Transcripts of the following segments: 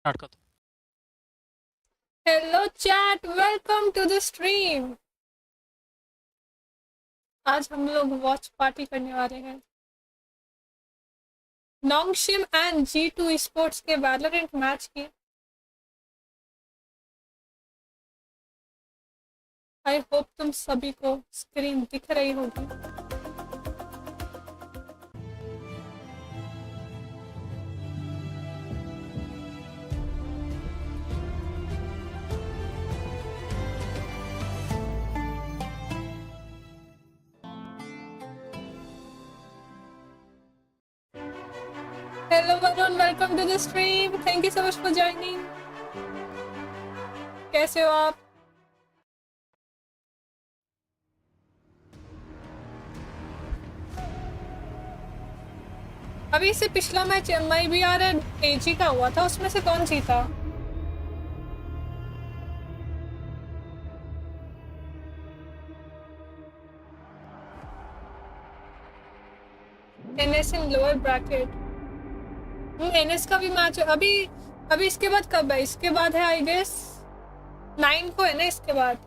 Start कर दो। Hello chat, welcome to the stream. आज हम लोग वॉच पार्टी करने वाले हैं नोंगशिम एंड G2 स्पोर्ट्स के वैलोरेंट मैच की। आई होप तुम सभी को स्क्रीन दिख रही होगी। Hello Varun, welcome to the stream. Thank you so much for joining. कैसे हो आप? अभी से पिछला मैच MIBR और AG का हुआ था, उसमें से कौन जीता? NS इन लोअर ब्रैकेट। NS का भी मैच है अभी। अभी इसके बाद कब है? इसके बाद है आई गेस 9 को है ना इसके बाद।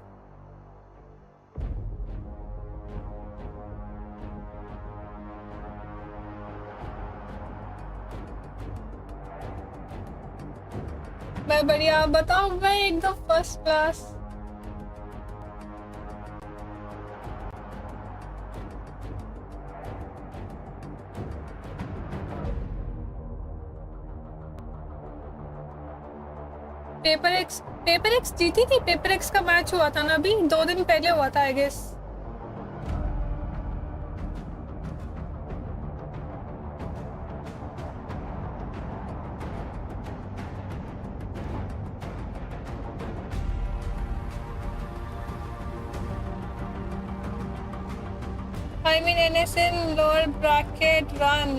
मैं बढ़िया, बताओ। मैं एकदम फर्स्ट क्लास। पेपर एक्स जीती थी। पेपर एक्स का मैच हुआ था ना, अभी 2 दिन पहले हुआ था I guess. I mean NS in lower bracket run.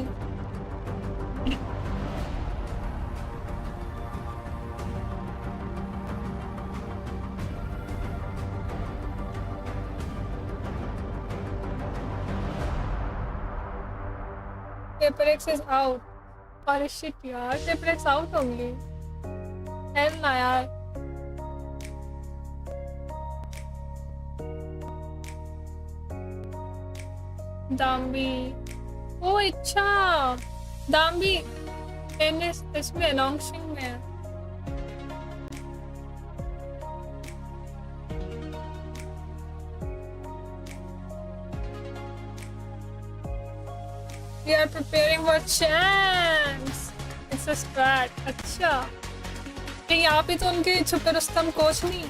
Paper X is out. और shit यार, Paper X out होंगी। Hell ना यार। दाम्बी। ओ अच्छा, दाम्बी NS इसमें नोंगशिम में है। We are preparing for champs. It's a strat. अच्छा, ये यहाँ पे तो उनके छुपे रुस्तम कोच नहीं।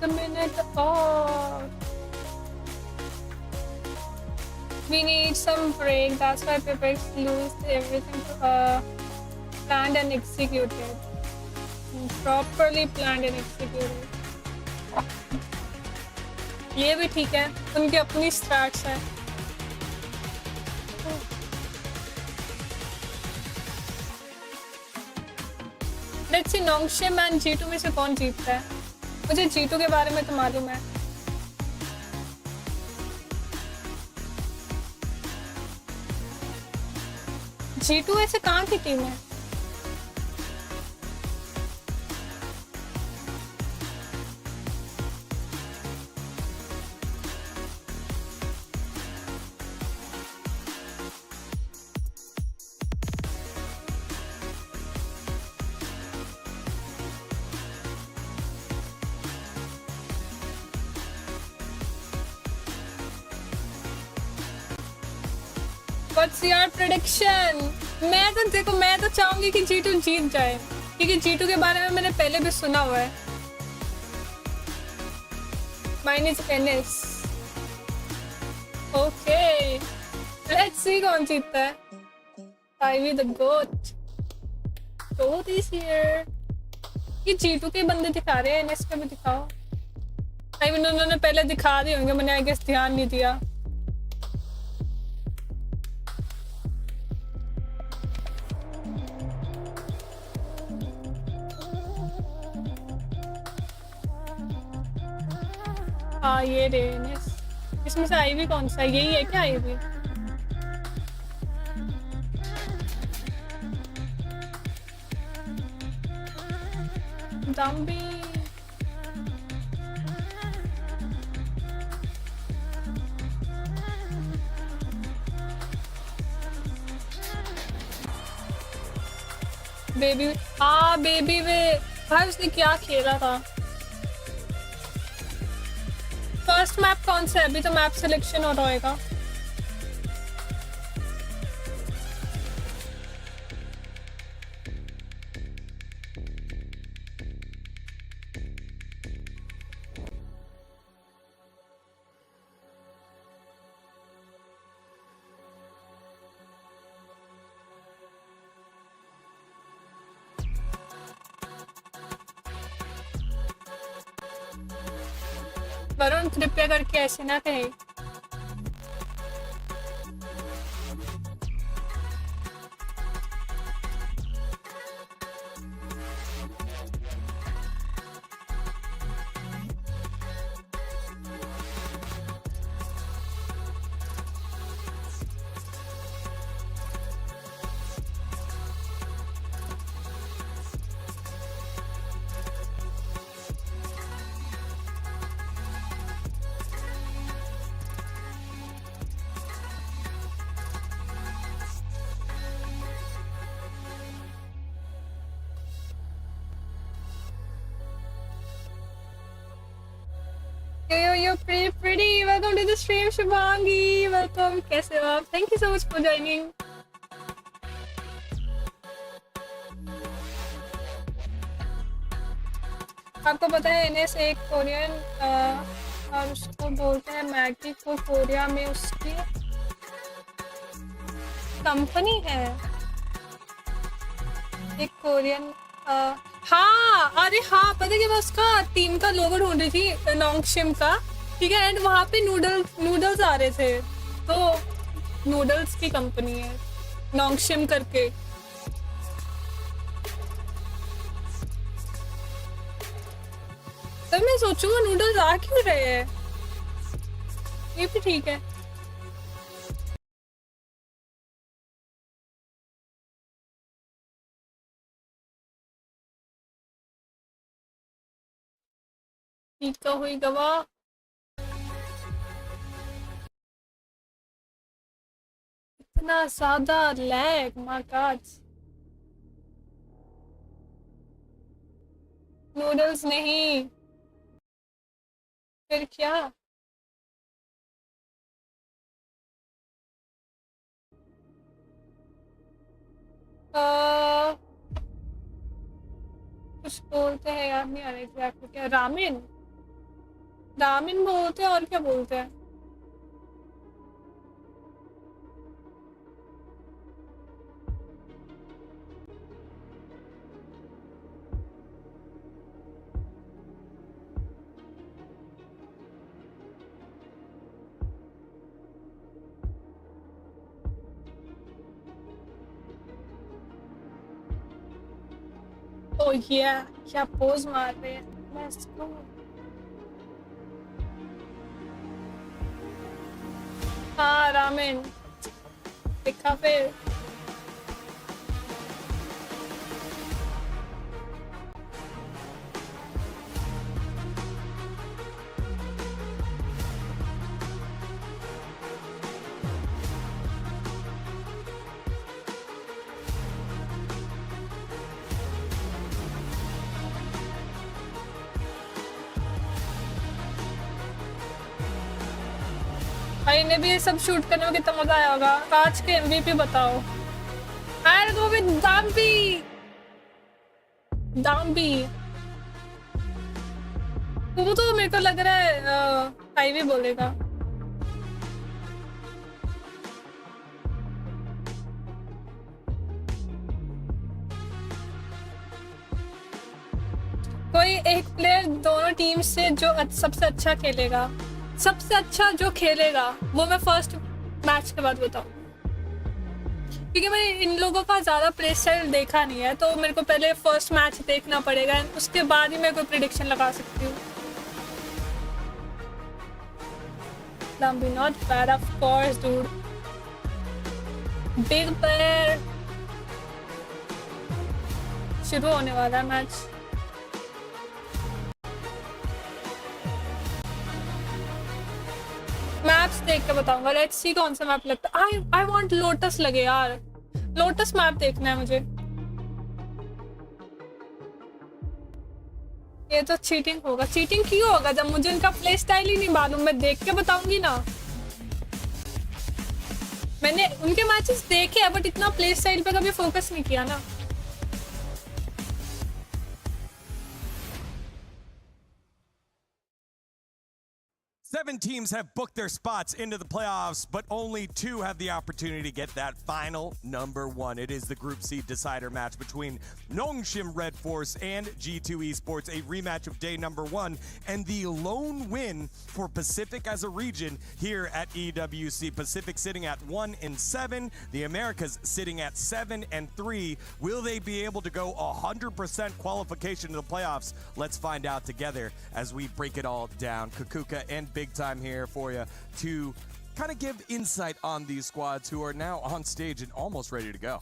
minute off. We need some break. That's why Paper X lose everything planned and executed. Properly planned and executed. ये भी ठीक है, उनकी अपनी स्टार्ट्स है। लेट्स सी नोंगशिम एंड G2 में से कौन जीतता है। मुझे G2 के बारे में तो मालूम है। G2 ऐसे कहाँ की टीम है? What's your prediction? मैं तो चाहूंगी कि G2 जीत जाए, क्योंकि G2 के बारे में मैंने पहले भी सुना हुआ है। Mine is NS. Okay. Let's see कौन जीतता है। Ivy the goat, goat is here. ये G2 के बंदे दिखा रहे हैं, एनएस का भी दिखाओ। आई मीन उन्होंने पहले दिखा दिए होंगे, मैंने आई गेस ध्यान नहीं दिया। हाँ ये रे एनएस। इसमें से आईवी कौन सा है? यही है क्या आईवी? दम्बी बेबी, हाँ बेबी वे भाई उसने क्या खेला था। फर्स्ट मैप कौन सा है? अभी तो मैप सिलेक्शन हो रहेगा। वरुण कृपया करके ऐसे ना कहे। Yo, pretty. Welcome to the stream, Shubhangi. Welcome. कैसे हो आप? Thank you so much for joining. आपको पता है एनएस एक कोरियन और उसको बोलते हैं मैगी को कोरिया में उसकी कंपनी है, एक कोरियन। हाँ अरे हाँ पता है कि मैं उसका टीम का लोगो ढूंढ रही थी नोंगशिम का, ठीक है। एंड वहाँ पे नूडल्स आ रहे थे, तो नूडल्स की कंपनी है नोंगशिम करके। तो मैं सोचूंगा नूडल्स आ क्यों रहे हैं, ये भी ठीक है। ठीक तो हुई गवाह। इतना ज्यादा लैग, माय गॉड। नूडल्स नहीं, फिर क्या? कुछ बोलते हैं याद नहीं आ रहा एग्जैक्टली क्या। रामेन, रामेन बोलते हैं और क्या बोलते हैं? ओह ये क्या पोज मार रहे हैं। Let's go. हाँ रामेन दिखा फिर। भाई ने भी ये सब शूट करने में कितना मजा आया होगा। आज के एमवीपी बताओ। आई गो विद दाम्बी, दाम्बी। वो तो मेरे को लग रहा है आईवी बोलेगा। कोई एक प्लेयर दोनों टीम से जो सबसे अच्छा खेलेगा, सबसे अच्छा जो खेलेगा वो मैं फर्स्ट मैच के बाद बताऊँ, क्योंकि मैंने इन लोगों का ज़्यादा प्ले स्टाइल देखा नहीं है, तो मेरे को पहले फर्स्ट मैच देखना पड़ेगा, उसके बाद ही मैं कोई प्रेडिक्शन लगा सकती हूँ। Lambi, not bad, of course, dude. Big player. शुरू होने वाला है मैच। मैप्स देख के बताऊंगा। लेट्स सी कौन सा मैप लगता है। आई वांट लोटस लगे यार, लोटस मैप देखना है मुझे। ये तो चीटिंग होगा। चीटिंग क्यों होगा जब मुझे इनका प्ले स्टाइल ही नहीं मालूम? मैं देख के बताऊंगी ना। मैंने उनके मैचेस देखे हैं बट इतना प्ले स्टाइल पे कभी फोकस नहीं किया ना। Seven teams have booked their spots into the playoffs, but only 2 have the opportunity to get that final number 1. It is the Group C decider match between Nongshim Red Force and G2 Esports, a rematch of day number 1, and the lone win for Pacific as a region here at EWC. Pacific sitting at 1-7, the Americas sitting at 7-3. Will they be able to go 100% qualification to the playoffs? Let's find out together as we break it all down. Kukuka and Big Time here for you to kind of give insight on these squads who are now on stage and almost ready to go.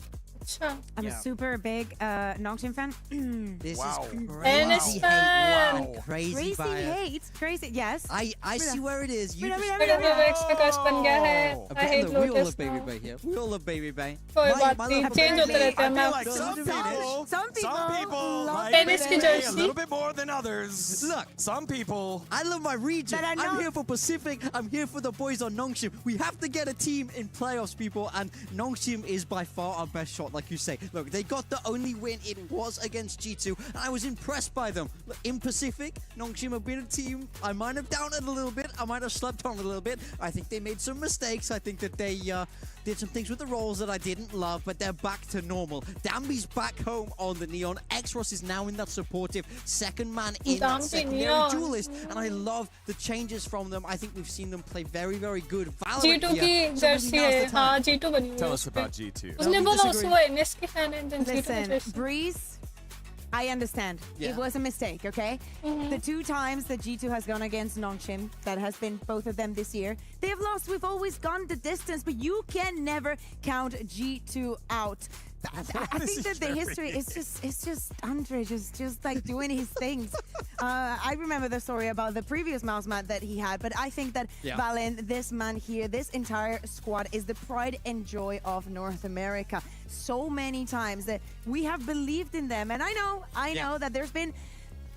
I'm a super big Nongshim fan. This Wow. is NS crazy fan. hate. Wow. Crazy Crazy fire. hate. Crazy. Yes. I see where it is. You just... का कश बन गया है। I Okay, hate look, we all Lotus love Baby now। Bay here. We all love Baby Bay. कोई My- बात my नहीं, love change for होते Baby रहते हैं I feel map. like Some people love like NS की Bay a jersey। little bit more than others. Look. Some people. I love my region. But I know- I'm here for Pacific. I'm here for the boys on Nongshim. We have to get a team in playoffs, people, and Nongshim is by far our best shot, like you say. Look, they got the only win. It was against G2, and I was impressed by them. Look, in Pacific, Nongshim have been a team I might have doubted a little bit. I might have slept on a little bit. I think they made some mistakes. I think that they did some things with the roles that I didn't love, but they're back to normal. Dambi's back home on the Neon. X-Ross is now in that supportive second man in that Dambi secondary Neon. duelist, and I love the changes from them. I think we've seen them play very, very good. Valorant G2 की here, so maybe Jersey now's है। the हाँ, time. G2 बनी हुई है Tell उस us पे। about G2. उसने No, we बोला disagree. उसको NS के fan है, then G2 की Listen, Jersey. Breeze, I understand. Yeah. It was a mistake, okay? The 2 times that G2 has gone against Nongshim, that has been both of them this year, they have lost. We've always gone the distance, but you can never count G2 out. I think that the history is just Andre just like doing his things. I remember the story about the previous mouse mat that he had, but I think that Yeah. Valen, this man here, this entire squad is the pride and joy of North America. So many times that we have believed in them, and I know that there's been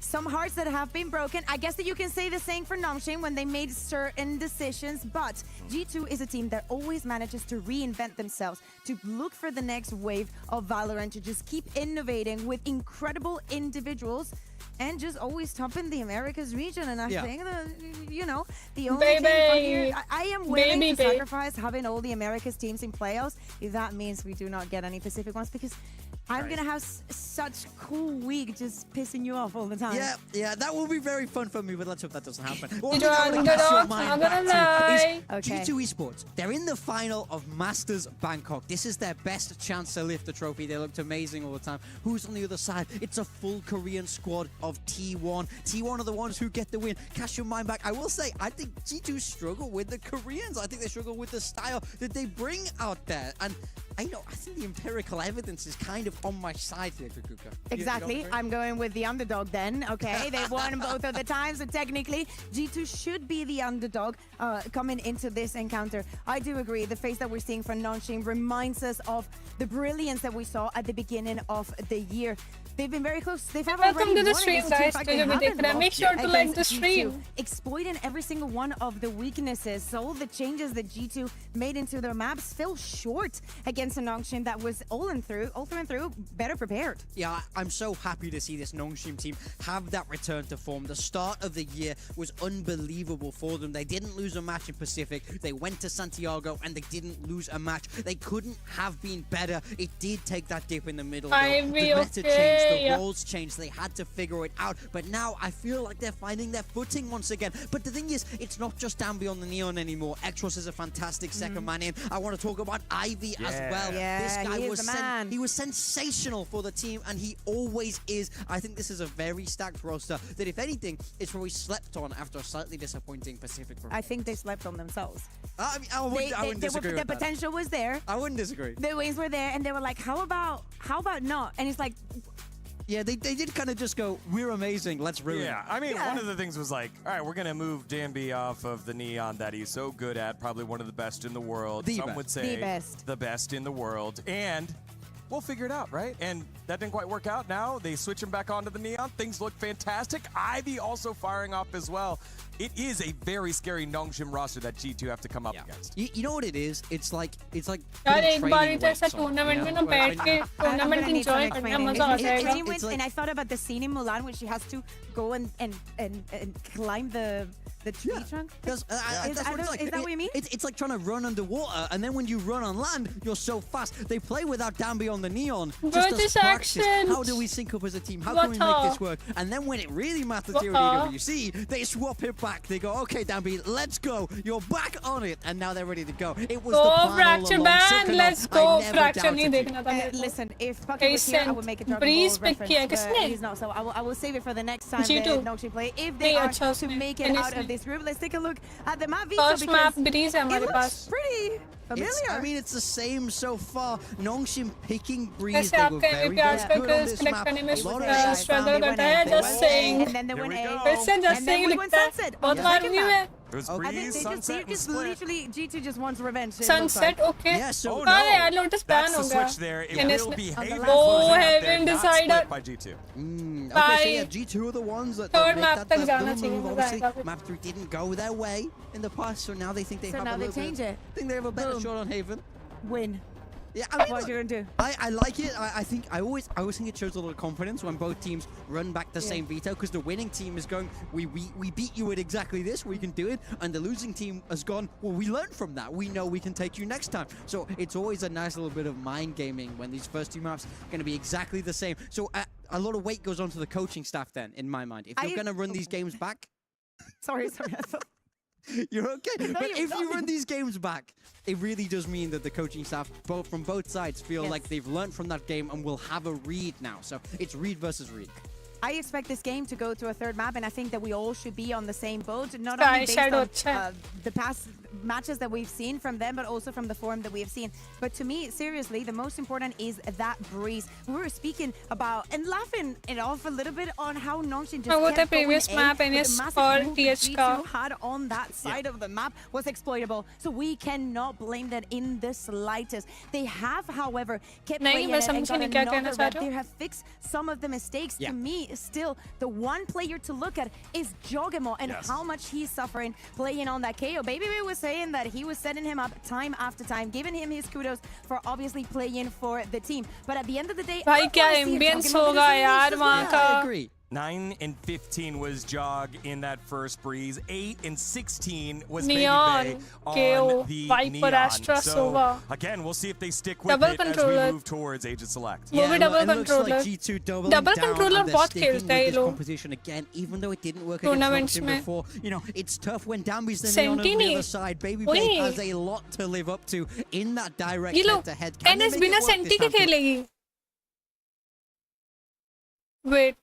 some hearts that have been broken. I guess that you can say the same for Nongshim when they made certain decisions, but G2 is a team that always manages to reinvent themselves, to look for the next wave of Valorant, to just keep innovating with incredible individuals and just always top in the Americas region. And I think that, you know, the only thing from here, I am willing to sacrifice having all the Americas teams in playoffs if that means we do not get any Pacific ones, because I'm going to have such cool week just pissing you off all the time. Yeah, that will be very fun for me, but let's hope that doesn't happen. You don't get off, I'm gonna lie. Okay. G2 Esports. They're in the final of Masters Bangkok. This is their best chance to lift the trophy. They looked amazing all the time. Who's on the other side? It's a full Korean squad of T1. T1 are the ones who get the win. Cast your mind back. I will say, I think G2 struggle with the Koreans. I think they struggle with the style that they bring out there. And I think the empirical evidence is kind of on my side here, Kukuka. Exactly. I'm going with the underdog then. Okay, they've won both of the times, so technically G2 should be the underdog coming into this encounter. I do agree. The face that we're seeing from Nongshim reminds us of the brilliance that we saw at the beginning of the year. They've been very close. They've Welcome to the won stream, against G2. In guys. fact, जो they भी देख haven't रहे हैं, make lost sure to like against the G2, stream. exploiting every single one of the weaknesses. So all the changes that G2 made into their maps fell short against a Nongshim that was all through and through, better prepared. Yeah, I'm so happy to see this Nongshim team have that return to form. The start of the year was unbelievable for them. They didn't lose a match in Pacific. They went to Santiago and they didn't lose a match. They couldn't have been better. It did take that dip in the middle. Though. The meta changed the roles changed. They had to figure it out. But now I feel like they're finding their footing once again. But the thing is, it's not just Dambi on the Neon anymore. Extros is a fantastic second man in. I want to talk about Ivy as well. Yeah, this guy he was is the man. he was sensational for the team, and he always is. I think this is a very stacked roster that, if anything, is probably slept on after a slightly disappointing Pacific performance. I think they slept on themselves. I mean, I wouldn't disagree with the that. potential was there. I wouldn't disagree. The wings were there, and they were like, how about not? And it's like, Yeah, they did kind of just go, we're amazing, let's ruin it. Yeah, I mean, one of the things was like, all right, we're going to move Dambi off of the Neon that he's so good at, probably one of the best in the world. Some would say the best in the world. And we'll figure it out, right? And that didn't quite work out. Now they switch him back onto the Neon. Things look fantastic. Ivy also firing off as well. It is a very scary Nongshim roster that G2 have to come up against. You know what it is? It's like यार एक बार ही तो ऐसा tournament में ना बैठ के tournament enjoy करने का मजा आ जाएगा. And I thought about the scene in Mulan when she has to go and climb the tree trunk. Is that what you mean? It's like trying to run underwater, and then when you run on land, you're so fast. They play without Dambi on the Neon. Just as practice. How do we sync up as a team? How can we make this work? And then when it really matters here at EWC, they swap it back. They go, okay, Dambi, let's go. You're back on it, and now they're ready to go. It was the plan Fracture all along. ban, let's go. Fracture नहीं देखना था मेरे को. Listen, if Pucker was here, I would make a Dragon Ball reference, but he's not, so I will save it for the next time G2. Nongshim play. If they are to make it out of this group, let's take a look at the map. First map Breeze है it हमारे looks pass. pretty familiar. I mean, it's the same so far. Nongshim picking Breeze. ऐसे They were आपका very, प्यार very good on करके this select map. करने में A lot of struggle करता है. Just saying. And then they went A. फिर से just saying लिखता है. बहुत बार हुई है. It was I think Breeze, they Sunset, and just Split. literally G2 just wants revenge. it looks Sunset, like. okay. Yeah, so अरे यार Lotus ban That's the हो गया. switch there. It NS will be Haven Oh, closing out there, Haven not decided. Split by G2. Okay, so yeah, G2 are the ones that Third make map that तक जाना little चाहिए, move. मजा Obviously, आएगा. map 3 didn't go their way in the past, so now they think they So have now a they little change bit. it. I think they have a better Boom. shot on Haven. Win. Yeah, I mean, What look, you gonna do? I like it. I think I always think it shows a little confidence when both teams run back the same veto, because the winning team is going, we beat you at exactly this, we can do it, and the losing team has gone, well, we learned from that, we know we can take you next time. So it's always a nice little bit of mind gaming when these first two maps are going to be exactly the same. So a lot of weight goes on to the coaching staff then, in my mind. If you're going to run these games back, Sorry. I thought. you're okay. No, But you're if you not. run these games back, it really does mean that the coaching staff, from both sides, feel Yes. like they've learned from that game and will have a read now. So it's read versus read. I expect this game to go to a third map, and I think that we all should be on the same boat, not Sky only based Shadow on अच्छा. the past matches that we've seen from them, but also from the form that we have seen. But to me, seriously, the most important is that Breeze. We were speaking about and laughing it off a little bit on how Nongshim just वो तो kept previous going map in, but NS the massive और move TH that का. G2 had on that side of the map was exploitable. So we cannot blame that in the slightest. They have, however, kept नहीं, playing मैं it and समझी got नहीं क्या कहना another चाह rep. रहे हो. They have fixed some of the mistakes. Yeah. To me, still, the one player to look at is Jogemo and how much he's suffering playing on that KO. Baby was saying that he was setting him up time after time, giving him his kudos for obviously playing for the team. But at the end of the day, भाई क्या ambience होगा यार वहाँ I का. agree. 9 and 15 was Jog in that first Breeze. 8 and 16 was Neon, Baby Bay KO, on the Viper, Neon. Astra, So Sova. again, we'll see if they stick with Double it as controller. we move towards Agent Select. वो भी double it looks like controller. G2 doubling Double down controller and they're बहुत sticking खेलते हैं with ये this लोग. composition again, even though it didn't work Tournaments against Nongshim में. before. You know, it's tough when Dambi's the Neon on the Sentini. other side. Baby वही. Bay has a lot to live up to in that direct ये लोग head-to-head. Can they NS make it बिना work senti this के time? खेलेगी. Wait.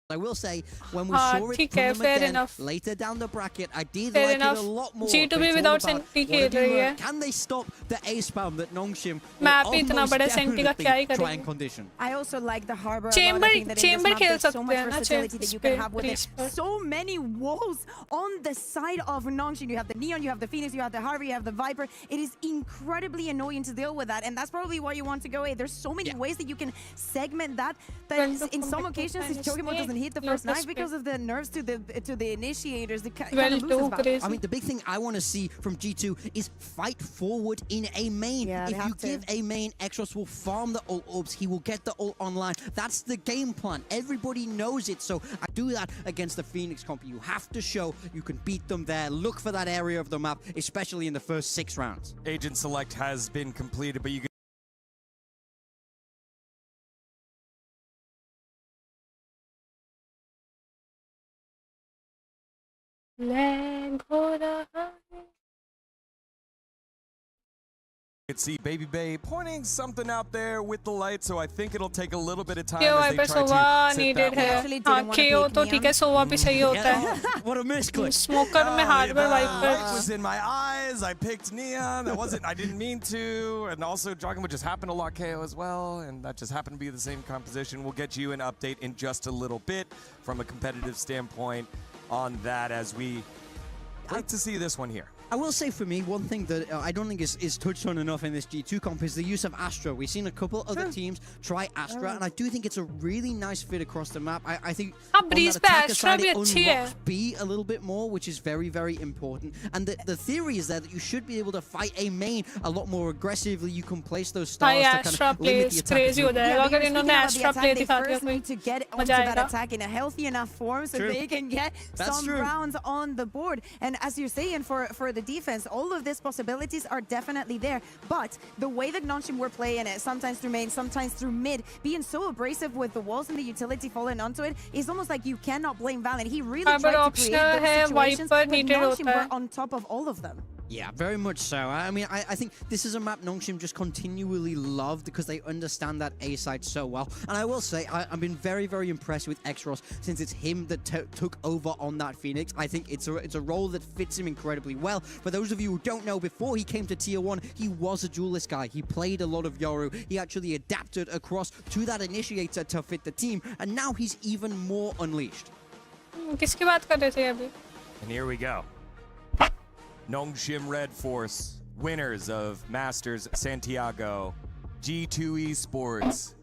I will say, when we हाँ, saw it ठीक from है, them fair again enough. later down the bracket, I did Fair like enough. it a lot more. G2 But भी it's all without about Senti what खेल do रही you है. learn? Can they stop the A spam that Nongshim Map will ही इतना almost बड़ा Senti का क्या ही definitely try करेगी. and condition? I also like the harbor. a lot. Chamber- I think that in this chamber map, खेल there's so सकते much हैं ना, versatility that you can have with it. Split. So many walls on the side of Nongshim. You have the Neon, you have the Phoenix, you have the Harvey, you have the Viper. It is incredibly annoying to deal with that, and that's probably why you want to go A. There's so many ways that you can segment that. That Well, in some occasions, if Jogemo doesn't hit the first knife because of the nerves to the initiators, it kind Well, of loses too back. crazy. I mean, the big thing I want to see from G2 is fight forward in a main. Yeah, they if you have to. give a main, Extros will farm the ult orbs. He will get the ult online. That's the game plan. Everybody knows it. So I do that against the Phoenix comp. You have to show you can beat them there. Look for that area of the map, especially in the first 6 rounds. Agent Select has been completed, but you can lag हो रहा है You can see Baby Bay pointing something out there with the light, so I think it'll take a little bit of time KO as Viper they try Sova to sit needed that है one out. Actually हाँ didn't wanna KO pick तो me ठीक है सोवा भी सही होता है What a misclick. Smoker में hardware The light Viper was in my eyes. I picked Neon. I didn't mean to. And also, Dragon just happened to lock KO as well. And that just happened to be the same composition. We'll get you an update in just a little bit from a competitive standpoint on that as we wait to see this one here. I will say for me, one thing that I don't think is touched on enough in this G2 comp is the use of Astra. We've seen a couple other teams try Astra, and I do think it's a really nice fit across the map. I think हाँ, on breeze that पे attacker Astra side, भी it अच्छी है। unlocks B a little bit more, which is very, very important. And the theory is that you should be able to fight a main a lot more aggressively. You can place those हाँ stars ये to kind Astra of limit the plays attackers. crazy हो जाएगा अगर because इन्होंने speaking Astra about the play attack, दिखा they दिया first need to get onto मजा that आएगा attack in a healthy enough form so True. they can get That's some true. rounds on the board. And as you're saying, for the defense, all of these possibilities are definitely there. But the way that Nongshim were playing it, sometimes through main, sometimes through mid, being so abrasive with the walls and the utility falling onto it, it's almost like you cannot blame Valorant. He really हाँ, tried but to create optional those है, situations, Viper but needed Nongshim होता were है। on top of all of them. Yeah, very much so. I mean, I think this is a map Nongshim just continually loved because they understand that A side so well. And I will say, I've been very, very impressed with Xros since it's him that took over on that Phoenix. I think it's a role that fits him incredibly well. For those of you who don't know, before he came to Tier 1, he was a duelist guy. He played a lot of Yoru. He actually adapted across to that initiator to fit the team. And now he's even more unleashed. किसकी बात कर रहे थे अभी And here we go. Nongshim Red Force, winners of Masters Santiago, G2 Esports,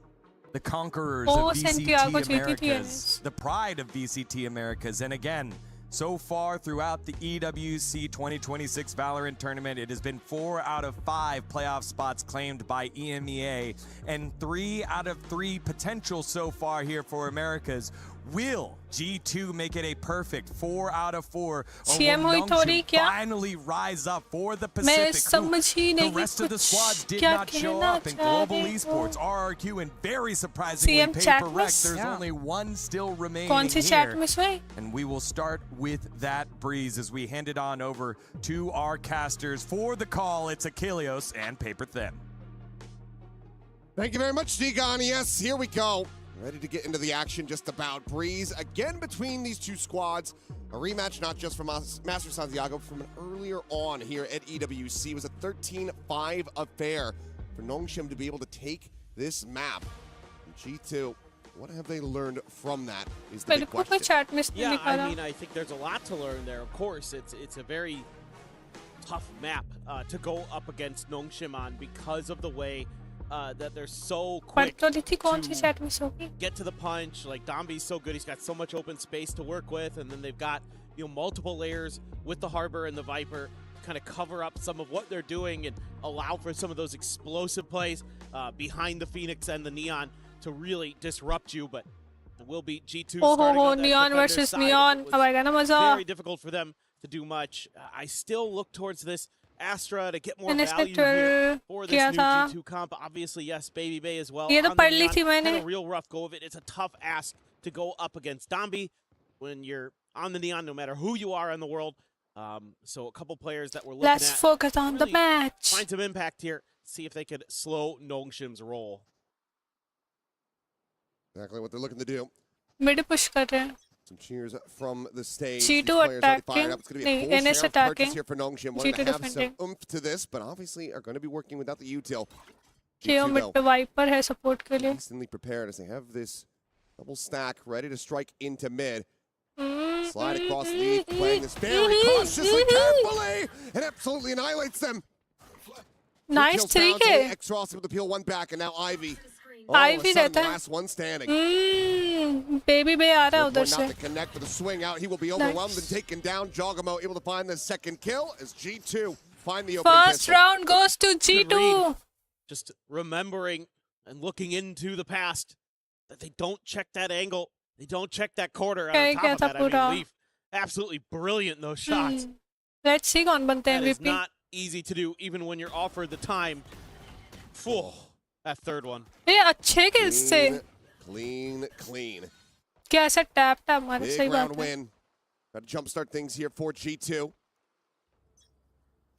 the conquerors Oh, of Santiago VCT GTT Americas, the pride of VCT Americas. And again, so far throughout the EWC 2026 Valorant tournament, it has been 4 out of 5 playoff spots claimed by EMEA and 3 out of 3 potential so far here for Americas. Will G2 make it a perfect 4 out of 4? Or CM will हुई थोड़ी Nongshim क्या? finally rise up for the मैं Pacific? समझ ही The नहीं rest of the कुछ squads did क्या not show कहना up in चाह Global रहे Esports, हो RRQ, and very surprisingly, CM chat Paper में Rex. There's Yeah. only one still remaining कौन सी chat here. में सोई And we will start with that breeze as we hand it on over to our casters for the call. It's Achilleos and Paper Thin. Thank you very much, Degon. Yes, here we go. Ready to get into the action just about. Breeze again between these two squads. A rematch not just from Master Santiago, but from an earlier on here at EWC. It was a 13-5 affair for Nongshim to be able to take this map. And G2, what have they learned from that is the मेरे big को कोई question. chat में नहीं Yeah, दिखा I रहा mean, I think there's a lot to learn there. Of course, it's a very tough map to go up against Nongshim on because of the way that they're so पढ़ quick तो ली थी कौन सी to chat में सोगी get to the punch. Like Dombi's so good; he's got so much open space to work with, and then they've got multiple layers with the Harbor and the Viper to kind of cover up some of what they're doing and allow for some of those explosive plays behind the Phoenix and the Neon to really disrupt you. But it will be G2 ओहो starting हो on that Neon defender versus side. Neon It was अब आएगा ना मजा very difficult for them to do much. I still look towards this Astra to get more NS value ने here for this किया new था G2 comp. Obviously, yes, Baby Bay as well. ये तो on the पढ़ ली Neon. थी मैंने Had a real rough go of it. It's a tough ask to go up against Dombi when you're on the Neon, no matter who you are in the world. So a couple players that we're looking let's at focus on the really match find some impact here. See if they could slow Nongshim's roll. Exactly what they're looking to do. mid push कर रहे हैं Some cheers from the stage. G2 These players already fired attacking. up. It's going to be a Nee, full NS share of attacking. purchase here for Nongshim. Wanting G2 to have some defending. oomph to this, but obviously are going to be working without the util. KO G2 mid though, पे wiper है support के लिए decently prepared as they have this double stack ready to strike into mid. Slide across lead, playing this very cautiously, carefully, and absolutely annihilates them. Nice 3K X-Ross able to peel one back, and now Ivy. Ivy the रहता है last one standing. Baby बे आ रहा है उधर Good से point not to connect with a swing out. He will be overwhelmed and taken down. Jogamo able to find the second kill as G2 find the opening first pistol. round goes to Good G2 read. Just remembering and looking into the past that they don't check that angle. They don't check that quarter. On क्या top क्या of था that, I mean, पूरा Leaf, absolutely brilliant in those shots. Let's see कौन बनते हैं That is MVP not easy to do, even when you're offered the time. Full that third one. ये अच्छे kills से Clean. क्या ऐसा टैप टैप मारे Big सही round बात है win. Got to jumpstart things here for G2.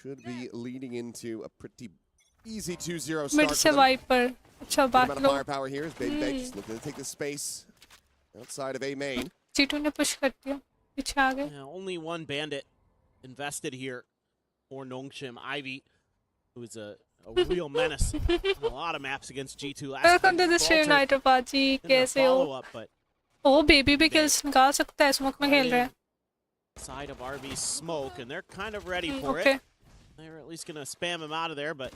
Should be leading into a pretty easy 2-0 mid start से for them. वाइपर अच्छा Good बात amount of low firepower here as Baby just looking to take the space outside of A main. G2 ने push कर दिया पीछे आ गए Yeah, only one bandit invested here for Nongshim. Ivy, who is a real menace on a lot of maps against G2. Welcome to the stream night Paaji कैसे हो Follow up, but oh baby भी kills निकाल सकता है smoke में खेल रहा है side of RB's smoke, and they're kind of ready for okay. it. They're at least going to spam him out of there, but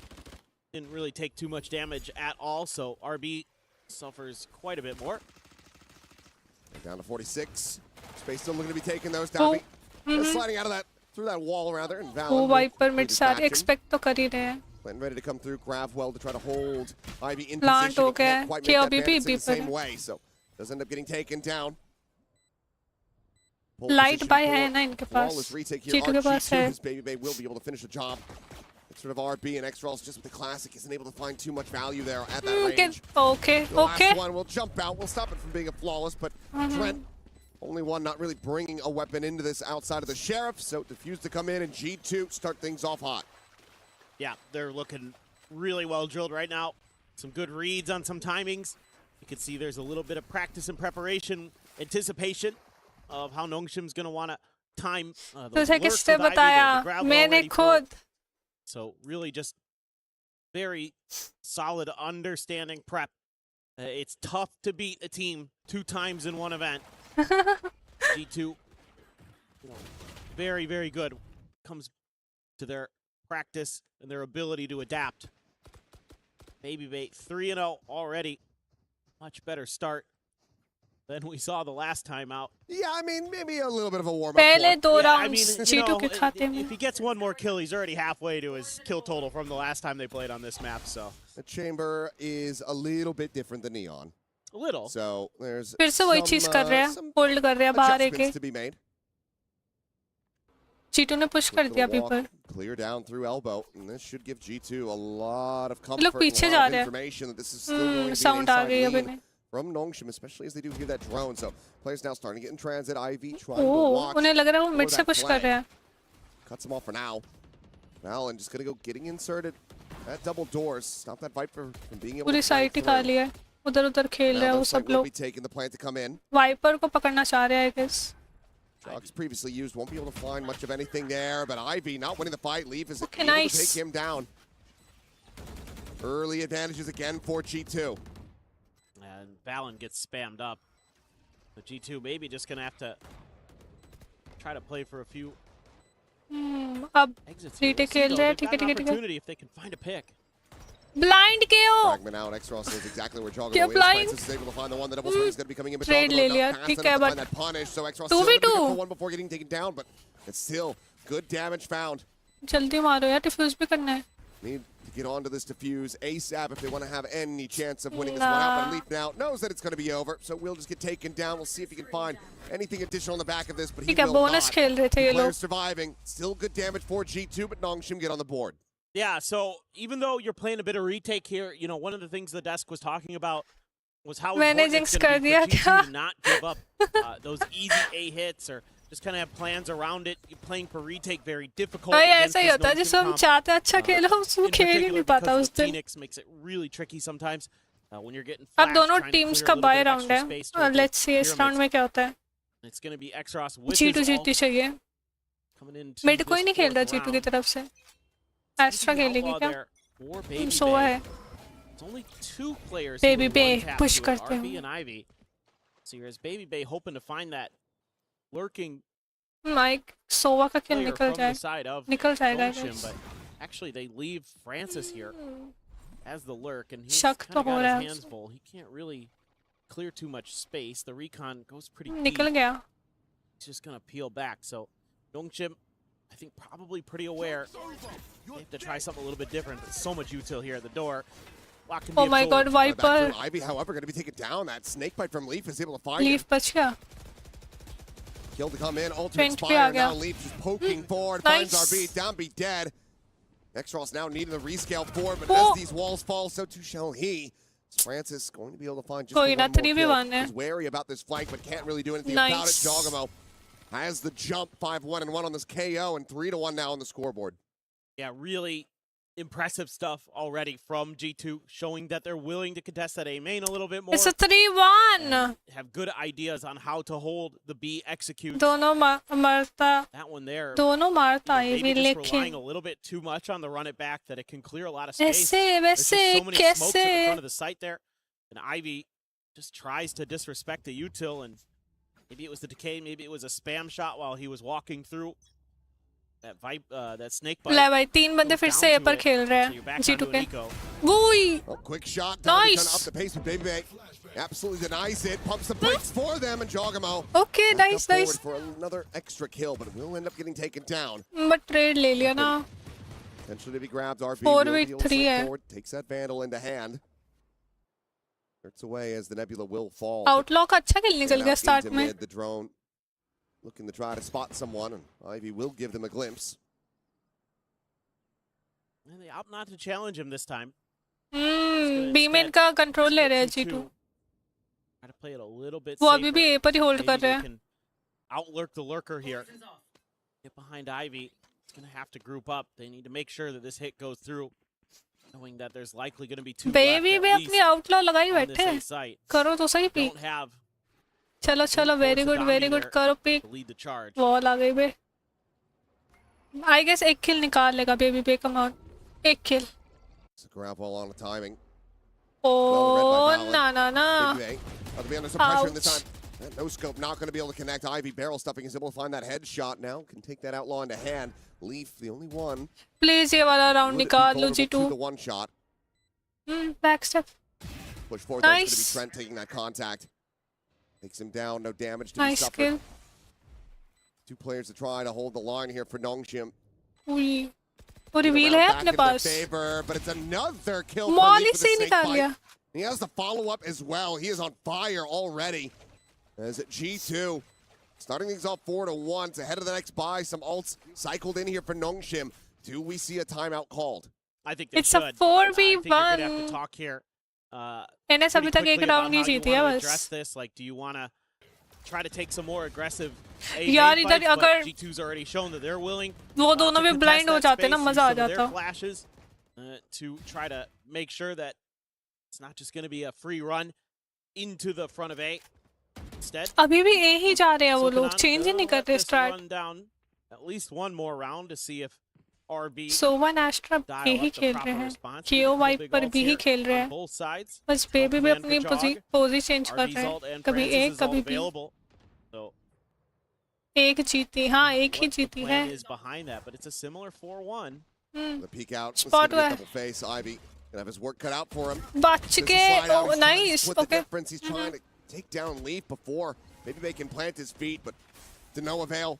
didn't really take too much damage at all, so RB suffers quite a bit more. Down to 46. Space still looking to be taken though. Stabby sliding out of that, through that wall rather. And वो Valorant Viper will mid complete his सारे action. Expect तो कर ही रहे हैं Clinton ready to come through, grab well to try to hold Ivy in Plant position. हो He can't गया, quite कि make that अभी bandits भी in the same पर way, so does end up getting taken down. Pole light position by for है ना इनके पास flawless retake here. G2 के पास R2 है as Baby Bay will be able to finish the job. It's sort of RB and X-Rolls just with the classic isn't able to find too much value there at that range. okay The okay last one will jump out. We'll stop it from being a flawless, but Trent, only one not really bringing a weapon into this outside of the Sheriff, so Diffuse to come in and G2 start things off hot. Yeah, they're looking really well drilled right now. Some good reads on some timings. You can see there's a little bit of practice and preparation, anticipation of how Nongshim's going to want to time those तुझे lurks किसने with Ivy. बताया They have the grab well मैंने ready for it. खुद So really just very solid understanding prep. It's tough to beat a team 2 times in one event. G2, very, very good. Comes to their practice and their ability to adapt. Baby Bait 3-0 already. Much better start than we saw the last time out. Yeah, I mean, maybe a little bit of a warm-up. पहले for it. दो Yeah, I rounds mean, you G2 know, के खाते में if he gets one more kill, he's already halfway to his kill total from the last time they played on this map, so. The chamber is a little bit different than Neon. A little. So there's फिर से वही चीज कर रहे हैं some hold कर रहे हैं बाहर एक adjustments to be made. G2 ने पुश कर Look दिया to walk पीपर clear down through elbow, and this should give G2 a lot of लोग comfort and a पीछे lot जा of रहे हैं information that this is still going to be an sound आ inside गई अब lead इन्हें from Nongshim, especially as they do hear that drone. So players now starting to get in transit. Ivy trying to oh watch. उन्हें लग रहा है वो for mid से that पुश कर flag. रहे हैं Cuts him off for now. Valen just gonna go getting inserted at double doors. Stop that Viper from being able पूरी to साइट break ही खा through. लिया है उधर उधर खेल रहे हैं Now वो looks like सब will लोग be taking the plant to come in. Viper को पकड़ना चाह रहे हैं I guess Drugs previously used, won't be able to find much of anything there, but Ivy not winning the fight. Leaf is Okay, able nice. to take him down. Early advantages again for G2. And Valen gets spammed up. The G2 maybe just going to have to try to play for a few अब exits here. retake We'll see, खेल though. रहे हैं They've ठीक है got ठीक an है ठीक है opportunity if they can find a pick. Blind क्यों Fragment out. X-Ross knows exactly where Jogger क्या is. blind? Francis is able to find the one. The double swing is going to be coming in, but Trade Jogger ले not लिया, fast ठीक enough है, to but find that punish. So X-Ross still going to 2v2 pick up the one before getting taken down, but it's still good damage found. जल्दी मारो यार diffuse भी करना है Need to get onto this diffuse ASAP if they want to have any chance of winning this one out. But Leaf now knows that it's going to be over, so we'll just get taken down. We'll see if he can find anything additional on the back of this, but he ठीक है will bonus not. खेल रहे थे ये लोग Players surviving. Still good damage for G2, but Nongshim get on the board. Yeah, so even though you're playing a bit of retake here, you know, one of the things the desk was talking about was how मैंने important it's jinx going to कर be दिया for क्या? G2 to not give up those easy A hits or just kind of have plans around it. You're playing for retake very difficult. भाई against ऐसा ही this होता है Nongshim जिसमें हम comp. चाहते हैं अच्छा खेला उसमें In खेल ही particular नहीं पाता because उस the दिन Phoenix makes it really tricky sometimes when you're getting अब flashed, दोनों trying to टीम्स clear का a little by bit of round extra है space और towards लेट्स सी इस those राउंड में pyramids. क्या होता है It's going to be X-Ross with G2 his जीतनी ult चाहिए coming into मिड कोई this नहीं खेल रहा fourth G2 की round. तरफ से एस्ट्रा Taking खेलेगी Outlaw क्या there for Baby Sova Bay. है It's only 2 players Baby who Bay are one-tapped push to it, करते RB हैं and Ivy. So here's Baby Bay hoping to find that lurking mike सोवा का खेल player निकल from the जाए side of निकल जाएगा I Nongshim, guess. but actually they leave Francis here as the lurk, and he's शक kind तो of हो got रहा his है hands full. He can't really clear too much space. The recon goes pretty deep. निकल गया He's just gonna peel back. So Nongshim, I think probably pretty aware. They have to try something a little bit different, but so much util here at the door. Lock can be Oh my god absorbed. Back Viper to Ivy, however, going to be taken down. That snake bite from Leaf is able to find him. Leaf बच गया Kill to come in, ultimate Trent भी आ expire. गया Now Leaf just poking forward, nice. finds RB, down be dead. X-Ross now needing the rescale forward, but Oh. as these walls fall, so too shall he. Francis going to be able to find just कोई the ना one more 3v1 kill. है He's wary about this flank, but can't really do anything about it. Nice. Jogamo has the jump 5-1-1 on this KO and 3-1 now on the scoreboard. Yeah, really impressive stuff already from G2, showing that they're willing to contest that A main a little bit more. It's a 3-1. Have good ideas on how to hold the B execute. दोनों मारता That one there. दोनों मारता है Maybe भी just relying लेकिन a little bit too much on the run it back that it can clear a lot of space. ऐसे There's just वैसे so many smokes at the कैसे front of the site there. And Ivy just tries to disrespect the util, and maybe it was the decay, maybe it was a spam shot while he was walking through that snake bite. ले भाई 3 बंदे फिर से ए पर खेल रहे So you're back हैं G2 onto के an eco. वोई Oh, quick shot. Nice. Trying to up the pace with Baby Bay. Absolutely denies it. Pumps the brakes for them, and Jogamo okay back nice up nice forward for another extra kill, but it will end up getting taken down. But trade ले लिया ना Potentially to be grabbed. RB 4v3 है forward, takes that Vandal into hand. Hurts away as the Nebula will fall. Outlaw का अच्छा खेल निकल And गया out start into में mid, the drone looking to try to spot someone, and Ivy will give them a glimpse. And they opt not to challenge him this time. B main का control ले रहे हैं G2 Try to play it a little bit वो अभी safer. भी ए पर ही hold Maybe कर रहे they हैं can outlurk the lurker here. Get behind Ivy. It's going to have to group up. They need to make sure that this hit goes through, knowing that there's likely going to be 2 baby left भी at अपनी least outlaw लगाई on this बैठे A हैं site. करो तो सही P Don't have चलो चलो वेरी गुड करो पी to lead the charge. Wall आ गई बे आई गेस एक किल निकाल लेगा बेबी बे कम ऑन एक किल It's a grab ball on the timing. ओ ना ना ना Baby Bay about to be under some pressure in this Ouch. time. And no scope, not going to be able to connect. Ivy barrel stuffing is able to find that headshot now. Can take that outlaw into hand. Leaf, the only one. Please ये वाला round Would be निकाल लो vulnerable G2 to the one shot. Back step Push forward. That's going to be Nice. Trent taking that contact. Takes him down. No damage to be nice suffered. Kill 2 players to try to hold the line here for Nongshim. पूरी वो Get reveal around है back अपने into their pass favor, but it's another kill for Molly Leaf with से ही the snake निकाल bite. लिया He has the follow-up as well. He is on fire already. As G2 starting things off 4-1. It's ahead of the next buy. Some ults cycled in here for Nongshim. Do we see a timeout called? I think they It's a should. I think you're going to have 4v1 to talk here. NS अभी तक एक round नहीं जीती है बस Address this. Like, do you want to try to take some more aggressive A यार main इधर fights, but अगर G2's already shown that they're willing वो दोनों to भी contest ब्लाइंड हो that जाते ना space, use मजा आ some of their जाता flashes to try to make sure that it's not just going to be a free run into the front of A. Instead, अभी भी ए ही जा रहे हैं वो looking लोग on, चेंज ही नहीं let करते this start run down at least one more round to see if RB सोवन एस्ट्रा dial ए up ही the खेल proper रहे हैं response. केओ Couple वाइप big पर ults भी ही here खेल रहे on हैं both sides. बस बेबी भी Command अपनी for Jog. पोजी चेंज कर RB's रहे ult हैं and कभी Francis एक is all कभी भी available. So एक जीती हाँ एक ही what the जीती plan है is behind that, but it's a similar 4-1. The peek out. It's Spot gonna be a where- double face. Ivy gonna have his work cut out for him. बच There's के a slide out. Oh He's trying to nice split the okay difference. He's trying to take down Leaf before maybe they can plant his feet, but to no avail.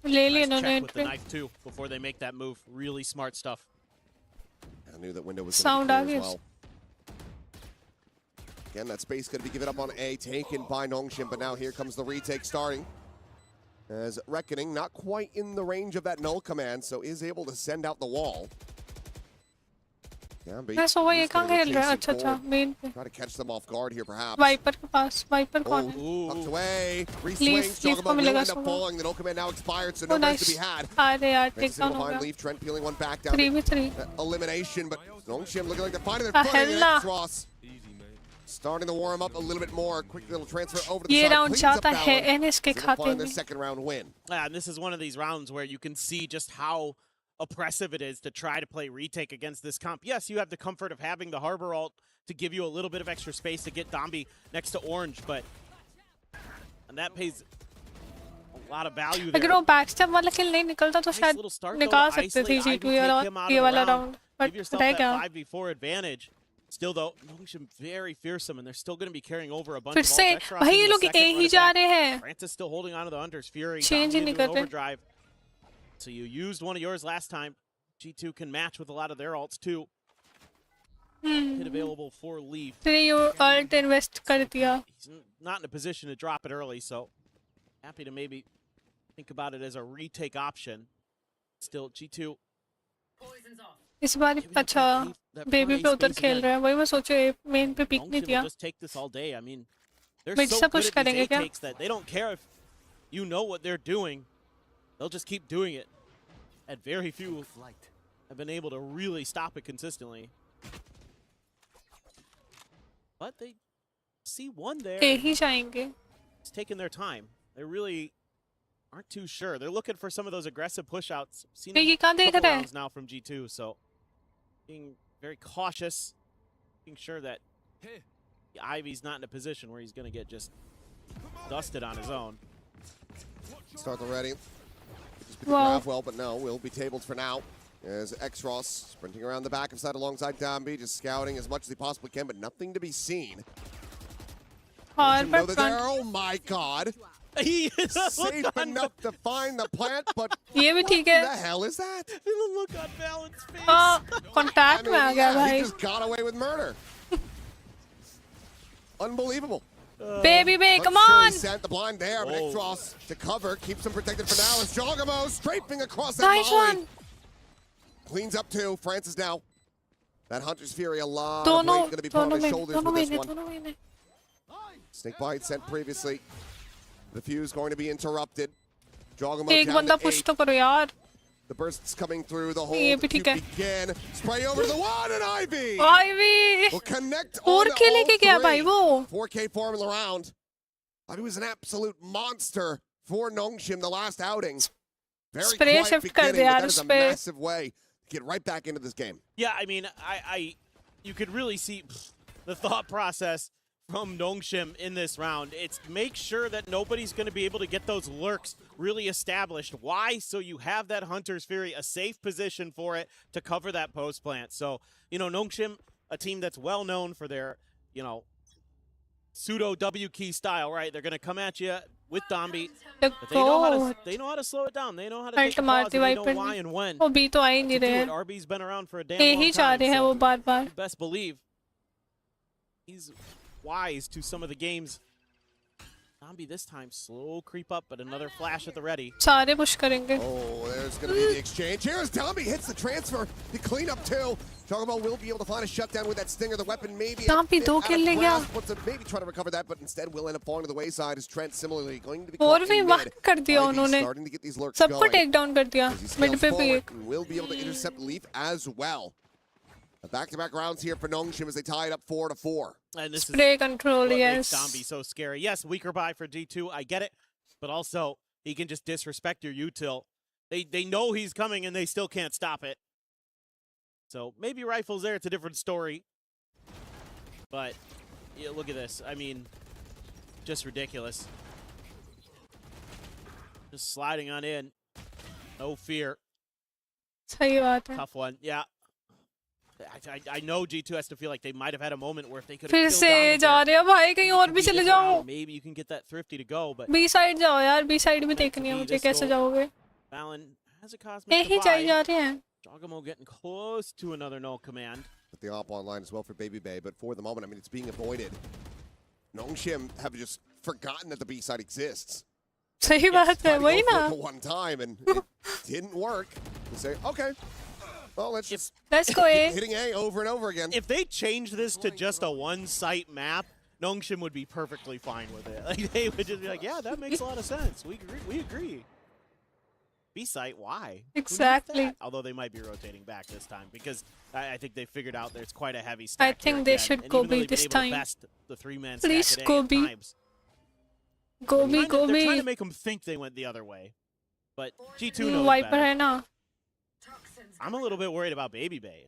ले लिए Nice इन्होंने check with the entry knife too before they make that move. Really smart stuff. I knew that window was Sound going to be clear obvious. as well. Again, that space going to be given up on A, taken by Nongshim, but now here comes the retake starting. As Reckoning not quite in the range of that null command, so is able to send out the wall. Yeah, but मैं सोवा ये he's कहाँ gonna go खेल रहा है chasing अच्छा अच्छा forward. Main पे Try to catch them off guard here, perhaps. Viper के पास वाइपर Oh, कौन है tucked away. Re-swings. Leaf Jogamo को will मिलेगा end up Sova falling. The null command now expired, so oh no rest to be nice had. अरे यार take Francis down able to हो find गया Leaf. Trent peeling one back down. 3v3 Elimination, but Nongshim looking like they're finding their footing. Ahella. And Ross starting to warm up a little bit more. Quick little transfer over to the ये side. Round Cleans up जाता है Valorant. NS के Able to खाते find their में second round win. Yeah, and this is one of these rounds where you can see just how oppressive it is to try to play retake against this comp. Yes, you have the comfort of having the Harbor ult to give you a little bit of extra space to get Dombi next to Orange, but and that pays a lot of value there. अगर वो back step वाला किल नहीं निकलता तो Nice शायद little start, though, निकाल to सकते थे isolate Ivy, G2 take him out ये of the वाला round. Round Give but yourself रह that गया 5v4 advantage. Still though, Nongshim very fearsome, and they're still going to be carrying over a bunch फिर of से ult extra. भाई in ये the लोग second A run he it जा back. रहे हैं Francis still holding on to the Hunter's Fury. Change he Dombi नहीं into an करते। overdrive. So you used one of yours last time. G2 can match with a lot of their ults too. Hit available for Leaf. फिर ये alt invest कर दिया He's not in a position to drop it early, so happy to maybe think about it as a retake option. Still, G2. इस बार अच्छा baby पे उधर खेल रहा है वही मैं सोचे मेन पे पिक नहीं Nongshim दिया will just take this all day. I mean, they're Mid so से good push at these करेंगे क्या? A takes that they don't care if you know what they're doing, they'll just keep doing it. And very few have been able to really stop it consistently. But they see one there. ए ही जाएंगे. It's taking their time. They really aren't too sure. They're looking for some of those aggressive push-outs. Seen ये a कहाँ देख couple रहा है? rounds now from G2, so being very cautious, making sure that Ivy's not in a position where he's going to get just dusted on his own. Start the ready. Just Wow. grab well, but no, will be tabled for now. As X-Ross sprinting around the back of side alongside Dambi, just scouting as much as he possibly can, but nothing to be seen. और Know पर that there, front. oh my god! He is Safe enough to find the plant, but ये भी ठीक what है. the hell is that? The look on Valent's face. Contact में आ गया yeah, he भाई. just got away with murder. Unbelievable. Baby Bay, But come sure he on. sent the blind there, but Whoa. X-Ross to cover, keeps him protected for now. As Jogamo strafing across that Nice molly. one. Cleans up two. Francis now. That Hunter's Fury, a lot of दोनों weight going to be put on his shoulders with this one. दोनों में. Snake bite sent previously. The fuse going to be interrupted. Jogamo एक down बंदा to push 8. तो करो यार. The bursts coming through the hole. ये The भी ठीक cube है. begin. Spray over to the one and Ivy. Ivy. Will connect और on खेले के क्या all भाई वो? 4K formula round. Ivy was an absolute monster for Nongshim the last outing. Very Spray quiet shift कर beginning, they but यार that is उस a पे. massive way to get right back into this game. Yeah, I mean, you could really see the thought process from Nongshim in this round. It's make sure that nobody's going to be able to get those lurks really established. Why? So you have that Hunter's Fury, a safe position for it to cover that post plant. So, Nongshim, a team that's well known for their, pseudo W key style, right? They're going to come at you with Dambi. The But goat. they know how to slow it down. They know how to Ulti take a pause, मारती and they Viper know ने. why and when. वो भी तो आ ही नहीं to do रहे it. हैं. RB's been around for a damn A long ही चाह time, रहे हैं so वो बार-बार. you best believe he's wise to some of the games. Dambi this time slow creep up, but another flash at the ready. सारे push करेंगे. Oh, there's going to be the exchange. Here's Dambi, hits the transfer. The cleanup too. Jogamo will be able to find a shutdown with that stinger. The weapon maybe Dambi a bit दो out of kill ले गया. grasp. Wants to maybe try to recover that, but instead will end up falling to the wayside. As Trent similarly going to be और caught भी in वक्त mid. कर दिया Ivy उन्होंने. starting to get these lurks सबको going. Take down कर दिया. As he mid scales पे भी forward एक. and will be able to intercept Leaf as well. A back-to-back rounds here for Nongshim as they tie it up 4-4. And this Spray is control, what yes. makes Dambi so scary. Yes, weaker buy for G2, I get it. But also, he can just disrespect your util. They know he's coming and they still can't stop it. So maybe rifles there, it's a different story. But yeah, look at this. I mean, just ridiculous. Just sliding on in. No fear. सही बात है. Tough one. Yeah. I know G2 has to feel like they might have had a moment where if they could फिर have से जा रहे हो भाई कहीं और भी चले जाओ. maybe you can get that thrifty to go, but B side जाओ यार. बी साइड भी देखनी है मुझे. कैसे जाओगे? Valen has a A cosmic ही चाहिए divide. जा रहे हैं. Jogamo getting close to another null command. Put the op online as well for Baby Bay, but for the moment, I mean, it's being avoided. Nongshim have just forgotten that the B-side exists. सही बात है Tried to वही go for ना. it the one time, and it didn't work. They say, okay, well, let's just Let's go keep A. hitting A over and over again. If they changed this to just a one-site map, Nongshim would be perfectly fine with it. Like they would just be like, yeah, that makes a lot of sense. We agree. We agree. B-site, why? Who needs Exactly. that? Although they might be rotating back this time because I think they figured out there's quite a heavy stack. I think here they again. should And go even though B they've been this able to time. best the three-man Please stack at go A at B. times, Go B, go they're trying B. to make them think they went the other way. But G2 knows Viper better. है ना. I'm a little bit worried about Baby Bay.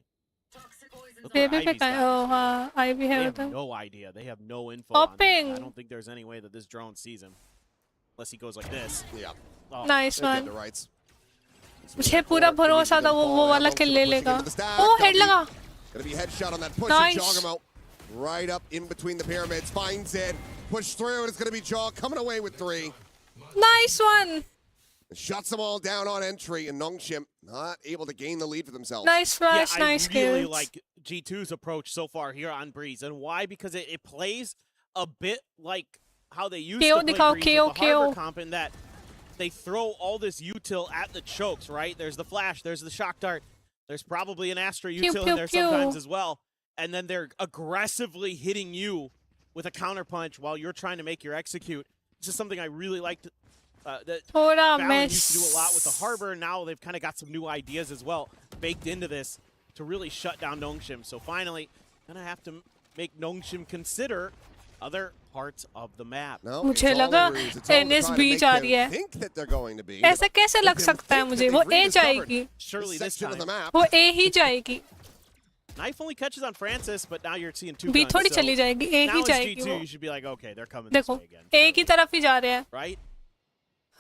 Look baby where पे Ivy's कहाँ? got. ओ हाँ, आई भी They है have उधर. no idea. They have no info on that. Hopping. I don't think there's any way that this drone sees him. Unless he goes like this. Yeah, Oh, Nice they get one. the rights. मुझे पूरा भरोसा था वो वाला किल ले लेगा. ओ head लगा. Gonna be headshot on that push. Nice. Jogamo right up in between the pyramids, finds it, push through, and it's gonna be Jog coming away with 3. Nice one. Shuts them all down on entry, and Nongshim not able to gain the lead for themselves. Nice yeah, flash, nice I really kills. like G2's approach so far here on Breeze. And why? Because it plays a bit like how they used KO to play दिखाओ, Breeze KO, with the Harbor KO. comp in that they throw all this util at the chokes, right? There's the flash, there's the shock dart, there's probably an Astra Pew, util pew, in there pew. sometimes as well. And then they're aggressively hitting you with a counterpunch while you're trying to make your execute. This is something I really liked थोड़ा Valorant miss used to do a lot with the Harbor, and now they've kind of got some new ideas as well baked into this to really shut down Nongshim. So finally, gonna have to make Nongshim consider other parts of the map. No, मुझे it's all लगा a ruse. It's all to NS try to make जा them रही है think that they're going to be. ऐसा कैसे लग सकता है मुझे वो A जाएगी Surely This this section of the time. map. वो A ही जाएगी Knife only catches on Francis, but now you're seeing two B guns. थोड़ी So चली जाएगी A now ही as जाएगी G2, वो you should be like, okay, they're coming this देखो way again. A की तरफ ही जा रहे हैं Right?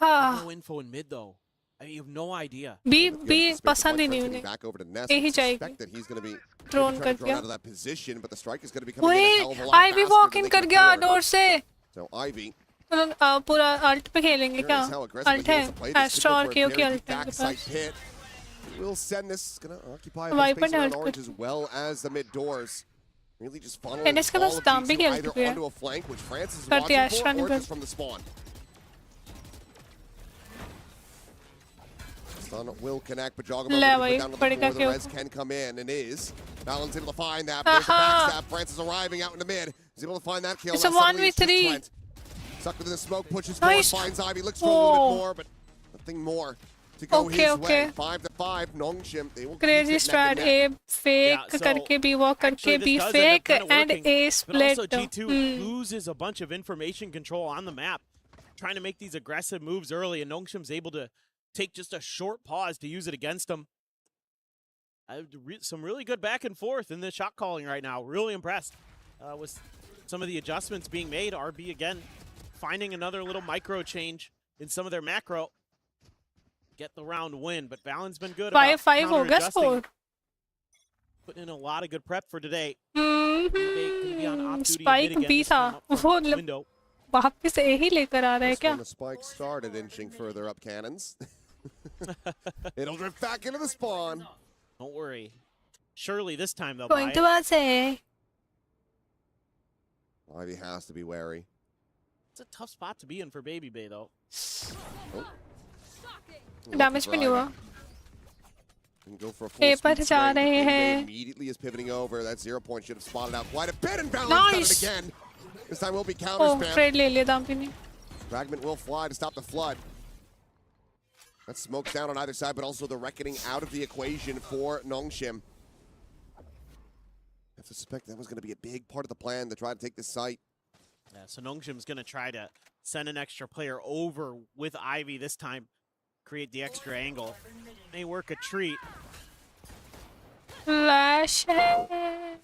हाँ No info in mid though. I mean, you have no idea. B पसंद ही नहीं उन्हें Back over to Ness. A he Suspect जाएगी that he's going to be drone trying कर to throw दिया out of that position, but the strike is going to be coming in a hell of a ओए lot Ivy faster walk than in they कर can गया afford. Door से So Ivy, पूरा ult पे खेलेंगे क्या curious how aggressively ult he है wants to play this. Astra और Could go for a केओ की very अल्ट है उनके backside pass hit. We'll send this. Going to occupy a Viper bit of space ने around ult orange कर- as well as the mid doors. Really just funneling NS के all pass of दाम्बी की G2 ult either भी है onto a flank, which Francis is करती है watching extra for, ने or कर just from the spawn. Stun will connect, but Jogger ले put भाई down to the पड़ेगा floor. The क्यों res can come in and is. Balance able to find that. There's the backstab. Francis arriving out in the mid. He's able to find that kill. It's a Now suddenly it's just 1v3. Trent. Stuck within the smoke, pushes Nice. forward, finds Ivy, looks for a little Oh. bit more, but nothing more to go Okay, his way. okay. 5-5, Nongshim. They will crazy keep it neck straight and neck. A fake Yeah, so करके B walk करके Actually, B this does end fake up kinda and working, A but split also G2 loses a bunch of information control on the map, trying to make these aggressive moves early, and Nongshim's able to take just a short pause to use it against them. Some really good back and forth in the shot calling right now. Really impressed with some of the adjustments being made. RB again finding another little micro change in some of their macro. Get the round win, but Valen's been good about 5-5 हो गया counter-adjusting, score putting in a lot of good prep for today. Gonna be on off duty in mid spike again, B this था time up वो front window. वापस A ही लेकर आ रहा है Just क्या when the spike started inching further up cannons. It'll drift back into the spawn. Don't worry. Surely this time they'll buy point it. बात है Ivy has to be wary. It's a tough spot to be in for Baby Bay, though. Damage भी नहीं हुआ Can go for a full A पर speed जा swing, but रहे Baby Bay हैं। immediately is pivoting over. That 0 point should have spotted out quite a bit, and Balance got it Nice. again. This time will be counter oh spam. Trade ले लिया दाम्पी ने Fragment will fly to stop the flood. That smokes down on either side, but also the reckoning out of the equation for Nongshim. I have to suspect that was going to be a big part of the plan to try to take this site. Yeah, so Nongshim's going to try to send an extra player over with Ivy this time. Create the extra angle. May work a treat. Flash है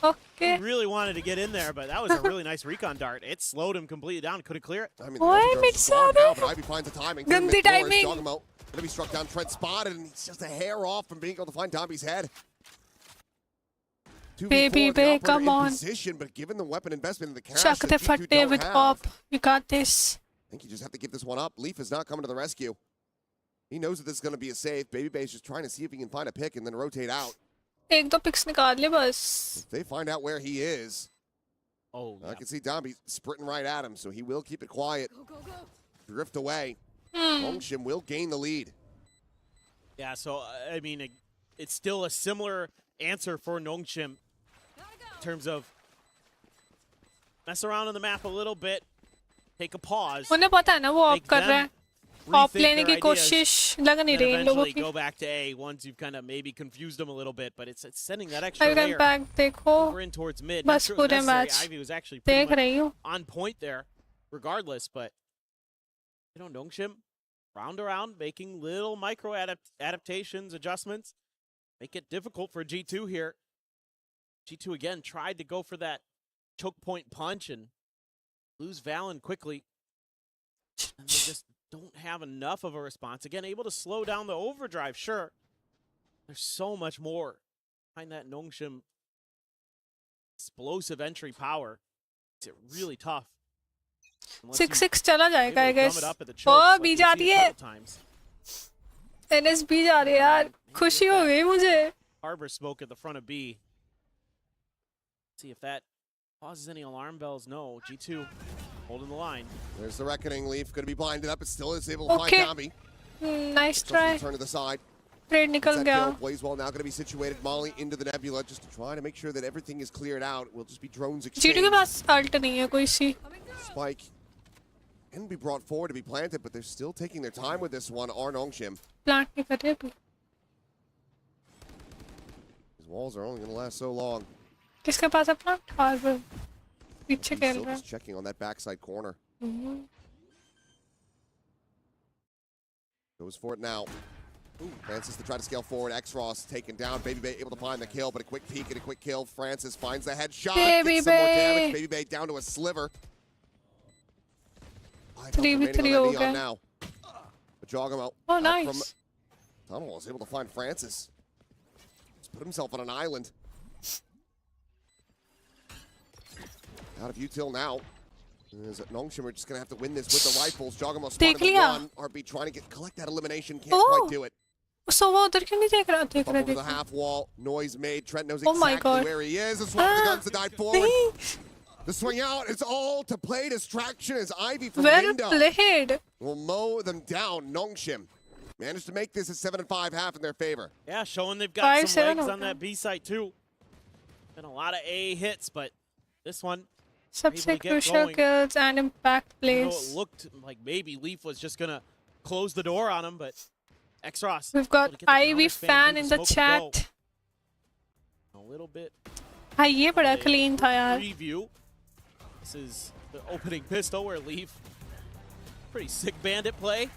okay He really wanted to get in there, but that was a really nice recon dart. It slowed him completely down. Couldn't clear it. I mean, Boy, the mid spawn side. now, but Ivy finds the timing. Gandhi timing. Going to be struck down. Trent spotted, and he's just a hair off from being able to find Tomby's head. 2v4, Baby the Bay, operator come in on. position, but given the weapon investment in the cash चक that दे G2 फट्टे don't with have, pop you got this I think you just have to give this one up. Leaf is not coming to the rescue. He knows that this is going to be a save. Baby Bay's just trying to see if he can find a pick and then rotate out. एक दो pics निकाल ले बस If they find out where he is, Oh, I yeah. can see Domby sprinting right at him, so he will keep it quiet. Drift away. Nongshim will gain the lead. Yeah, so, I mean, it's still a similar answer for Nongshim in terms of mess around on the map a little bit, take a pause, उन्हें पता है ना वो of make कर रहा है them of rethink लेने their की ideas, कोशिश लग नहीं and रही इन लोगों eventually की go back to A once you've kind of maybe confused them a little bit, but it's sending that extra अगर layer बैक देखो over in towards mid. Not बस sure it was पूरे necessary. Match Ivy was actually pretty देख much रही हूँ on point there, regardless. But you know, Nongshim round around, making little micro adaptations, adjustments, make it difficult for G2 here. G2 again tried to go for that choke point punch and lose Valen quickly, and they just don't have enough of a response. Again, able to slow down the overdrive, sure. There's so much more behind that Nongshim explosive entry power. It's really tough. Unless you 6-6 चला जाएगा I able to guess gum it up at the oh chokes like B we've जा seen रही a है couple times. NS B जा रही है यार खुशी हो गई मुझे Harbor smoke at the front of B. See if that causes any alarm bells. No, G2 holding the line. There's the reckoning. Leaf going to be blinded up, but still is able to Okay. find Domby. Nice try Turn to the side. Trade निकल That गया kill. Blazewell now going to be situated. Molly into the nebula just to try to make sure that everything is cleared out. Will just be drones जीटू के exchanged. पास alt नहीं है कोई सी Spike can be brought forward to be planted, but they're still taking their time with this one. Nongshim. Plant नहीं कर रहे अभी. These walls are only going to last so long. किसके पास है plant? Harbor. पीछे He's खेल still रहा है. just checking on that backside corner. Goes for it now. Francis to try to scale forward. X-Ross taken down. Baby Bay able to find the kill, but a quick peek and a quick kill. Francis finds the headshot. Baby Gets some more damage. Bay. Baby Bay down to a sliver. 3v3 हो गया. Now. Jogamo Oh, from nice. tunnel was able to find Francis. He's put himself on an island. Out of util now. Nongshim are just going to have to win this with the rifles. Jogamo spotted the one. RB trying to collect that elimination. Can't quite do it. So वो उधर क्यों नहीं देख रहा? देख Up रहा over the देख. half wall. Noise made. Trent knows Oh my exactly God. where he is. The swap of the guns to dive forward. The swing out. It's all to play distraction as Ivy from Well window played. will mow them down. Nongshim managed to make this a 7-5 half in their favor. Yeah, showing they've got some 5-7 legs हो on that B site too. Been a lot of A hits, but this one सबसे able to get crucial going. kills and impact you know, plays. it looked like maybe Leaf was just gonna close the door on him, but X-Ross. We've got Ivy fan in the chat. A little bit. हाँ ये बड़ा clean था यार. Preview. This is the opening pistol where Leaf. Pretty sick bandit play.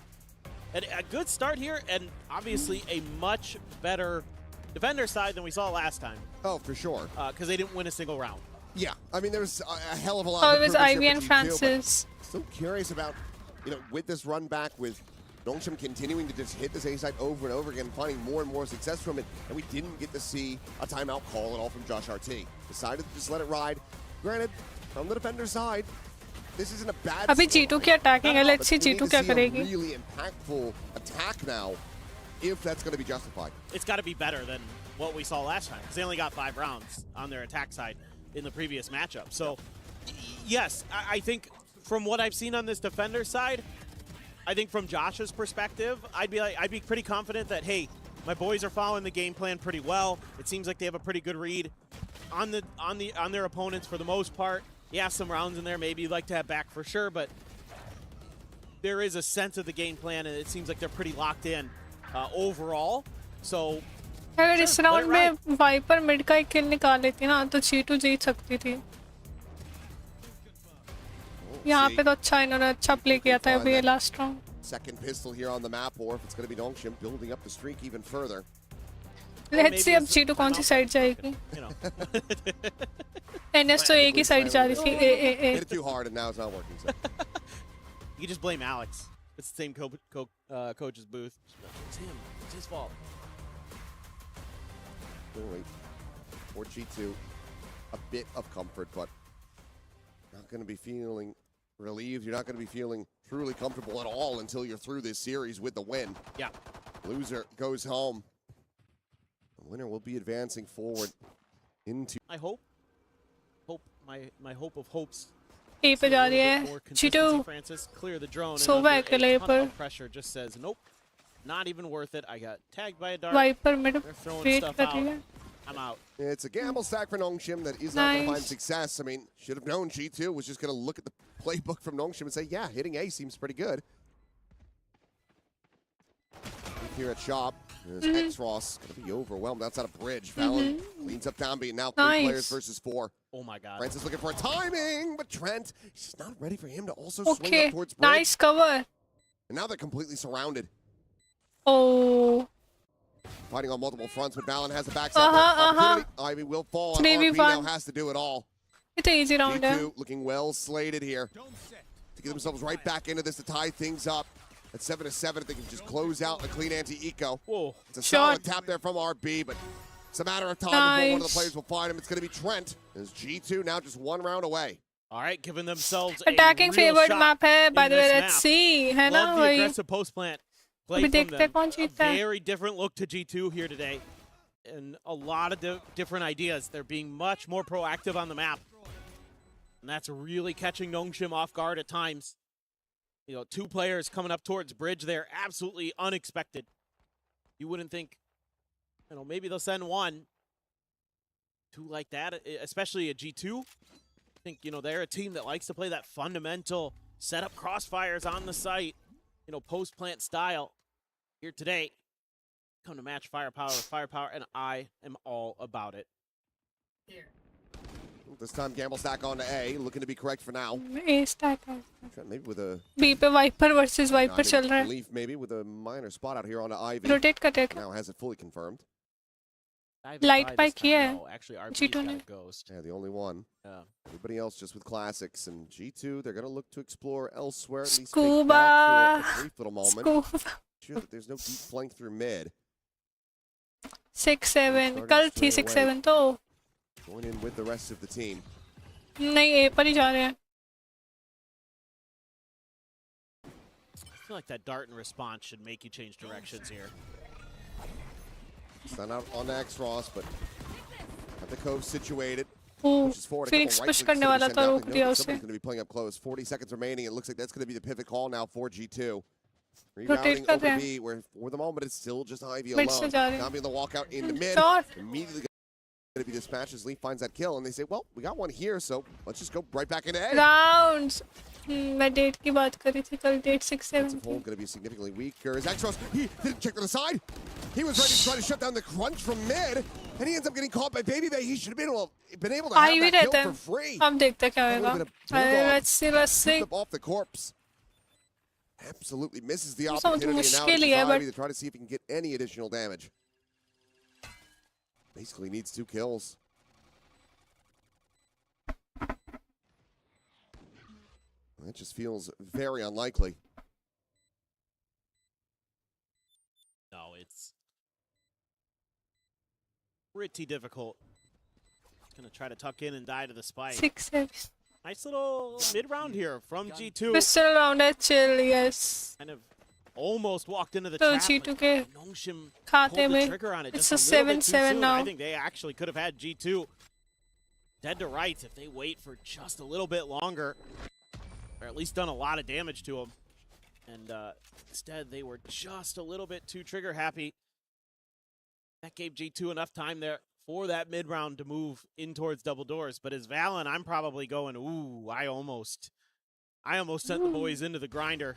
And a good start here, and obviously a much better defender side than we saw last time. Oh, for sure. Because they didn't win a single round. Yeah, I mean, there was a hell of a lot Oh, of it was improvements Ivy here and for G2, but Francis. Still curious about, with this run back with Nongshim continuing to just hit this A side over and over again, finding more and more success from it, and we didn't get to see a timeout call at all from Josh RT. Decided to just let it ride. Granted, from the defender side, this isn't a bad अभी score, G2 की attacking है. Let's see but we need G2 to क्या see a करेगी. really impactful attack now, if that's going to be justified. It's got to be better than what we saw last time, because they only got 5 rounds on their attack side in the previous matchup. So, yes, I think from what I've seen on this defender side, I think from Josh's perspective, I'd be pretty confident that, hey, my boys are following the game plan pretty well. It seems like they have a pretty good read on their opponents for the most part. Yeah, some rounds in there maybe you'd like to have back for sure, but there is a sense of the game plan, and it seems like they're pretty locked in overall. So अगर इस round में wiper mid का एक किल निकाल लेती ना तो G2 जीत सकती थी. यहाँ पे तो अच्छा इन्होंने अच्छा प्ले किया था अभी ये last round. Second pistol here on the map, or if it's going to be Nongshim building up the streak even further. Let's see अब G2 कौन सी साइड जाएगी. you know. NS तो एक ही साइड जा रही थी. Hit it too hard and now it's not working. So. You can just blame Alex. It's the same coach's booth. It's him. It's his fault. Wait. For G2, a bit of comfort, but not going to be feeling relieved. You're not going to be feeling truly comfortable at all until you're through this series with the win. Yeah. Loser goes home. The winner will be advancing forward into. I hope my hope of hopes. ए पे जा रही है. More G2 consistency, Francis. Clear the drone. So and under back a a ton पर. of pressure just says nope. Not even worth it. I got tagged by a dart. Viper mid They're throwing wait stuff कर out. रही है. I'm out. It's a gamble stack for Nongshim that is not going to find Nice. success. I mean, should have known G2 was just going to look at the playbook from Nongshim and say, yeah, hitting A seems pretty good. Here at shop, there's X-Ross going to be overwhelmed outside a bridge. Fallon cleans up downbeat. Now 3 Nice. players versus 4. Oh my God. Francis looking for a timing, but Trent, he's not ready for him to also swing Okay, up towards bridge. nice cover. And now they're completely surrounded. Oh, Fighting on multiple fronts, but Valen has the backside. Uh-huh. Ivy will fall, and 3v1. RB now has to do it all. ये तो easy round है. G2 looking well slated here to get themselves right back into this to tie things up. At 7-7, if they can just close out a clean anti-eco. Whoa. It's a Shot. solid tap there from RB, but it's a matter of time before one of the Nice. players will find him. It's going to be Trent. As G2 now just 1 round away. All right, giving themselves Attacking a real favored shot map है. By in the way, this let's map. see. है ना Love the वही. aggressive post plant play अभी from देखते them. कौन A जीतता है. very different look to G2 here today, and a lot of different ideas. They're being much more proactive on the map, and that's really catching Nongshim off guard at times. 2 players coming up towards bridge there, absolutely unexpected. You wouldn't think, maybe they'll send 1. 2 like that, especially a G2. I think, they're a team that likes to play that fundamental set up crossfires on the site, you know, post-plant style here today. Come to match firepower with firepower, and I am all about it. This time, Gamble stack onto A, looking to be correct for now. A stack है. Maybe with a B पे Viper versus Viper चल रहा है. belief, maybe with a minor spot out here onto Ivy. Rotate करेगा. Now has it fully confirmed. Light by किया है. No, actually, G2 RP's ने. got a ghost. Yeah, the only one. Yeah. Everybody else just with classics. And G2, they're going to look to explore elsewhere. At least Scuba. fake back for a brief little moment. Scuba. Sure that there's no deep flank through mid. 6-7 कल थी 6-7 तो Going in with the rest of the team. नहीं A पर ही जा रहे हैं. I feel like that dart and response should make you change directions here. Stun out on the X-Ross, but got the cove situated. वो Pushes forward a Phoenix couple push right करने clicks वाला to था send out. रोक They know दिया that उसे. somebody's going to be playing up close. 40 seconds remaining. It looks like that's going to be the pivot call now for G2. Rotate Rerouting कर over रहे हैं. B, where for the moment it's still just Ivy Mid alone. से जा रहे हैं. Zombie in the walkout in the mid. Shot. Immediately going to be dispatched as Lee finds that kill, and they say, well, we got one here, so let's just go right back into A. Rounds. मैं date की बात कर रही थी कल date 6-7 Defensive थी. hold going to be significantly weaker. As X-Ross, he didn't check to the side. He was ready to try to shut down the crunch from mid, and he ends up getting caught by Baby Bay. He should have been able to have Ivy that रहता kill है. for free. हम देखते हैं क्या That होगा. would've been a bulldog. Let's see. Flip off the corpse. Absolutely misses the Sounds opportunity, and now मुश्किल it's ही है, Ivy but- to try to see if he can get any additional damage. Basically needs 2 kills. That just feels very unlikely. No, it's pretty difficult. Gonna try to tuck in and die to the spike. 6-7 Nice little mid round here from G2. pistol round है chill yes. Kind of almost walked into the तो trap. G2 but के Nongshim खाते pulled the में trigger on it it's just a a little bit too 7-7 soon. now. I think they actually could have had G2 dead to rights if they wait for just a little bit longer, or at least done a lot of damage to him. And instead, they were just a little bit too trigger happy. That gave G2 enough time there for that mid round to move in towards double doors. But as Valen, I'm probably going, ooh, I almost sent the boys into the grinder.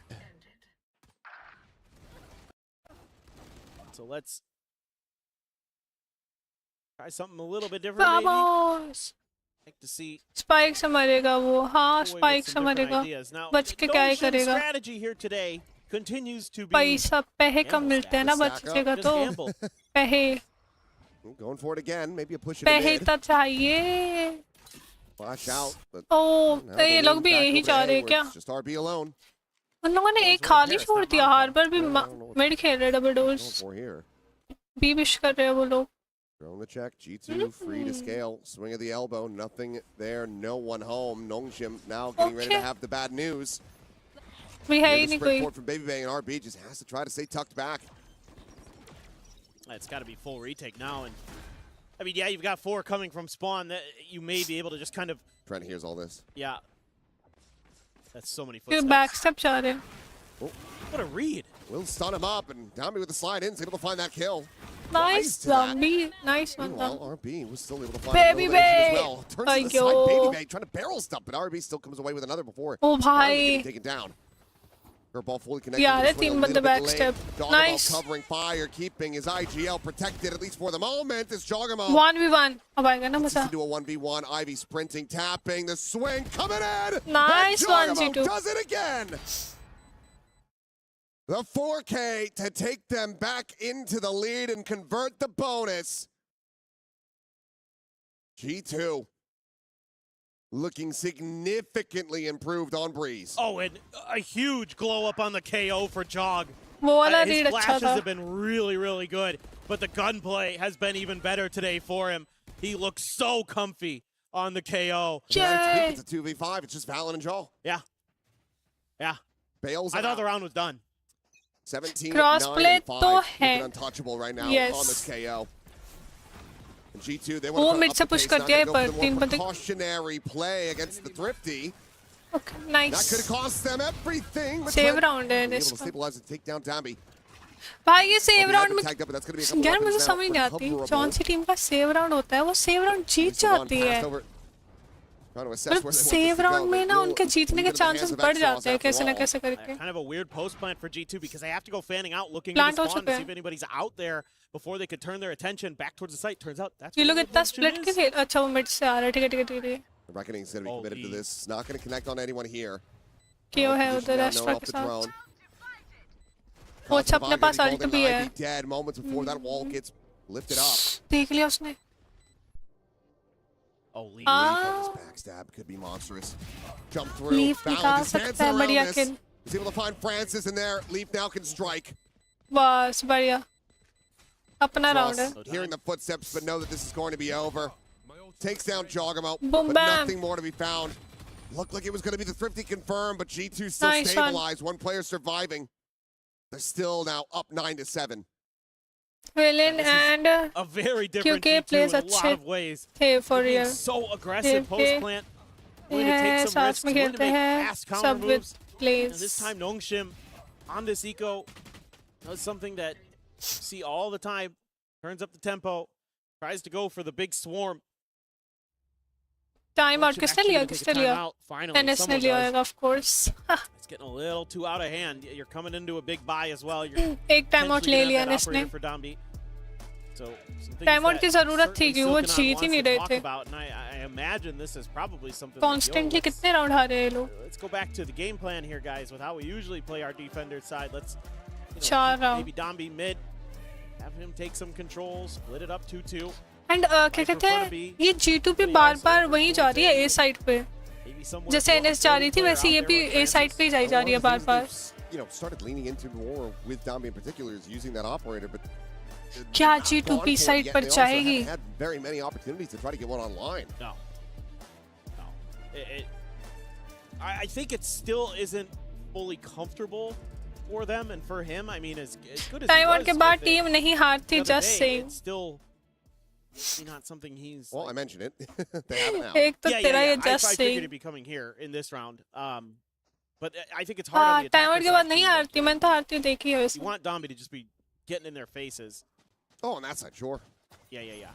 So let's try something a little bit different. Maybe. Vamos. Like to see Spike से मरेगा वो. हाँ boy with Spike some से different मरेगा. ideas. Now, बच के क्या ही Nongshim's करेगा. strategy here today continues to be पैसा पैसे कम मिलते हैं ना Stack up. बचेगा just तो gamble. पैसे Going for it again. Maybe a push in the पैसे mid. तो चाहिए. Flash out. But O now तो ये the लोग lead भी back यही over चाह A, रहे हैं where क्या? it's just RB alone. उन लोगों ने एक खाली छोड़ दिया. हार्बर भी मिड खेल रहे double Going doors. for here. B विश कर रहे हैं वो लोग. Throwing the check. G2 free to scale. Swing of the elbow. Nothing there. No one home. Nongshim now getting ready to Okay. have the bad news. भी है Here's he the नहीं sprint कोई. forward from Baby Bay, and RB just has to try to stay tucked back. It's got to be full retake now. And I mean, yeah, you've got 4 coming from spawn that you may be able to just kind of, Trent hears all this. yeah. That's so many फिर footsteps. Back step जा रहे हैं. What a read. Will stun him up, and Dami with the slide in is able to find that kill. Nice to that. zombie. Nice one. Meanwhile, RB was still able to find Baby a little bit as Bay. well. Turns to the side, Ayo. Baby Bay trying to barrel stuff, but RB still comes away with another before O finally getting भाई. taken down. Her ball fully connected. Yeah, with the that swing a team with little the bit backstep. delayed. Joggermo Nice. covering fire, keeping his IGL protected, at least for the moment. This Joggermo 1v1 अब आएगा ना gets मजा. into a 1v1. Ivy sprinting, tapping, the swing coming in. Nice and one, Joggermo G2. does it again. The 4K to take them back into the lead and convert the bonus. G2 looking significantly improved on Breeze. Oh, and a huge glow up on the KO for Jog. वो वाला His read अच्छा flashes था. have been really, really good, but the gunplay has been even better today for him. He looks so comfy on the KO. Yay. It's a 2v5. It's just Valen and Joel. Yeah. Yeah. Bales I it thought out. the round was done. 17, Crossplay 9, and 5. तो Looking है. untouchable right now Yes. on this KO. And G2, they वो want mid to से up the push pace, करती now है, they go पर for the तीन more बंदे- precautionary play against the Thrifty. Okay, That nice. could have cost them everything. but Save Trent round है able to इसका. stabilize and take down Dambi. भाई ये save round में Tagged up, but that's going to be a couple यार मुझे weapons now. समझ नहीं आती. Recoverable. कौन सी टीम का सेव राउंड होता है वो save round Jeet Needs to run जाती fast है. over. Trying to assess मतलब where they want save this to go. Round में They ना will उनके जीतने leave के it in the hands chances of बढ़ Exos जाते हैं after कैसे ना all. कैसे करके Kind of a weird post plant for G2 because they have to go fanning out, looking Plant into हो spawn चुके to see हैं। if anybody's out there before they could turn their attention back towards the site. Turns out that's ये where लोग the इतना Nongshim split is. के खेल अच्छा वो मिड से आ रहा है ठीक है ठीक है ठीक है The Reckoning is going to be Oh, committed to he- this. Not going to connect on anyone here. क्यों है Position उधर now, एस्ट्रा no off के the साथ drone. वो अच्छा अपने पास Cosmo अल्ट भी है Ivy dead moments before that wall gets lifted up. देख लिया उसने Oh, Lee. Ah. This backstab could be monstrous. Jump through. Leaf Balance निकाल is सकता dancing है around बढ़िया this. Kill He's able to find Francis in there. Leaf now can strike. बस बढ़िया अपना राउंड है Frost hearing the footsteps, but know that this is going to be over. Takes down Jogamo, Boom, but bam. nothing more to be found. Looked like it was going to be the Thrifty confirmed, but G2 still Nice one. stabilized. One player surviving. They're still now up 9-7. Villain and A very different क्योंकि G2 players in a lot अच्छे of ways. थे for They're being real so aggressive post plant. Willing to take some साथ risks, में willing खेलते to make हैं fast counter सब with moves. And place this time Nongshim on this eco does something that you see all the time. Turns up the tempo, tries to go for the big swarm. Time out Nongshim किसने actually लिया gonna take a किसने लिया timeout. Finally, NS ने someone लिया does. होगा of course It's getting a little too out of hand. You're coming into a big buy as well. You're एक time out ले लिया एनएस ने for Dambi. So some Time out things की that जरूरत थी certainly कि वो Silkenon जीत ही wants नहीं to रहे talk थे about, and I imagine this is probably something. Constantly Like, yo, कितने राउंड हारे हैं ये लोग let's go back to the game plan here, guys, with how we usually play our defender's side. Let's चार keep round maybe Dambi mid, have him take some control, split it up 2-2. And क्या कहते हैं ये G2 भी बार बार वहीं जा रही है ए साइड पे Maybe someone जैसे एनएस जा रही थी वैसे ये भी ए साइड पे ही जाई जा रही है बार बार Started leaning into more with Dambi in particular is using that operator, but क्या not G2 gone B for it side yet. पर They also जाएगी haven't had very many opportunities to try to get one online. No. No. I think it still isn't fully comfortable for them and for him. I mean, as good as time he out was के बाद with it team नहीं हारती the other just day, saying it's still maybe not something he's. Well, I mentioned it. They have it now. एक तो तेरा ये I just figured saying it'd be coming here in this round. But I think it's hard on हाँ the time out attacker के बाद side नहीं too, but हारती मैंने तो हारती देखी है You वैसे want Dambi to just be getting in their faces. Oh, on that side, sure. Yeah.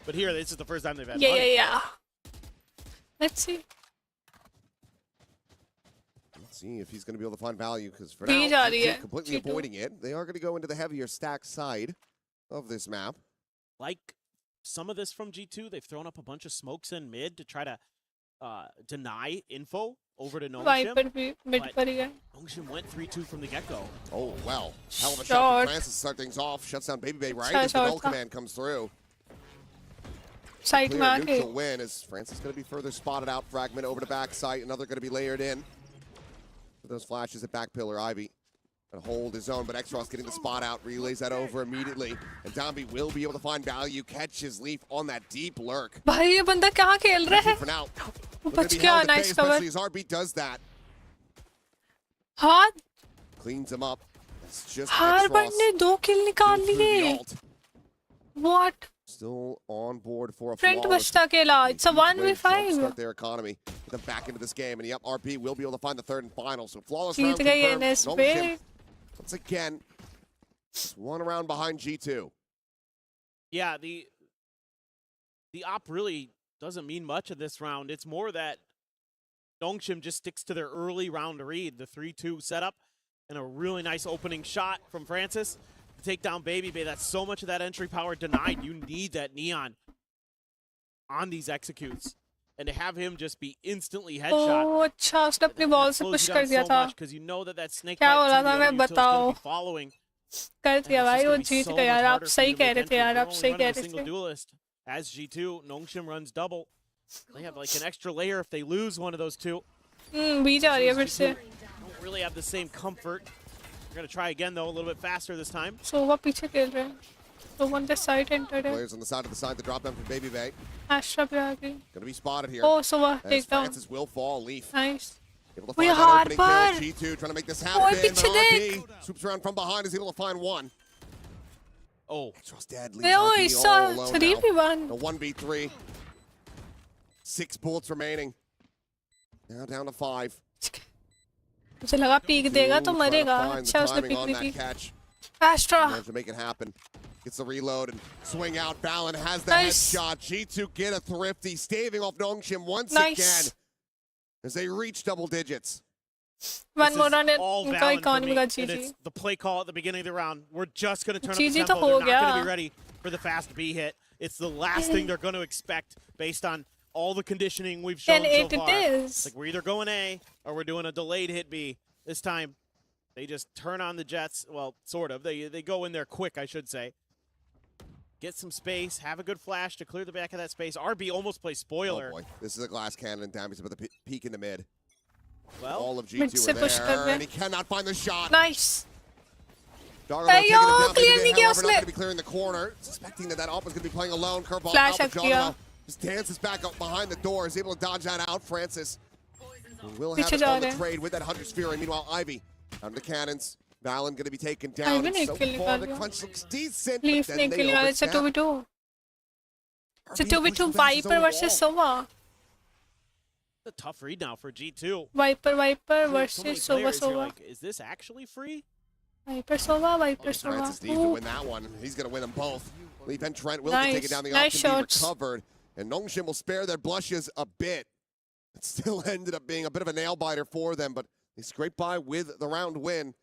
But here, this is the first time they've had yeah money. let's see Let's see if he's going to be able to find value, because for Lee now, जा रही G2 है, completely G2. avoiding it. They are going to go into the heavier stack side of this map. Like some of this from G2, they've thrown up a bunch of smokes in mid to try to deny info over to Nongshim. Viper भी mid but- पर ही है Nongshim went 3-2 from the get-go. Oh, well. Hell of a shot Shot. from Francis to start things off. Shuts down Baby Bay right अच्छा as the shot null था command comes through. Side में Clear आके neutral win as Francis going to be further spotted out. Fragment over to back site. Another going to be layered in. With those flashes at back pillar. Ivy going to hold his own, but Xros getting the spot out. Relays that over immediately. And Dambi will be able to find value. Catches Leaf on that deep lurk. भाई ये बंदा कहाँ खेल रहा है For now. वो Looking बच to be गया held at bay, nice cover especially as RB does that. हार Cleans him up. It's just हार Xros. ने 2 किल निकाल through the लिए ult. What Still on board for a front flawless बचता अकेला it's a way to 1v5 jumpstart their economy. Get them back into this game, and yep, RP will be able to find the third and final. So flawless round जीत गई confirmed. NS Nongshim, पे once again, just one round behind G2. Yeah, the op really doesn't mean much in this round. It's more that Nongshim just sticks to their early round read, the 3-2 setup, and a really nice opening shot from Francis to take down Baby Bay. That's so much of that entry power denied. You need that Neon on these executes. And to have him just be instantly headshot. ओह अच्छा उसने अपनी ball से push कर दिया था Because you know that snake क्या bite हो रहा from the था, other मैं util's gonna बताओ। be following. कर And दिया it's भाई just वो gonna be जीत so गए much यार आप harder for सही you to कह make रहे थे entry. यार They're आप only सही running कह a रहे single थे duelist. As G2, Nongshim runs double. They have like an extra layer if they lose one of those two. B जा रही है फिर से Don't really have the same comfort. They're going to try again though, a little bit faster this time. सोवा पीछे खेल रहे हैं तो वन द साइड एंटर्ड है Players on the side, the drop down from Baby Bay. Astra पे आ गई Going to be spotted here. Oh Sova As take down Francis will fall. Leaf nice able to We find that are opening kill. पर- G2 trying to make this ओए happen. But पीछे देख RP swoops around from behind, is able to find one. Oh, Xros dead. A Leaves O RP इससा all alone 3v1 now. A 1v3. 6 bullets remaining. Now down to 5. मुझे लगा peak देगा तो Two, मरेगा trying to find the अच्छा उसने timing peek on दी that थी catch. Astra Managed to make it happen. Gets the reload and swing out. Valen has the Nice. headshot. G2 get a thrifty, staving off Nongshim once Nice. again as they reach double digits. One This more is run and all इनका Valen for economy me, का and GG. it's the play call at the beginning of the round. We're just going to turn up GG the तो tempo. हो They're not going to गया. be ready for the fast B hit. It's the last thing they're going to expect based on all the conditioning we've shown 10-8 so far. it is. Like we're either going A or we're doing a delayed hit B. This time, they just turn on the jets. Well, sort of. They go in there quick, I should say. Get some space, have a good flash to clear the back of that space. RB almost plays spoiler. Oh boy, this is a glass cannon. Damage about the peak in the mid. Well, All of Mid G2 से are push कर there, रहे. and he cannot find the shot. Nice. Dargo Hey, taking him yo, down. clear Baby नहीं Bay, किया however, not उसने. going to be clearing the corner. Suspecting that Alp is going to be playing alone. Curveball Flash out, but up किया. Dargo just dances back up behind the door. Is able to dodge that out. Francis will have पीछे it जा on the रहे हैं. trade with that Hunter Sphere. And meanwhile, Ivy on the cannons. Valen going to be taken down. Ivy And ने so kill far, निकाल the दिया. crunch looks decent, Leaf but ने then they kill निकाला. It's a overstep. 2v2. It's a RB 2v2 pushing back his Viper own versus wall. Sova. it's a tough read now for G2. Viper So many versus Sova players, you're Sova. like, is this actually free? Viper Sova, Viper Sova. Francis needs to win that one. He's going to win them both. Leaf and Trent will Nice. take it down. The Nice option be shots. recovered. And Nongshim will spare their blushes a bit. It still ended up being a bit of a nail biter for them, but they scraped by with the round win.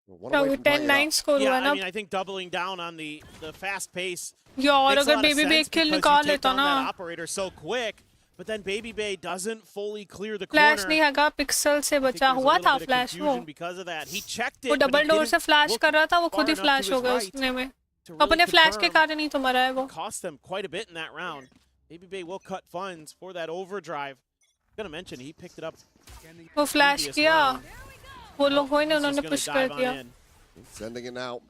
One away अभी from tying it 10-9 up. Score Yeah, हुआ I ना. mean, I think doubling down on the fast pace यार makes a अगर lot of Baby sense बे किल because निकाल you take लेता down that ना. operator so quick, but then Baby Bay doesn't fully clear the flash corner. नहीं हैगा, pixel से I think बचा there's a हुआ little था bit of फ्लैश वो. confusion because of that. He checked it, वो but double he door didn't से flash look कर रहा था, वो far खुद ही enough to फ्लैश हो his गया right उसने में. to really अपने फ्लैश के confirm. कारण ही तो मरा है वो. Cost them quite a bit in that round. Baby Bay will cut funds for that overdrive. I'm gonna mention he picked it up. वो फ्लैश previous किया. round. वो लोग हुए ने He's just उन्होंने gonna पुश dive कर on दिया. in. Sending it now.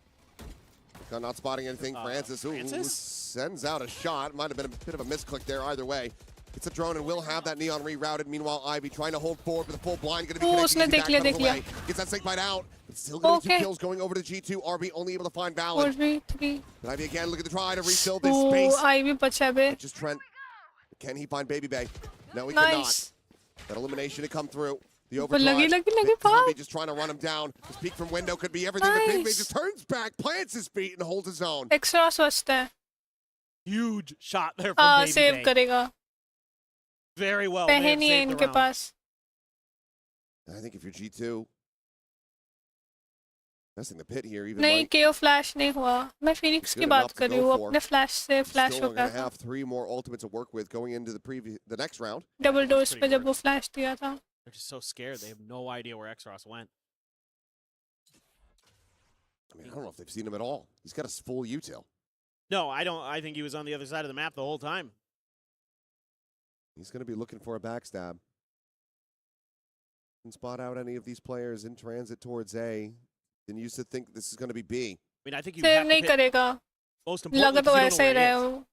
Not spotting anything. Francis, who Francis? sends out a shot. Might have been a bit of a misclick there either way. It's a drone and will have that neon rerouted. Meanwhile, Ivy trying to hold forward with a full blind. Going to be Oh, connected. उसने Easy देख back लिया, comes देख लिया. away. Gets that snake bite out. But still going to be Okay. 2 kills going over to G2. RB only able to find Valen. 4v3. But Ivy again looking to try to refill this Oh, space. Ivy बचा बे. Just Trent. Can he find Baby Bay? No, he Nice. cannot. That elimination to come through. The वो overdrive. लगी Zombie pav. just trying to run him down. His peek from window could be everything. But Baby Bay Nice. just turns back, plants his feet, and holds his own. Extra स्वस्थ है. Huge shot there from हाँ Baby save Bay. करेगा. Very well. They have पहन ही है saved the इनके round. Pass. I think if you're G2, messing the pit here, even नहीं Mike, केओ flash नहीं हुआ. मैं फिनिक्स good की बात enough to कर रही go हूँ. for. अपने फ्लैश से फ्लैश still हो are गया going to था. have 3 more ultimates to work with going into the next round. Double doors pretty पे जब good. वो फ्लैश दिया था. They're just so scared. They have no idea where Xros went. I mean, I don't know if they've seen him at all. He's got a full util. No, I don't. I think he was on the other side of the map the whole time. He's going to be looking for a backstab. Can spot out any of these players in transit towards A. Then used to think this is going to be B. I mean, I think you save have to नहीं pick, करेगा. most लगा importantly, तो 'cause you ऐसा ही don't know रहे where he वो.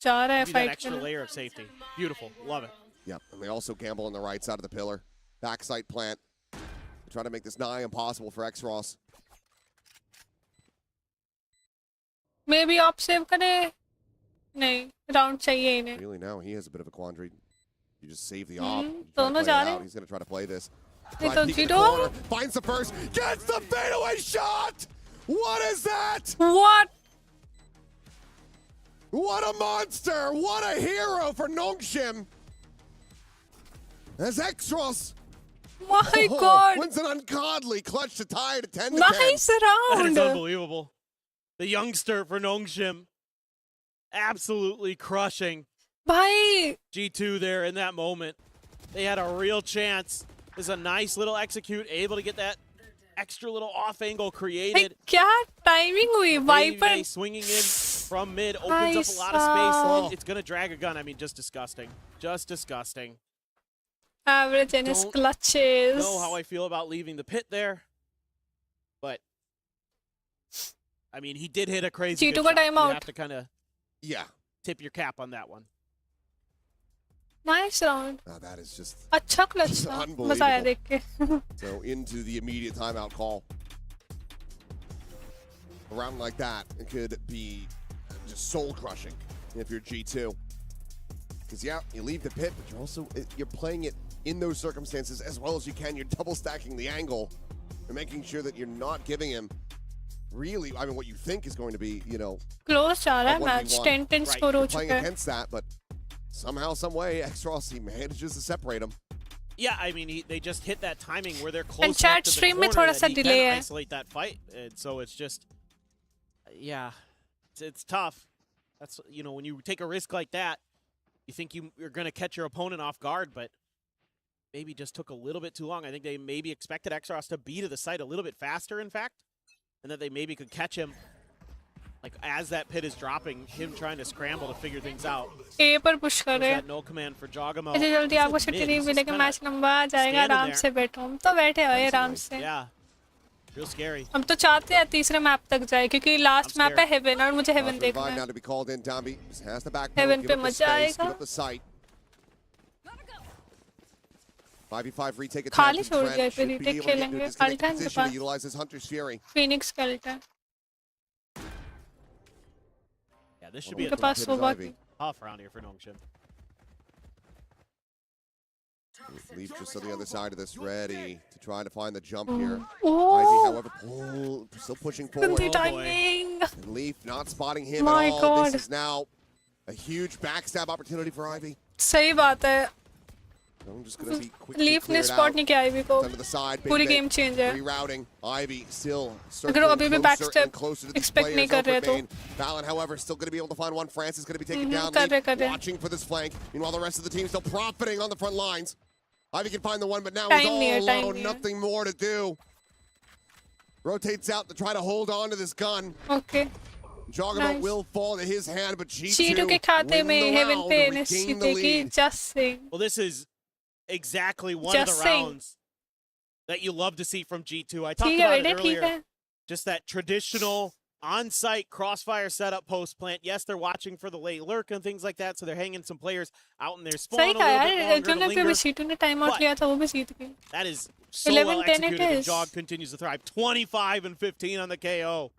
जा रहा है is. Give you that fight extra करने. layer of safety. Beautiful. Love it. Yep, and they also gamble on the right side of the pillar. Backside plant. They try to make this nigh impossible for Xros. May be आप save करे. नहीं round चाहिए इन्हें. Really now, he has a bit of a quandary. You just save the op. Hmm, you try to दोनों play it जा out. रहे हैं. He's going to try to play this. नहीं Try तो peek in the zero. corner, finds the first, gets the fadeaway shot! What is that? What? What a monster! What a hero for Nongshim! As Xros My God. wins an ungodly clutch to tie it at 10 to 10. Nice That is round. unbelievable. The youngster for Nongshim absolutely crushing भाई G2 there in that moment. They had a real chance. This is a nice little execute, able to get that extra little off angle भाई created. क्या timing हुई. Baby Viper Bay swinging in from mid opens up a lot of space. It's going to drag a gun. I mean, just disgusting. Just disgusting. Average in his Don't clutches. Know how I feel about leaving the pit there, but I mean, he did hit a crazy G2 good का shot. You timeout. have to kind of Yeah. tip your cap on that one. Nice round. Now that is just अच्छा clutch Just था. unbelievable. मजा आया देख के. so into the immediate timeout call. A round like that, it could be just soul crushing if you're G2. Because yeah, you leave the pit, but you're also you're playing it in those circumstances as well as you can. You're double stacking the angle and making sure that you're not giving him really, I mean, what you think is going to be, you know, close जा रहा है 1v1. Match 10-10 Right. Score हो playing चुका है against that, but somehow, some way, X-Ross, he manages to separate him. Yeah, I mean, they just hit that timing where they're close enough chat to the stream में corner थोड़ा that सा he delay can है. isolate that fight, and so it's just, yeah, it's tough. That's, you know, when you take a risk like that, you think you're going to catch your opponent off guard, but maybe just took a little bit too long. I think they maybe expected X-Ross to be to the site a little bit faster, in fact, and that they maybe could catch him, like, as that pit is dropping, him trying to scramble to figure things out. ए पर push कर There's रहे हैं. that no command for Jogamo. इतनी जल्दी He's आपको like छुट्टी mid, नहीं he's just मिलेगी kinda मैच लंबा जाएगा standing आराम there. से बैठो हम तो बैठे हैं आराम से Yeah, real scary. हम तो चाहते हैं तीसरे मैप तक जाए क्योंकि लास्ट मैप है हेवन और मुझे हेवन देखना Revive now है to be called in. Dambi has the back Heaven pedal, give पे up the मजा space, give आएगा. up the sight. 5v5 retake attack. खाली from छोड़ Trent. दिया, फिर Should be retake able to get into a खेलेंगे. disconnected Altan के position to pass. utilize his Hunter's Fury. Phoenix का अल्टा Yeah, this should be a उनके पास Hit his Zobah Ivy. tough round here for Nongshim. Leaf just on the other side of this, ready to try to find the jump here. Ivy, oh however, still pushing गंदी forward. Timing And Leaf not spotting him My at all. God. This is now a huge backstab opportunity for Ivy. सही बात है I'm just gonna be quickly leaf ने cleared spot out. नहीं किया ivy को Under the side, big पूरी bait, game change है rerouting. Ivy still अगर वो अभी भी circling closer backstep and closer to these expect नहीं players. कर रहे Over तो Bane. Valen, however, still going to be able to find one. Francis going to be taken down. कर Leaf रहे watching for this flank. Meanwhile, the rest of the team still profiting on the front lines. Ivy can find the one, but now he's Time all near, time alone. near. Nothing more to do. Rotates out to try to hold on to this gun. Okay Joggermo Nice. will fall to his hand, but G2 G2 के खाते win में the haven round पे and NS regain the जीतेगी lead. Just sing Well, this is exactly one of Just the saying. rounds that you love to see from G2. I talked ठीक है about it बेटे ठीक earlier. है Just that traditional on-site crossfire setup post plant. Yes, they're watching for the late lurk and things like that, so they're hanging some players out in their spawn सही a कहा little bit यार longer to junior पे भी linger. Situ ने time out But- लिया था वो भी जीत गई That is so 11-10 well it executed, and is. Jog continues to thrive. 25 and 15 on the KO.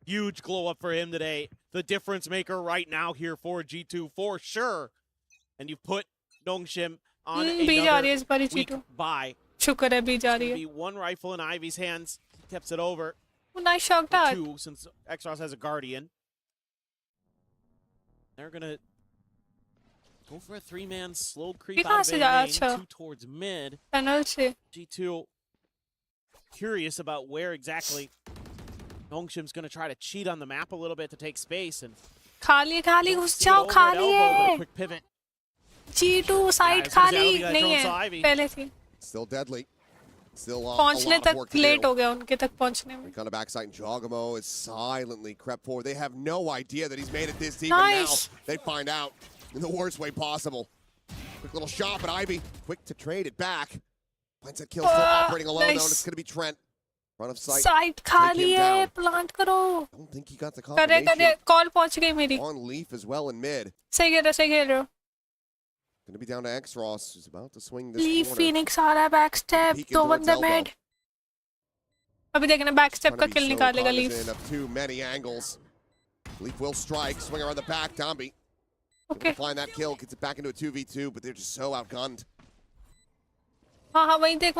Huge glow up for him today. The difference maker right now here for G2 for sure. And you put Nongshim on B जा रही है इस another बारी week जीटू bye. शुक्र है B जा रही Gonna है be one rifle in Ivy's hands. He tips it over. Nice shot dart Two, since X-Ross has a Guardian. They're gonna go for a three-man slow creep ये out कहाँ of से A जा main, अच्छा two towards mid. Tunnel से G2 curious about where exactly Nongshim's gonna try to cheat on the map a little bit to take space and खाली खाली don't घुस see it जाओ over at खाली elbow, but a है quick pivot. G2 side it's gonna say, खाली oh, we gotta नहीं throw है some Ivy. पहले थी Still deadly. Still a lot पहुंचने of work तक to लेट do. हो गया उनके तक पहुंचने में On the backside, and Joggermo is silently crept forward. They have no idea that he's made it this deep, Nice. and now they find out in the worst way possible. Quick little shot, but Ivy quick to trade it back. Finds that kill, still operating alone, though, and nice. it's going to be Trent. Front of sight. Side खाली him है down. Plant करो I don't think he got the कर रहे confirmation call पहुंच गई मेरी on Leaf as well in mid. सही खेल रहे हो Going to be down to X-Ross, who's about to swing this leaf corner. Phoenix आ रहा है बैक स्टेप Peeking दो towards बंदे elbow. मिड अभी देखना बैक स्टेप Trying का to be किल so निकालेगा leaf cognizant of too many angles. Leaf will strike, swing around the back. Dambi able okay to find that kill, gets it back into a 2v2, but they're just so outgunned. हाँ हाँ वहीं देख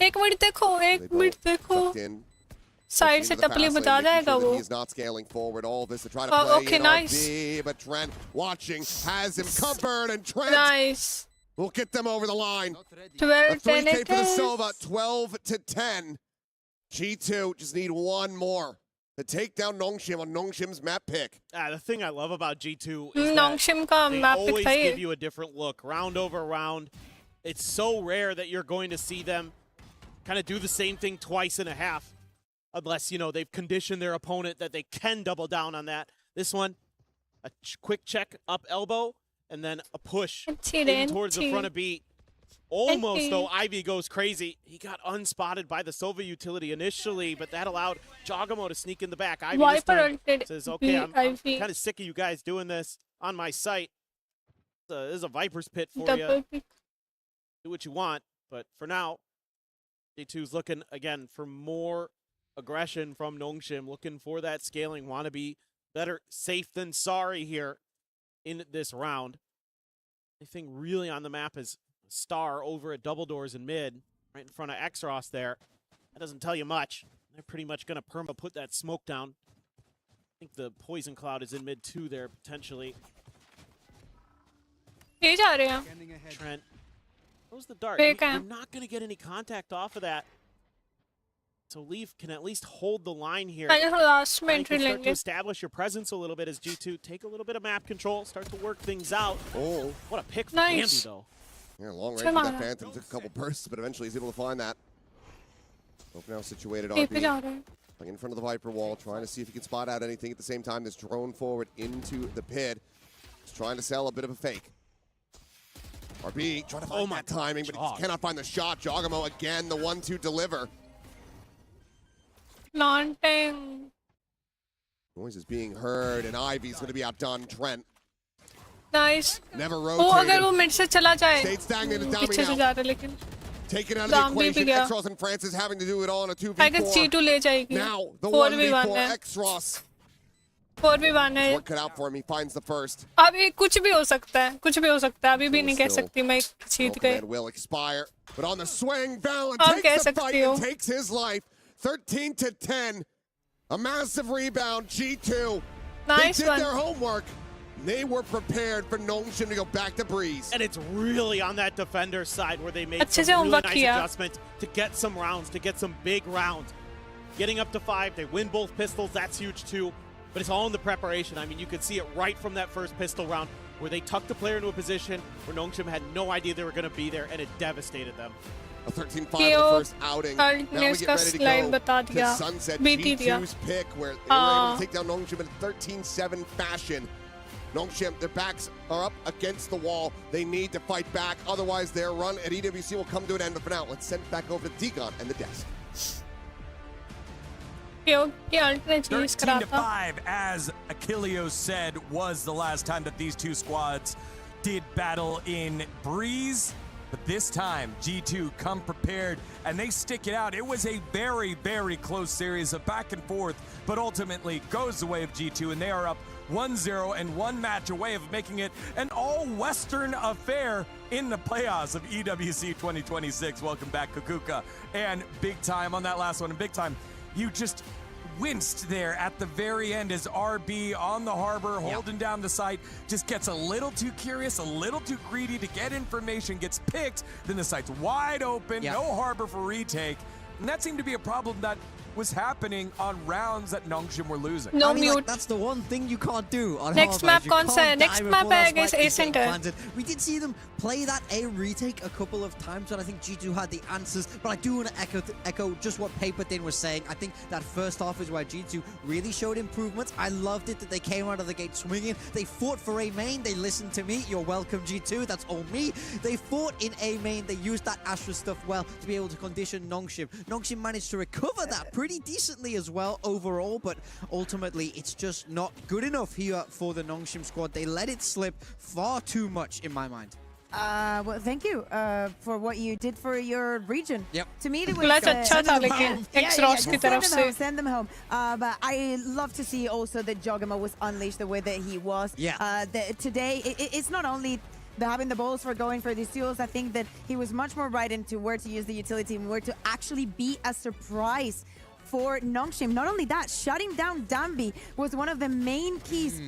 एक minute देखो They एक minute both देखो tucked in, side pushing से into the टपली fast lane, बता making जाएगा sure that वो he is not scaling forward. All this to try to Oh, play okay, in nice. RB, but Trent watching has him covered, and Trent nice will get them over the line. 12 A 3K 10 for the it is. Silva, 12 to 10. G2 just need one more to take down Nongshim on Nongshim's map pick. the thing I love about G2 is that नोंगशिम का they map pick always था give ये you a different look, round over round. It's so rare that you're going to see them kind of do the same thing twice and a half, unless, you know, they've conditioned their opponent that they can double down on that. This one, a quick check up elbow, and then a push in towards the front of beat. Almost, though, Ivy goes crazy. He got unspotted by the Sova utility initially, but that allowed Joggermo to sneak in the back. Ivy this Viper time ulted says, okay, I'm Ivy. kind of sick of you guys doing this on my site. This is a Viper's pit for you. Double pick Do what you want, but for now, G2's looking, again, for more aggression from Nongshim, looking for that scaling. Want to be better safe than sorry here in this round. Anything really on the map is Star over at double doors in mid, right in front of X-Ross there. That doesn't tell you much. They're pretty much going to perma put that smoke down. I think the poison cloud is in mid 2 there, potentially. ये जा रहे हैं. Trent. Throws the dart. Big You're camp. not going to get any contact off of that. So Leaf can at least hold the line here. I guess last में You can entry start to लेंगे. establish your presence a little bit as G2 take a little bit of map control, start to work things out. Oh, What a pick for Nice. Gambi, though. yeah, long range Come with that on. Phantom. Took a couple bursts, but eventually he's able to find that. Both now situated A पे RB. जा रहे हैं. Like in front of the Viper wall, trying to see if he can spot out anything at the same time. This drone forward into the pit. He's trying to sell a bit of a fake. RB trying to find my that timing, but he God. cannot find the shot. Jogamo again, the one to deliver. Planting. Noise is being heard, and Ivy's going to be outdone. Trent Nice. never वो अगर वो rotated. Mid से चला जाए. Stayed stagnant and पीछे से Dami जा now. रहे हैं लेकिन. Taken out of the Dami भी equation. गया. X-Ross and Francis having to do it all in a I guess 2v4. G2 ले जाएगी. Now the 4v1 1v4 है. X-Ross. 4v1 है. Work cut out for him. He finds the first. अभी कुछ भी हो सकता है. कुछ भी हो सकता है. अभी भी नहीं कह Still. सकती मैं जीत गई. Command will expire, but on the swing, Valen और कह takes the सकती fight हूँ. and takes his life. 13-10. A massive rebound. G2. Nice they did one. their homework. They were prepared for Nongshim to go back to Breeze. And it's really on that defender's side where they made अच्छे some से really homework nice किया. adjustments to get some rounds, to get some big rounds. Getting up to 5, they win both pistols, that's huge too. But it's all in the preparation. I mean, you could see it right from that first pistol round where they tucked the player into a position where Nongshim had no idea they were going to be there, and it devastated them. A 13-5 कि in the वो first outing. Cardinals Now we get का ready to slide go बता to दिया. Sunset बीत ही दिया. G2's pick where they were able to take down Nongshim in a 13-7 fashion. Nongshim, their backs are up against the wall. They need to fight back. Otherwise, their run at EWC will come to an end. But for now, let's send it back over to Deacon and the desk. क्योंकि alternate use करा था. 13-5, as Achilleos said, was the last time that these two squads did battle in Breeze. But this time, G2 come prepared, and they stick it out. It was a very, very close series of back and forth, but ultimately goes the way of G2, and they are up 1-0 and one match away of making it an all-Western affair in the playoffs of EWC 2026. Welcome back, Kukuka. And big time on that last one, and big time, you just winced there at the very end as RB on the harbor, holding down the site, just gets a little too curious, a little too greedy to get information, gets picked, then the site's wide open, no harbor for retake. And that seemed to be a problem that was happening on rounds that Nongshim were losing. No I mean, mute. like, that's the one thing you can't do on Next harbors. map You कौन सा है? can't Next die map before है, that I guess, spike is A getting center. planted. We did see them play that A retake a couple of times, but I think G2 had the answers. But I do want to echo just what Paper Thin was saying. I think that first half is where G2 really showed improvements. I loved it that they came out of the gate swinging. They fought for A main. They listened to me. You're welcome, G2. That's all me. They fought in A main. They used that Astra stuff well to be able to condition Nongshim. Nongshim managed to recover that pretty decently as well overall, but ultimately it's just not good enough here for the Nongshim squad. They let it slip far too much in my mind. Well, thank you for what you did for your region. Yep. To me, it was clutch अच्छा था लेकिन X-Ross की तरफ से. Send them home. But I love to see also that Jogamo was unleashed the way that he was. Yeah. Today, it's not only having the balls for going for these duels. I think that he was much more right into where to use the utility and where to actually be a surprise for Nongshim. Not only that, shutting down Dambi was one of the main keys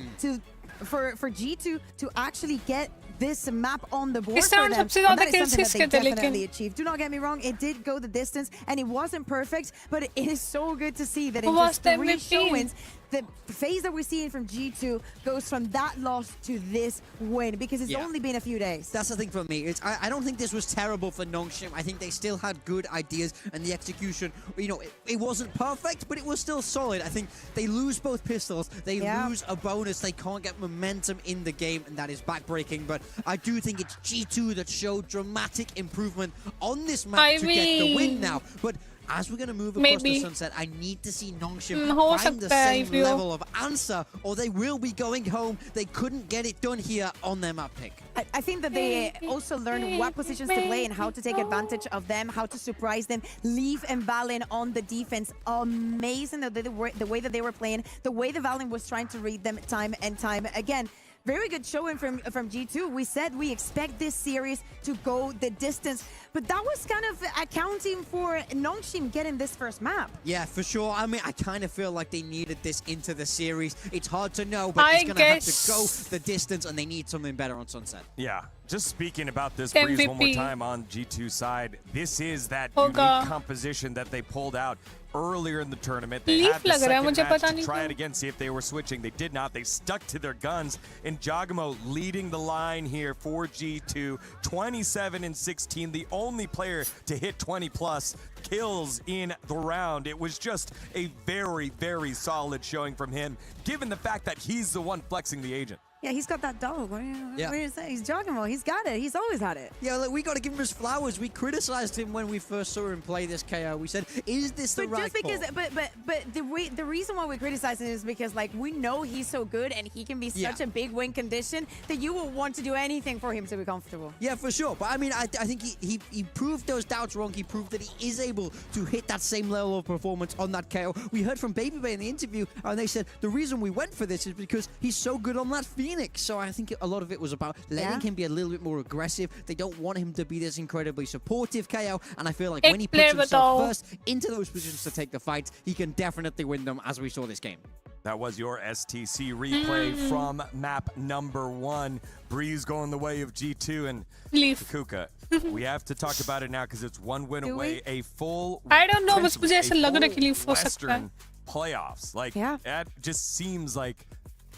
for G2 to actually get this map on the board इस for round them. सबसे And ज़्यादा that is kills something that किसके they थे definitely लेकिन? achieved. Do not get me wrong, it did go the distance and it wasn't perfect, but it is so good to see that in Who was just the 3 MVP? showings, the phase that we're seeing from G2 goes from that loss to this win because it's only been a few days. That's the thing for me. I don't think this was terrible for Nongshim. I think they still had good ideas and the execution, you know, it wasn't perfect, but it was still solid. I think they lose both pistols. They lose a bonus. They can't get momentum in the game, and that is backbreaking. But I do think it's G2 that showed dramatic improvement on this map to get the win now. But as we're going to move across the sunset, I need to see Nongshim find the same level of answer, or they will be going home. They couldn't get it done here on their map pick. I think that they also learned what positions to play and how to take advantage of them, how to surprise them. Leaf and Valen on the defense, amazing the way that they were playing, the way that Valen was trying to read them time and time again. Very good showing from G2. We said we expect this series to go the distance. But that was kind of accounting for Nongshim getting this first map. Yeah, for sure. I mean, I kind of feel like they needed this into the series. It's hard to know, but I it's going to have to guess- go the distance, and they need something better on Sunset. Yeah, just speaking about this Breeze one more MVP. time on G2 side, this is that Hoga. unique composition that they pulled out earlier in the tournament. They Leaf had the लग रहा है, second मुझे match पता to नहीं try क्यों। it again, see if they were switching. They did not. They stuck to their guns. And Jagamo leading the line here for G2, 27 and 16, the only player to hit 20 plus kills in the round. It was just a very, very solid showing from him, given the fact that he's the one flexing the agent. Yeah, he's got that dog. What Yeah. are you saying? He's Giacomo. He's got it. He's always had it. Yeah, look, we got to give him his flowers. We criticized him when we first saw him play this KO. We said, is this the But right just because, call? but the reason why we criticize him is because like we know he's so good and he can be such a big win condition that you will want to do anything for him to be comfortable. Yeah, for sure. But I mean, I think he proved those doubts wrong. He proved that he is able to hit that same level of performance on that KO. We heard from Baby Bay in the interview, and they said the reason we went for this is because he's so good on that Phoenix. So I think a lot of it was about letting him be a little bit more aggressive. They don't want him to be this incredibly supportive KO. And I feel like when he puts himself first into those positions to take the fights, he can definitely win them, as we saw this game. That was your STC replay from map number 1. Breeze going the way of G2 and Leaf. Kuka. We have to talk about it now because it's one win away. A full. I don't know, बस principally मुझे ऐसा a लग रहा है full कि Leaf हो सकता है। Western playoffs. Like, Yeah. that just seems like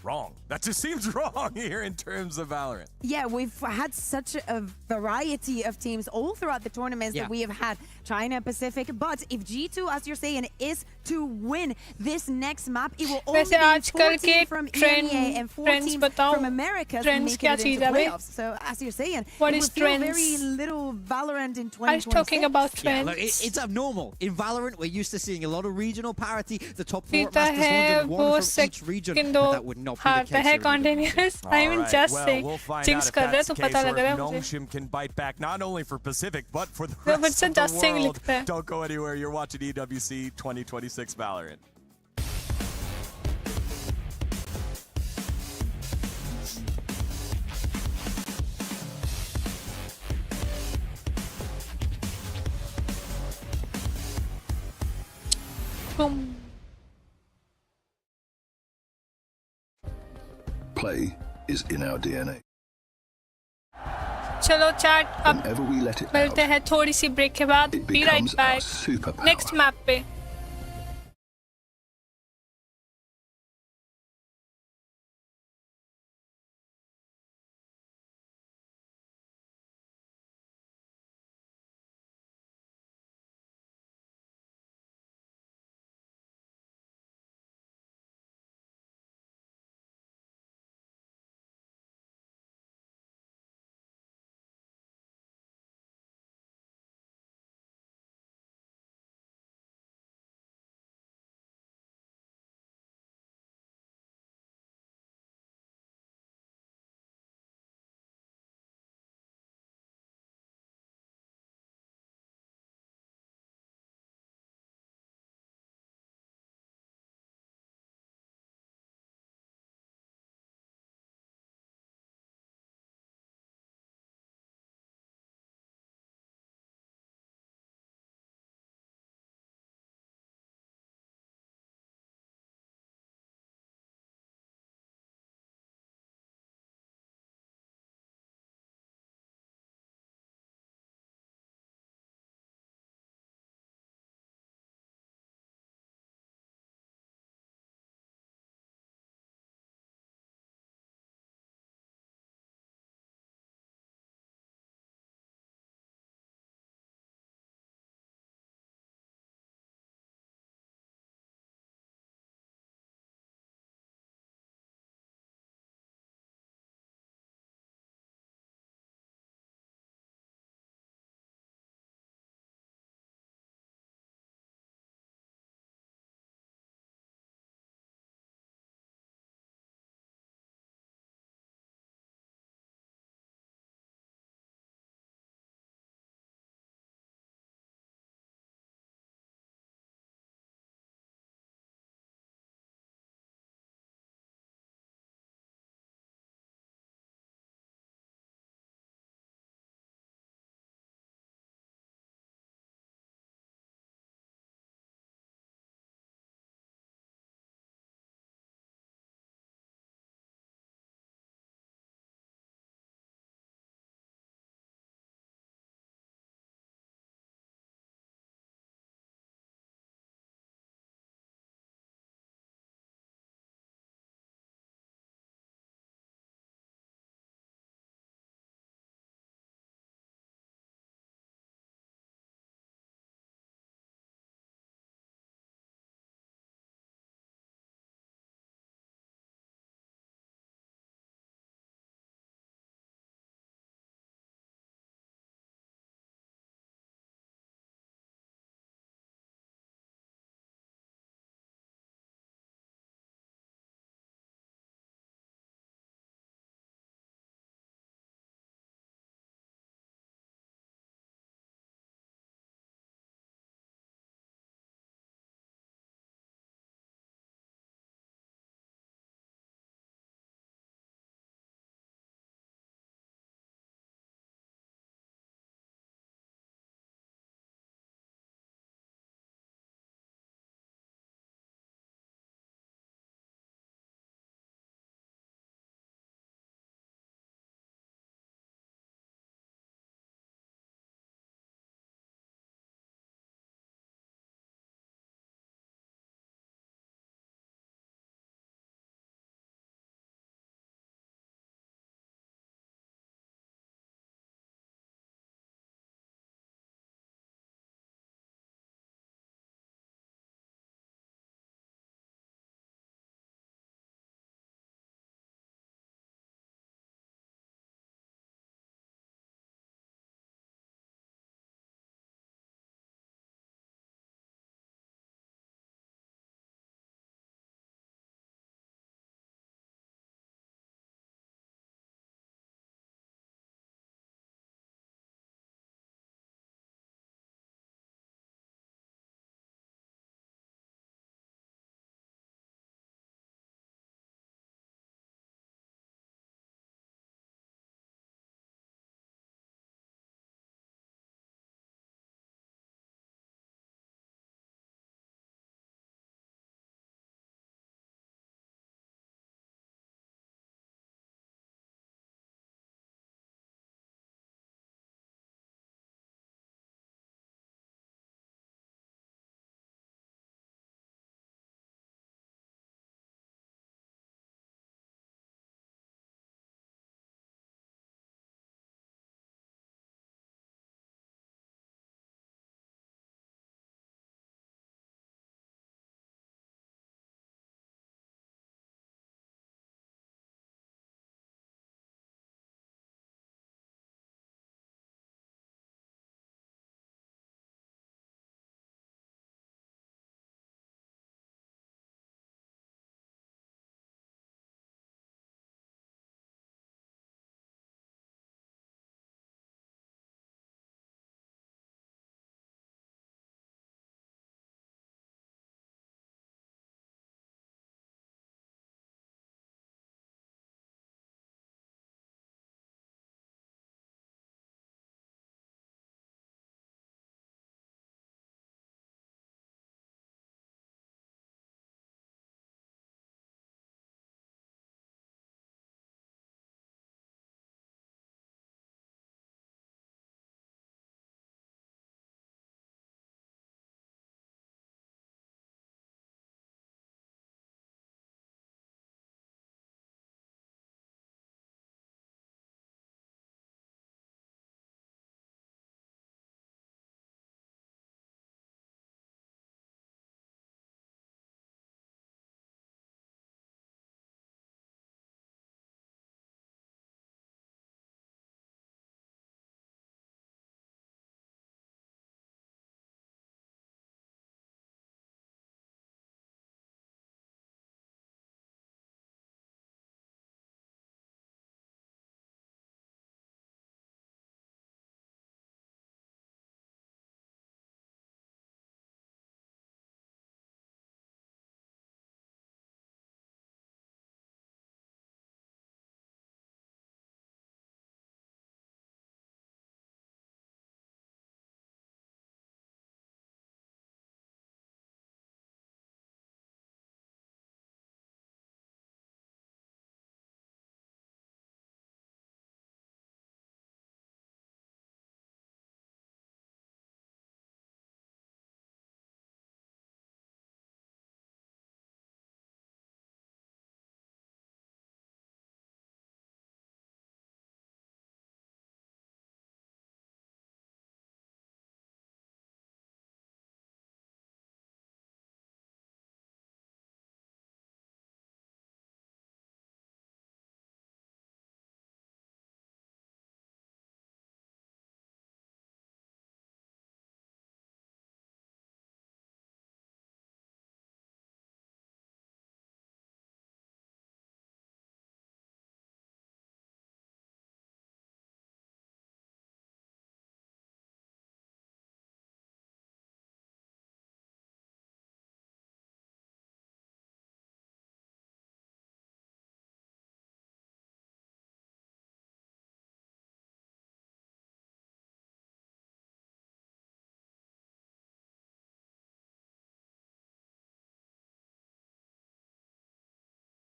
wrong. That just seems wrong here in terms of Valorant. Yeah, we've had such a variety of teams all throughout the tournaments that we have had. China, Pacific. But if G2, as you're saying, is to win this next map, it will only वैसे be आजकल 14 के from trend- EMEA and 14 trends बताओ। from America to Trends make क्या it into चीज़ है बे? playoffs. So as you're saying, What it is will feel trends? very little Valorant in I was 2026. talking about Yeah, trends. look, it's abnormal. In Valorant, we're used to seeing a lot of regional parity. The top 4 पीता Masters है 101 वो from each region. Second But that would not be the हारता case है here in EWC. continuous. All I mean right, just well, say we'll find jinx out if कर रहे that's तो the पता case, लग or रहा if है मुझे। Nongshim can bite back not only for Pacific but for the तो rest मुझसे of the just saying world. लिखता है। Don't go anywhere. You're watching EWC 2026 Valorant. Boom. Play is in our DNA. चलो chat अब Whenever we let it मिलते out, हैं थोड़ी सी break के बाद it B right becomes our back superpower. Next map पे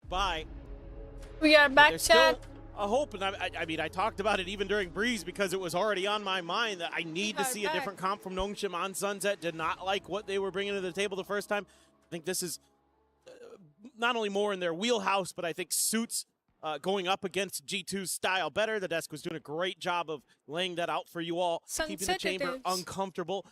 by. We are back, There's chat. still a hope, and I mean, I talked about it even during Breeze because it was already on my mind that I need to see a different comp from Nongshim on Sunset. Did not like what they were bringing to the table the first time. I think this is not only more in their wheelhouse, but I think suits going up against G2's style better. The desk was doing a great job of laying that out for you all, keeping the chamber uncomfortable.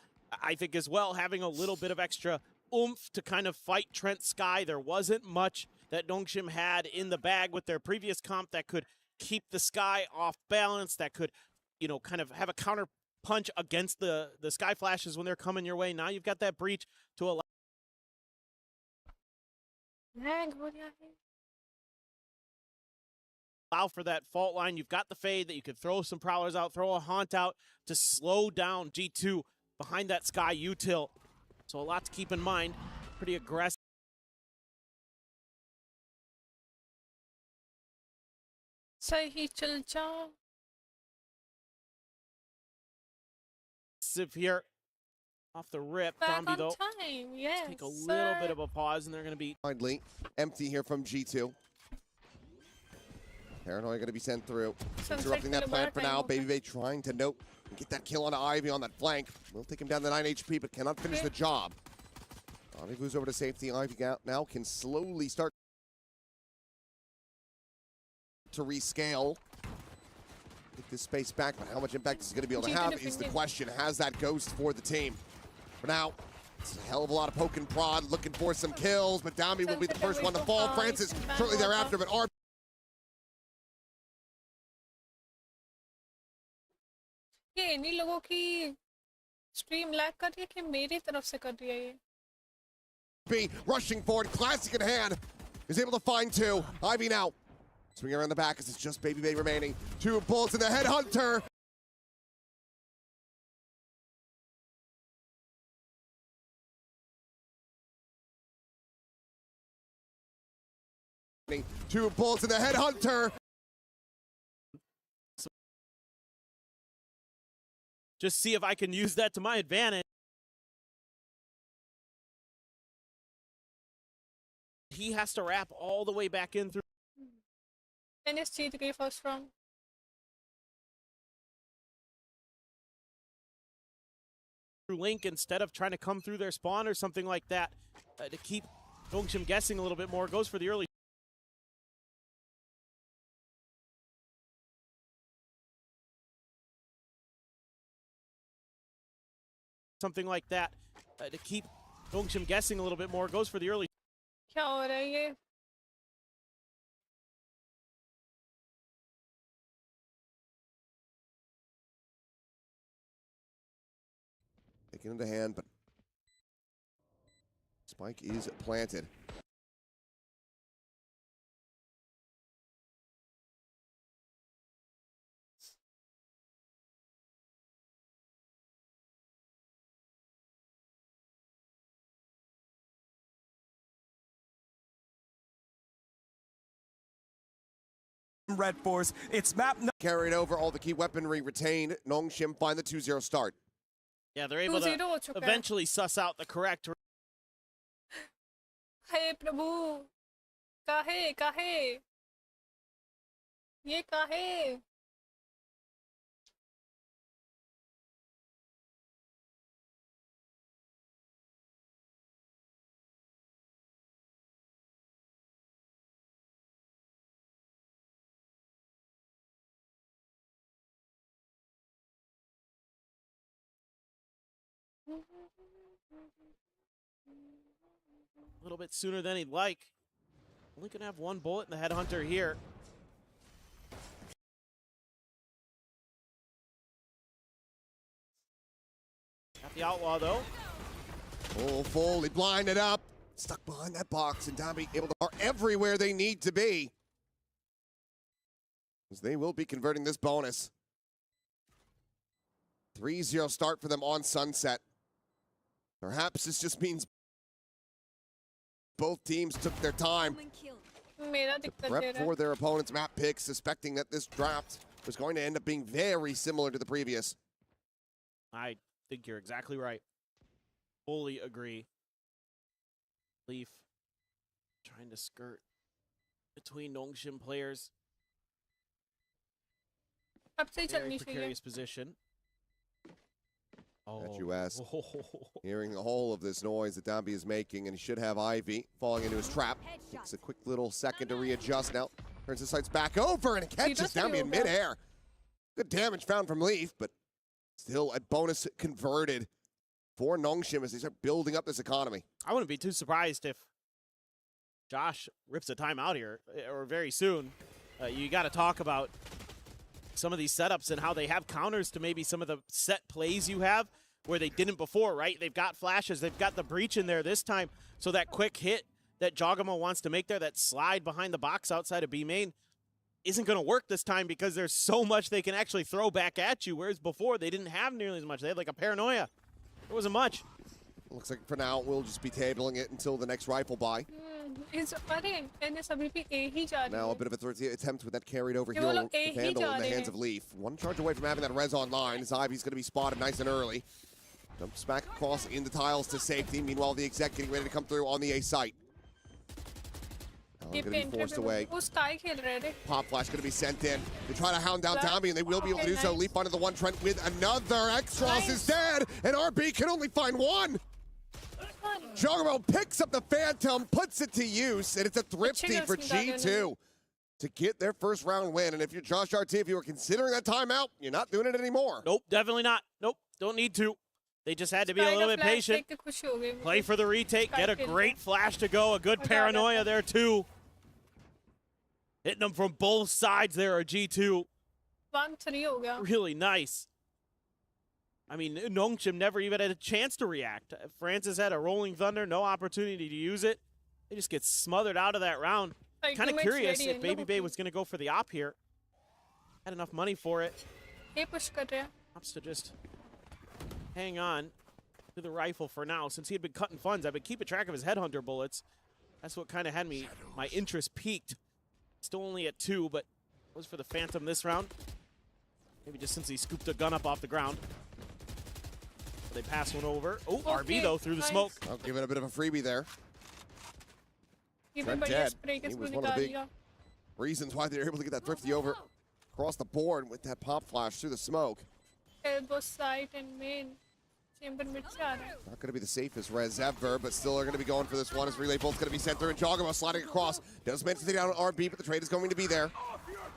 I think as well, having a little bit of extra oomph to kind of fight Trent Sky. There wasn't much that Nongshim had in the bag with their previous comp that could keep the Sky off balance, that could, you know, kind of have a counter punch against the Sky Flashes when they're coming your way. Now you've got that breach to allow for that fault line. You've got the fade that you could throw some prowlers out, throw a haunt out to slow down G2 behind that Sky util. So a lot to keep in mind. Pretty aggressive here off the rip. Back Dombi, on though, time. Yes, take a little bit of a pause, and they're going to be Finally, empty here from G2. Paranoia going to be sent through. Interrupting that plan for now. Baby Bay trying to note and get that kill on Ivy on that flank. Will take him down to 9 HP, but cannot finish the job. Ivy moves over to safety. Ivy now can slowly start to rescale. Get this space back, but how much impact is he going to be able to have is the question. Has that ghost for the team? For now, it's a hell of a lot of poke and prod, looking for some kills, but Dami will be the first one to fall. Francis shortly thereafter, but R. ये इन्हीं लोगों की stream lag कर रही है कि मेरी तरफ से कर रही है ये B rushing forward, classic in hand, is able to find two. Ivy now swinging around the back as it's just Baby Bay remaining. Two bullets in the headhunter. Two bullets in the headhunter. just see if I can use that to my advantage. He has to wrap all the way back in through NS जीत गई first round. Link instead of trying to come through their spawn or something like that to keep Nongshim guessing a little bit more. Goes for the early. Something like that to keep Nongshim guessing a little bit more. Goes for the early. क्या हो रहा है ये? Taken into hand, but spike is planted. Red Force, it's map Carried over, all the key weaponry retained. Nongshim find the 2-0 start. Yeah, they're able 2-0 हो to चुका है. eventually suss out the correct. हे प्रभु, काहे काहे? ये काहे? A little bit sooner than he'd like. Only gonna have one bullet in the headhunter here. Got the outlaw though. Oh, fully blinded up. Stuck behind that box, and Dami able to are everywhere they need to be. As they will be converting this bonus. 3-0 start for them on Sunset. Perhaps this just means both teams took their time मेरा to दिक्कत दे prep रहा है. for their opponent's map picks, suspecting that this draft was going to end up being very similar to the previous. I think you're exactly right. Fully agree. Leaf trying to skirt between Nongshim players. अब से ही Very चलनी चाहिए precarious position. Oh. EWC hearing all of this noise that Dambi is making, and he should have Ivy falling into his trap. Takes a quick little second to readjust now. Turns his sights back over and catches Dambi in midair. Good damage found from Leaf, but still a bonus converted for Nongshim as they start building up this economy. I wouldn't be too surprised if Josh rips a timeout here, or very soon. You got to talk about some of these setups and how they have counters to maybe some of the set plays you have where they didn't before, right? They've got flashes, they've got the breach in there this time, so that quick hit that Jogamo wants to make there, that slide behind the box outside of B main, isn't going to work this time because there's so much they can actually throw back at you, whereas before they didn't have nearly as much. They had like a paranoia. There wasn't much. Looks like for now we'll just be tabling it until the next rifle buy. अरे NS अभी भी A ही जा रही Now a है bit of a third attempt with that carried over ये वो heel लोग A he vandal जा in the रहे hands हैं of Leaf. One charge away from having that res online as Ivy's going to be spotted nice and early. Jumps back across in the tiles to safety. Meanwhile, the exec getting ready to come through on the A site. ये Going to be forced away. वो Sky खेल रहे थे Pop flash going to be sent in. They try to hound down Flash. Dambi, and they will be able to do so. Nice. Leap onto the one Trent with another. X-Ross is dead, and RB can only find one. Jogamo picks up the Phantom, puts it to use, and it's a thrifty for G2 to get their first round win. And if you're Josh RT, if you were considering that timeout, you're not doing it anymore. Nope, definitely not. Nope, don't need to. They just had to be a little bit patient. Play for the retake, get a great flash to go, a good paranoia there too. Hitting them from both sides there are G2. 1-3 हो गया Really nice. I mean, Nongshim never even had a chance to react. Francis had a rolling thunder, no opportunity to use it. They just get smothered out of that round. Kind of curious if Baby Bay was going to go for the op here. Had enough money for it. A push कर रहे हैं Opts to just hang on to the rifle for now. Since he had been cutting funds, I've been keeping track of his headhunter bullets. That's what kind of had my interest peaked. Still only at 2, but was for the Phantom this round. Maybe just since he scooped a gun up off the ground. They pass one over. Oh, RB though through the smoke. I'll give it a bit of a freebie there. ये भी Trent बढ़िया dead. Spray के He through was one of निकाल the big दिया reasons why they were able to get that thrifty over across the board with that pop flash through the smoke. elbow side and main chamber mid से आ रहा है Not going to be the safest res ever, but still are going to be going for this one as relay bolt's going to be sent through, and Jogamo sliding across. Does manage to take down RB, but the trade is going to be there.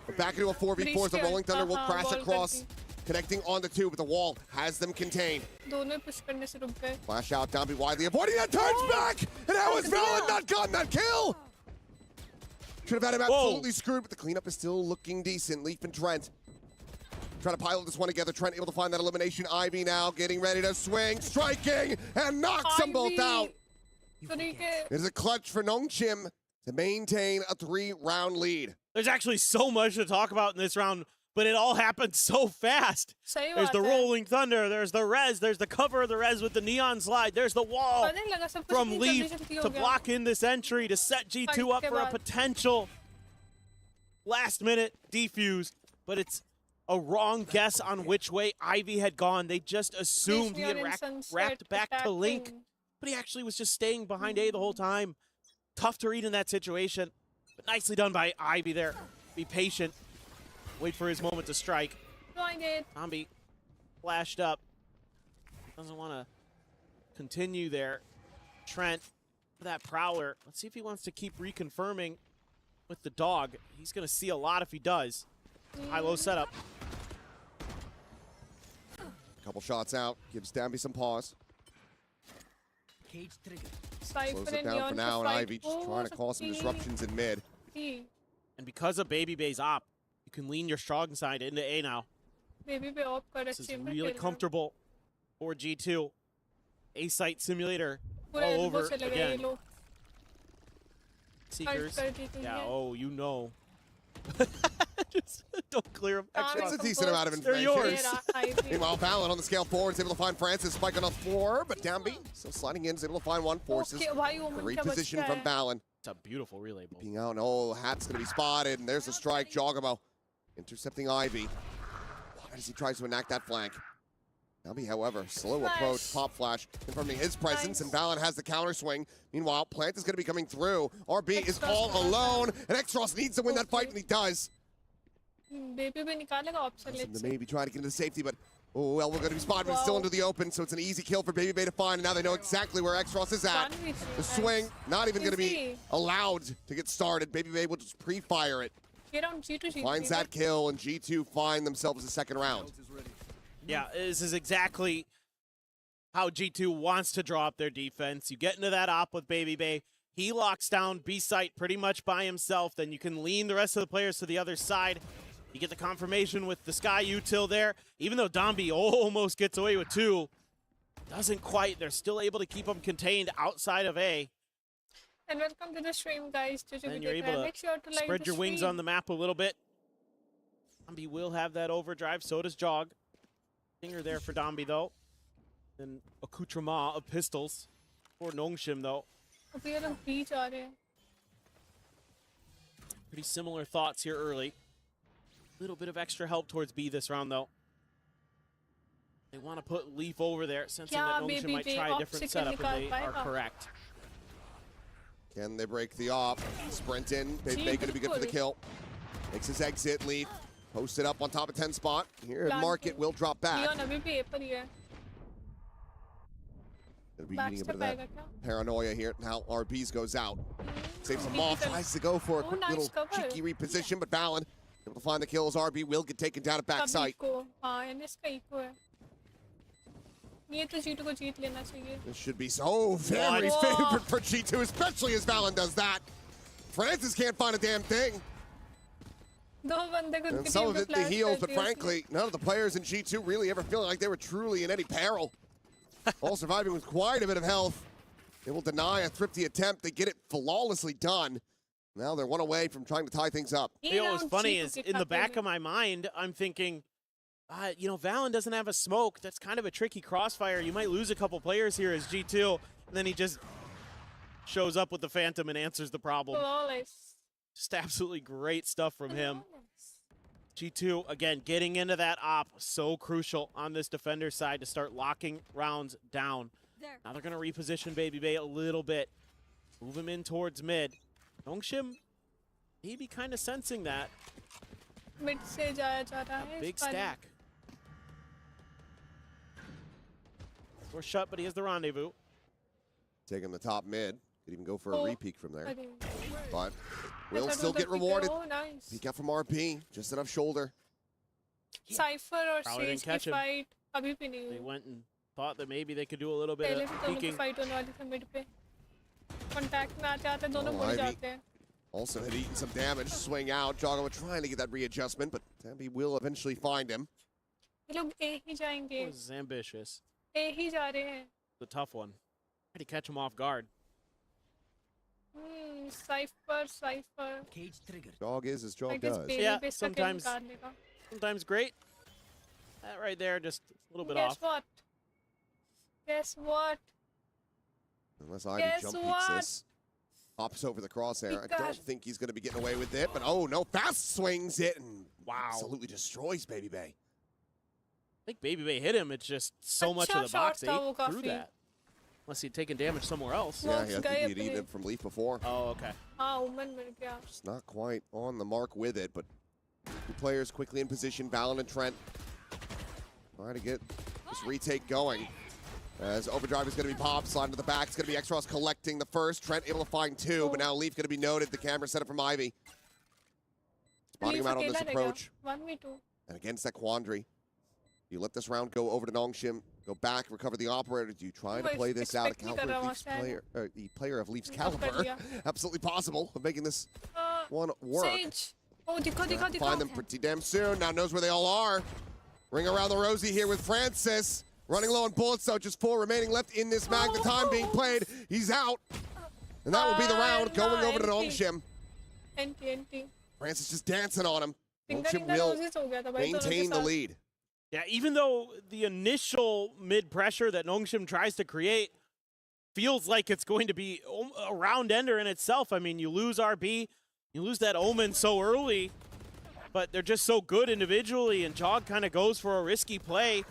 But back into a 4v4 as the Rolling Thunder will crash across, connecting on the 2, but the wall has them contained. दोनों push करने से रुक गए Flash out, Dambi widely avoiding that, turns back! And that was Valen not gotten that kill! Should have had him absolutely screwed, but the cleanup is still looking decent. Leaf and Trent trying to pilot this one together. Trent able to find that elimination. Ivy now getting ready to swing, striking, and knocks them both out. It's a clutch for Nongshim to maintain a 3-round lead. There's actually so much to talk about in this round, but it all happened so fast. सही There's बात the है rolling thunder, there's the res, there's the cover of the res with the neon slide, there's the wall पता नहीं लगा सब कुछ from इतनी Leaf जल्दी हो to गया block in this entry to set G2 up के for a बाद। potential last minute defuse, but it's a wrong guess on which way Ivy had gone. They just assumed he had wrapped back to Link, but he actually was just staying behind A the whole time. Tough to read in that situation, but nicely done by Ivy there. Be patient, wait for his moment to strike. Zombie flashed up, doesn't want to continue there. Trent, that prowler. Let's see if he wants to keep reconfirming with the dog. He's going to see a lot if he does. High-low setup. Couple shots out, gives Dambi some pause. Slows it down for now, and Ivy just trying to cause some disruptions in mid. And because of Baby Bay's op, you can lean your strong side into A now. Baby Bay of कर This is chamber really खेल रहा है। comfortable for G2. A-site simulator all पूरा over elbow चले गए ये again. लोग Seekers. कर दी थी Yeah, ये। oh, you know. Just don't clear them. Actually, It's a decent amount of they're information. yours. Ivy Meanwhile, Valen on the scale forward is able to find Francis, spike on the floor, but Dambi still sliding in, is able to find one, forces Okay, भाई वो the मन क्या reposition बचता from है Valen. It's a beautiful relay ball. Being out, and oh, Hat's going to be spotted, and there's the strike. Jogamo intercepting Ivy as he tries to enact that flank. Nabi, however, slow approach, pop flash, confirming his presence, and Valen has the counter swing. Meanwhile, Plant is going to be coming through. RB is all alone, and Xros needs to win that fight, and he does. Baby भी निकालेगा option Awesome let's to maybe try to get into safety, but oh, well, we're going to be spotted, but still into the open, so it's an easy kill for Baby Bay to find, and now they know exactly where Xros is at. The swing, not even going to be allowed to get started. Baby Bay will just pre-fire it. ये round G2 Finds that kill, and G2 find themselves a second round. Yeah, this is exactly how G2 wants to draw up their defense. You get into that op with Baby Bay. He locks down B site pretty much by himself. Then you can lean the rest of the players to the other side. You get the confirmation with the Sky util there. Even though Dombi almost gets away with 2, doesn't quite. They're still able to keep him contained outside of A. And welcome to the stream, guys. And you're able Make sure to like spread the your wings stream. on the map a little bit. Dombi will have that overdrive. So does Jog. Stinger there for Dombi, though. And accoutrement of pistols for Nongshim, though. अभी ये लोग B जा रहे हैं. Pretty similar thoughts here early. Little bit of extra help towards B this round, though. They want to put Leaf over there, sensing that Nongshim might try a different setup, and they are correct. Can they break the op? Sprint in. Baby Bay going to be good for the kill. Makes his exit. Leaf posted up on top of 10 spot. Here, Market will drop back. Leon अभी भी A पर ही है. Gonna be getting a bit of that paranoia here. Now RBs goes out. Saves him off. Tries to go for a quick little cheeky reposition, but Valen able to find the kills. RB will get taken down at backside. हाँ, NS का eco है. ये तो G2 को जीत लेना चाहिए. This should be so very favored for G2, especially as Valen does that. Francis can't find a damn thing. दो बंदे को And some of it the heals, but frankly, none of the players in G2 really ever feeling like they were truly in any peril. All surviving with quite a bit of health. They will deny a thrifty attempt. They get it flawlessly done. Now they're one away from trying to tie things up. You know what's funny is, in the back of my mind, I'm thinking, you know, Valen doesn't have a smoke. That's kind of a tricky crossfire. You might lose a couple players here as G2, and then he just shows up with the Phantom and answers the problem. Just absolutely great stuff from him. G2, again, getting into that op, so crucial on this defender side to start locking rounds down. Now they're going to reposition Baby Bay a little bit. Move him in towards mid. Nongshim maybe kind of sensing that. Mid से जाया जा रहा है. Big stack. We're shut, but he has the rendezvous. Taking the top mid. Could even go for a repeat from there. अरे. But will still get rewarded. Oh, nice. Peek out from RP. Just enough shoulder. Cypher और Probably didn't Sage catch की him. fight अभी भी नहीं They हुई. went and thought that maybe they could do a little bit पहले of भी दोनों की peeking. fight होने वाली थी mid पे. Contact में आते आते दोनों Oh, मुड़ Ivy. जाते हैं. Also had eaten some damage. Swing out. Joggo trying to get that readjustment, but Tambi will eventually find him. ये लोग A ही जाएंगे. This is ambitious. A ही जा रहे हैं. The tough one. Try to catch him off guard. Cypher. Jog is as Jog I guess does. Bailey Yeah, पे इसका kill निकालने Sometimes great. That right there, just a little bit Guess off. what? Guess what? Unless Ivy Guess jump peeks what? this. Hops over the crosshair. I Because- don't think he's going to be getting away with it, but oh no, fast swings it and Wow. absolutely destroys Baby Bay. I think Baby Bay hit him. It's just so much of the अच्छा box shot था वो ate through काफी. that. Unless he'd taken damage somewhere else. Well, Yeah, I think guy he'd eaten अपने- it from Leaf before. Oh, okay. हाँ Omen मिल गया. Just not quite on the mark with it, but two players quickly in position. Valen and Trent trying to get this retake going. As Overdrive is going to be popped, sliding to the back. It's going to be X-Ross collecting the first. Trent able to find two, but now Leaf going to be noted. The camera set up from Ivy. Spotting him out on this अकेला रह गया. approach. 1v2. And against that quandary, you let this round go over to Nongshim, go back, recover the operator. Do you try to Well, play this out? A expect me caliber of to Leaf's run player, the player of Leaf's कर caliber. लिया. Absolutely possible of making this one work. Sage. Oh, दिखो. Find them pretty damn soon. Now knows where they all are. Ring around the rosy here with Francis. Running low on bullets, so just 4 remaining left in this mag. The time being played. He's out. And that will be the round going over to Nongshim. NT. Francis just dancing on him. Finger Nongshim in the will roses हो गया था भाई दोनों के maintain the साथ. lead. Yeah, even though the initial mid-pressure that Nongshim tries to create feels like it's going to be a round ender in itself. I mean, you lose RB, you lose that Omen so early, but they're just so good individually, and Jog kind of goes for a risky play.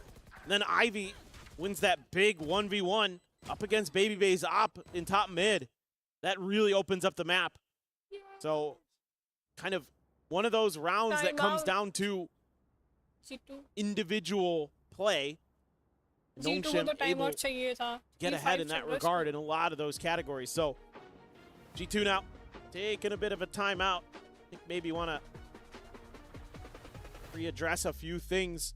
And then Ivy wins that big 1v1 up against Baby Bay's op in top mid. That really opens up the map. So kind of one of those rounds that comes down to G2 individual play. G2 को Nongshim तो time able out चाहिए था get ahead in that regard in a lot of those categories. So G2 now taking a bit of a timeout. I think maybe want to readdress a few things.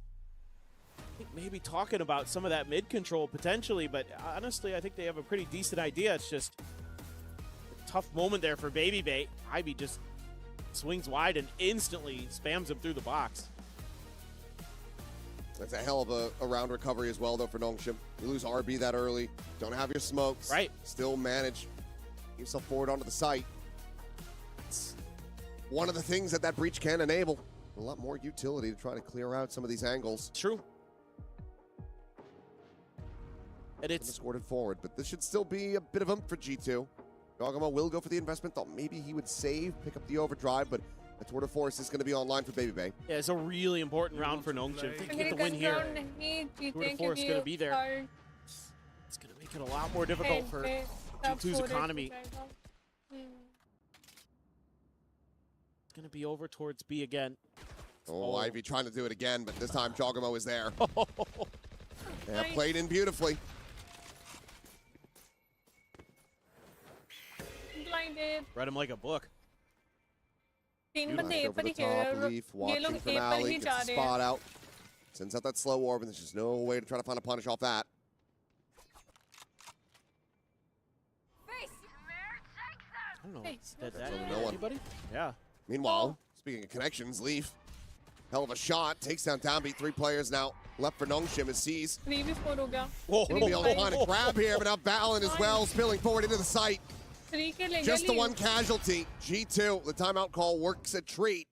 I think maybe talking about some of that mid control potentially, but honestly, I think they have a pretty decent idea. It's just a tough moment there for Baby Bay. Ivy just swings wide and instantly spams him through the box. That's a hell of a round recovery as well, though, for Nongshim. You lose RB that early, don't have your smokes. Right. Still manage get yourself forward onto the site. It's one of the things that that breach can enable. A lot more utility to try to clear out some of these angles. True. And it's Escorted forward, but this should still be a bit of a for G2. Dogamo will go for the investment. Thought maybe he would save, pick up the overdrive, but the tour de force is going to be online for Baby Bay. yeah, it's a really important round for Nongshim. If they can get the win here, tour de force is going to be there. It's going to make it a lot more difficult for G2's economy. It's going to be over towards B again. Oh, Ivy trying to do it again, but this time Jogamo is there. Yeah, played in beautifully. Blinded. Read him like a book. तीन Back बंदे ए over पर the ही खेल रहे top, हैं Leaf ये watching लोग from ए पर alley, ही gets जा the रहे spot हैं out. Sends out that slow orb, and there's just no way to try to find a punish off that. I don't know. Thanks. Did that No one. anybody? Yeah. Meanwhile, speaking of connections, Leaf, hell of a shot, takes down Downbeat. 3 players now left for Nongshim as sees. 3v4 हो गया Whoa. Will be able to find a grab here, but now Valen as well, spilling forward into the site. 3 के लेंगे Just the lead. one casualty. G2, the timeout call works a treat.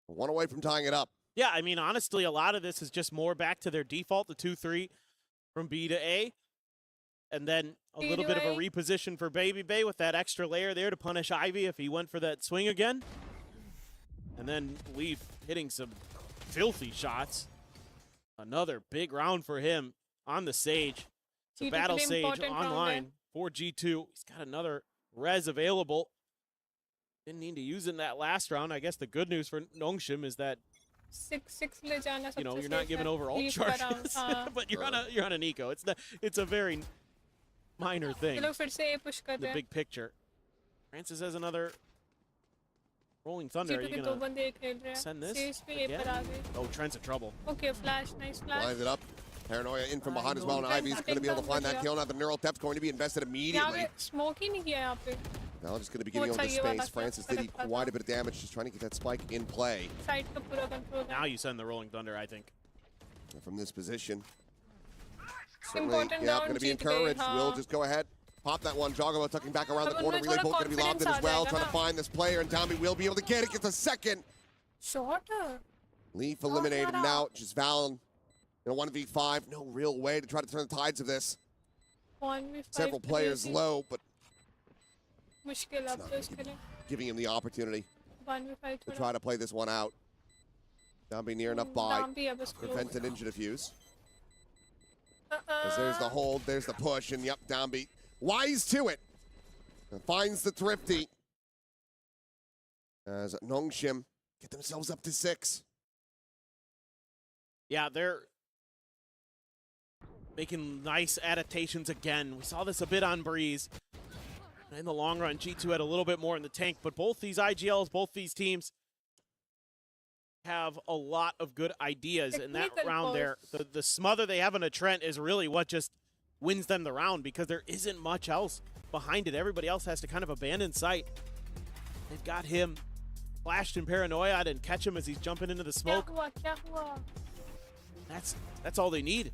1 away from tying it up. Yeah, I mean, honestly, a lot of this is just more back to their default, the 2-3 from B to A. And then a B little to bit of a A. reposition for Baby Bay with that extra layer there to punish Ivy if he went for that swing again. And then Leaf hitting some filthy shots. Another big round for him on the Sage. The G2 Battle के लिए Sage important round online है. for G2. He's got another res available. Didn't need to use it in that last round. I guess the good news for Nongshim is that 6 ले जाना you know सबसे you're not safe giving है. over all Leave का round, charges, हाँ. but you're on an eco. It's a very minor ये thing. लोग फिर से A push कर The रहे हैं big picture. Francis has another Rolling Thunder. Are G2 you के 2 gonna बंदे खेल रहे हैं send this Sage भी A again? पर आ गए Oh, Trent's in trouble. Okay, flash, nice flash. Lines it up. Paranoia in from behind as well, and Trent Ivy's got going to be able to taken find down, that but kill. Now the neural depth going to be invested यहाँ immediately. पे smoke ही नहीं किया यहाँ पे Now just going to be getting Oh, over the अच्छा, ये वाला space. Francis did था. quite a bit of damage just trying to get that spike in play side का पूरा control Now है you send the Rolling Thunder, I think. from this position. Certainly, Important yeah, round going to be जीत गए, encouraged. हाँ. Will just go ahead. Pop that one. Jogamo tucking back around the अब corner. उनमें Relay थोड़ा bolt going to be lobbed in confidence as well. Uh Trying to जाएगा find this player, and Downbeat will be able to get it. Gets a second. short Leaf eliminated no. now. Just Valen in a 1v5. No real way to try to turn the tides of this. 1v5 Several players low, but मुश्किल अब तो इसके लिए giving him the opportunity 1v5 to थोड़ा try to play this one out. Downbeat near enough by. नाम भी अब उसको Prevent a ninja defuse. As there's the hold, there's the push, and yep, Downbeat wise to it. And finds the Thrifty. As Nongshim get themselves up to 6. Yeah, they're making nice adaptations again. We saw this a bit on Breeze. In the long run, G2 had a little bit more in the tank, but both these IGLs, both these teams have a lot of good ideas in that Technical round there. The smother they have on a Trent is really what just wins them the round because there isn't much else behind it. Everybody else has to kind of abandon sight. They've got him flashed in Paranoia. I didn't catch him as he's jumping into the क्या smoke. हुआ That's all they need.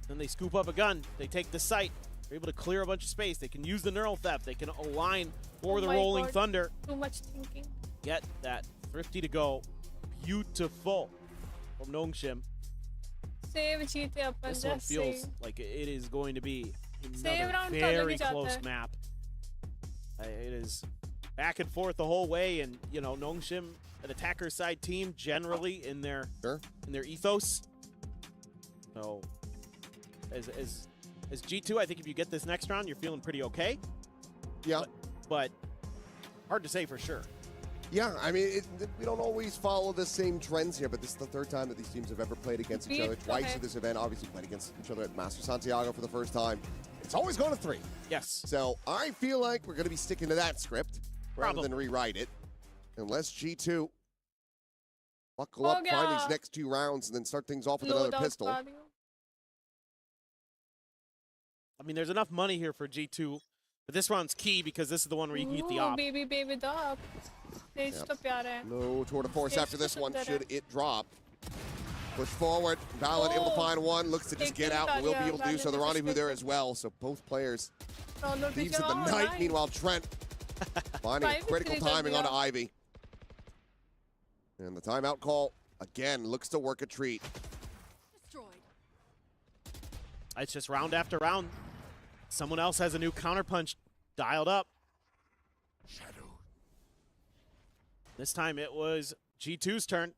Then they scoop up a gun. They take the site. They're able to clear a bunch of space. They can use the neural theft. They can align for Oh the my Rolling God. Thunder. too much thinking Get that Thrifty to go. Beautiful from Nongshim. save जीते अपन This one just feels save like it is going to be Save another round तो अलग very ही जाता close है. map. It is back and forth the whole way, and you know Nongshim, an attacker side team, generally in their Sure. ethos. So As G2, I think if you get this next round, you're feeling pretty okay. Yeah. But hard to say for sure. Yeah, I mean, we don't always follow the same trends here, but this is the third time that these teams have ever played against each other. Twice at this event, obviously played against each other at Master Santiago for the first time. It's always gone to 3. Yes. So I feel like we're going to be sticking to that script rather than rewrite it. Unless G2 buckle up, find these next 2 rounds, and then start things off with another pistol. I mean, there's enough money here for G2, but this round's key because this is the one where you can get the op. Baby the op. No tour de force after this one, should it drop. Push forward, VALORANT able to find one, looks to just get out, and will be able to do so. The rendezvous there as well, so both players. Thieves of the night, meanwhile Trent finding a critical timing onto Ivy. And the timeout call, again, looks to work a treat. It's just round after round. Someone else has a new counterpunch dialed up. Shadow. This time it was G2's turn.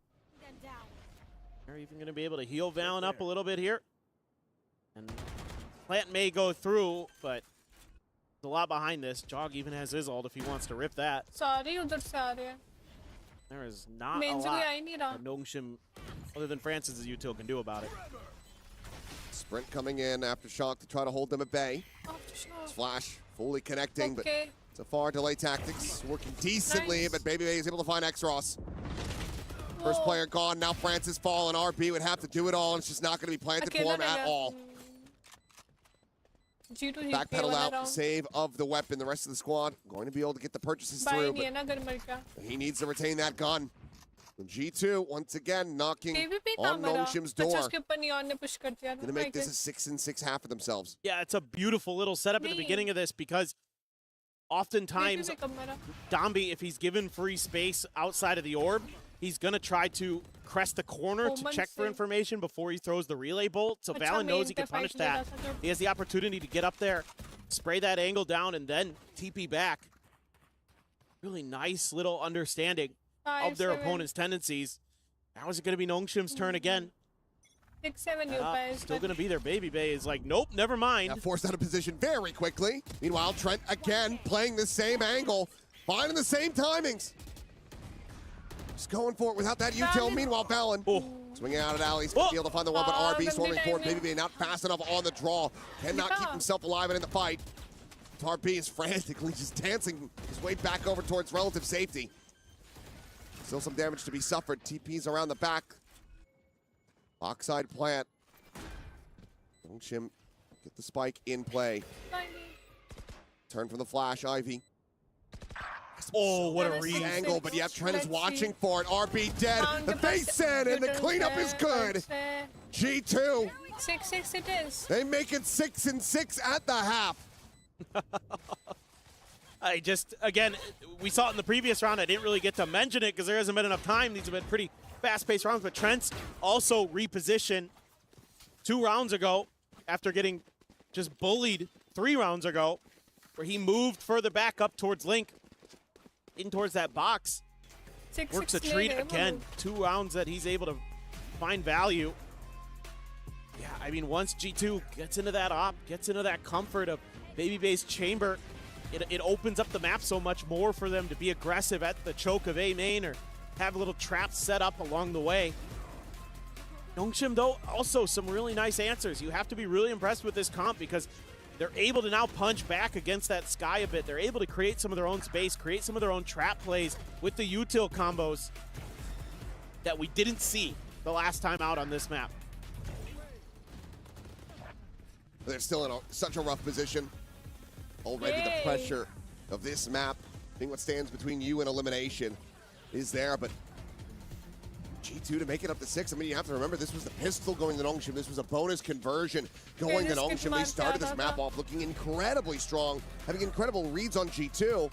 They're even going to be able to heal Valen up a little bit here. And Plant may go through, but there's a lot behind this. Jog even has his ult if he wants to rip that. There is not a lot that Nongshim, other than Francis's util, can do about it. Sprint coming in after Shock to try to hold them at bay. Flash fully connecting, but so far delay tactics working decently, but Baby Bay is able to find X-Ross. First player gone, now Francis fallen. RB would have to do it all, and it's just not going to be planted for him at all. Backpedal out, save of the weapon. The rest of the squad going to be able to get the purchases through, but he needs to retain that gun. And G2, once again, knocking on Nongshim's door. Going to make this a 6-6 half of themselves. Yeah, it's a beautiful little setup at the beginning of this because oftentimes Dambi, if he's given free space outside of the orb, he's going to try to crest the corner to check for information before he throws the relay bolt. So Valen knows he can punish that. He has the opportunity to get up there, spray that angle down, and then TP back. Really nice little understanding of their opponent's tendencies. Now is it going to be Nongshim's turn again? 6-7 still going to be there. Baby Bay is like, nope, never mind. Forced out of position very quickly. Meanwhile, Trent again playing the same angle, finding the same timings. Just going for it without that util. Meanwhile, Valen swinging out at alleys, be able to find the one, but RB swarming forward. Baby Bay not fast enough on the draw. Cannot keep himself alive and in the fight. RB is frantically just dancing his way back over towards relative safety. Still some damage to be suffered. TP's around the back. Backside plant. Nongshim get the spike in play. Turn from the flash, Ivy. Oh, what a read. Angle, but yeah, Trent is watching for it. RB dead. The face in, and the cleanup is good. G2. 6-6 it is. They make it 6-6 at the half. Again, we saw it in the previous round. I didn't really get to mention it because there hasn't been enough time. These have been pretty fast-paced rounds, but Trent's also repositioned 2 rounds ago after getting just bullied 3 rounds ago, where he moved further back up towards Link, in towards that box. Works a treat again. 2 rounds that he's able to find value. Yeah, I mean, once G2 gets into that op, gets into that comfort of Baby Bay's chamber, it opens up the map so much more for them to be aggressive at the choke of A main or have little traps set up along the way. Nongshim, though, also some really nice answers. You have to be really impressed with this comp because they're able to now punch back against that sky a bit. They're able to create some of their own space, create some of their own trap plays with the util combos that we didn't see the last time out on this map. They're still in such a rough position. Already the pressure of this map, being what stands between you and elimination, is there, but G2 to make it up to 6. I mean, you have to remember this was the pistol going to Nongshim. This was a bonus conversion going to Nongshim. They started this map off looking incredibly strong, having incredible reads on G2.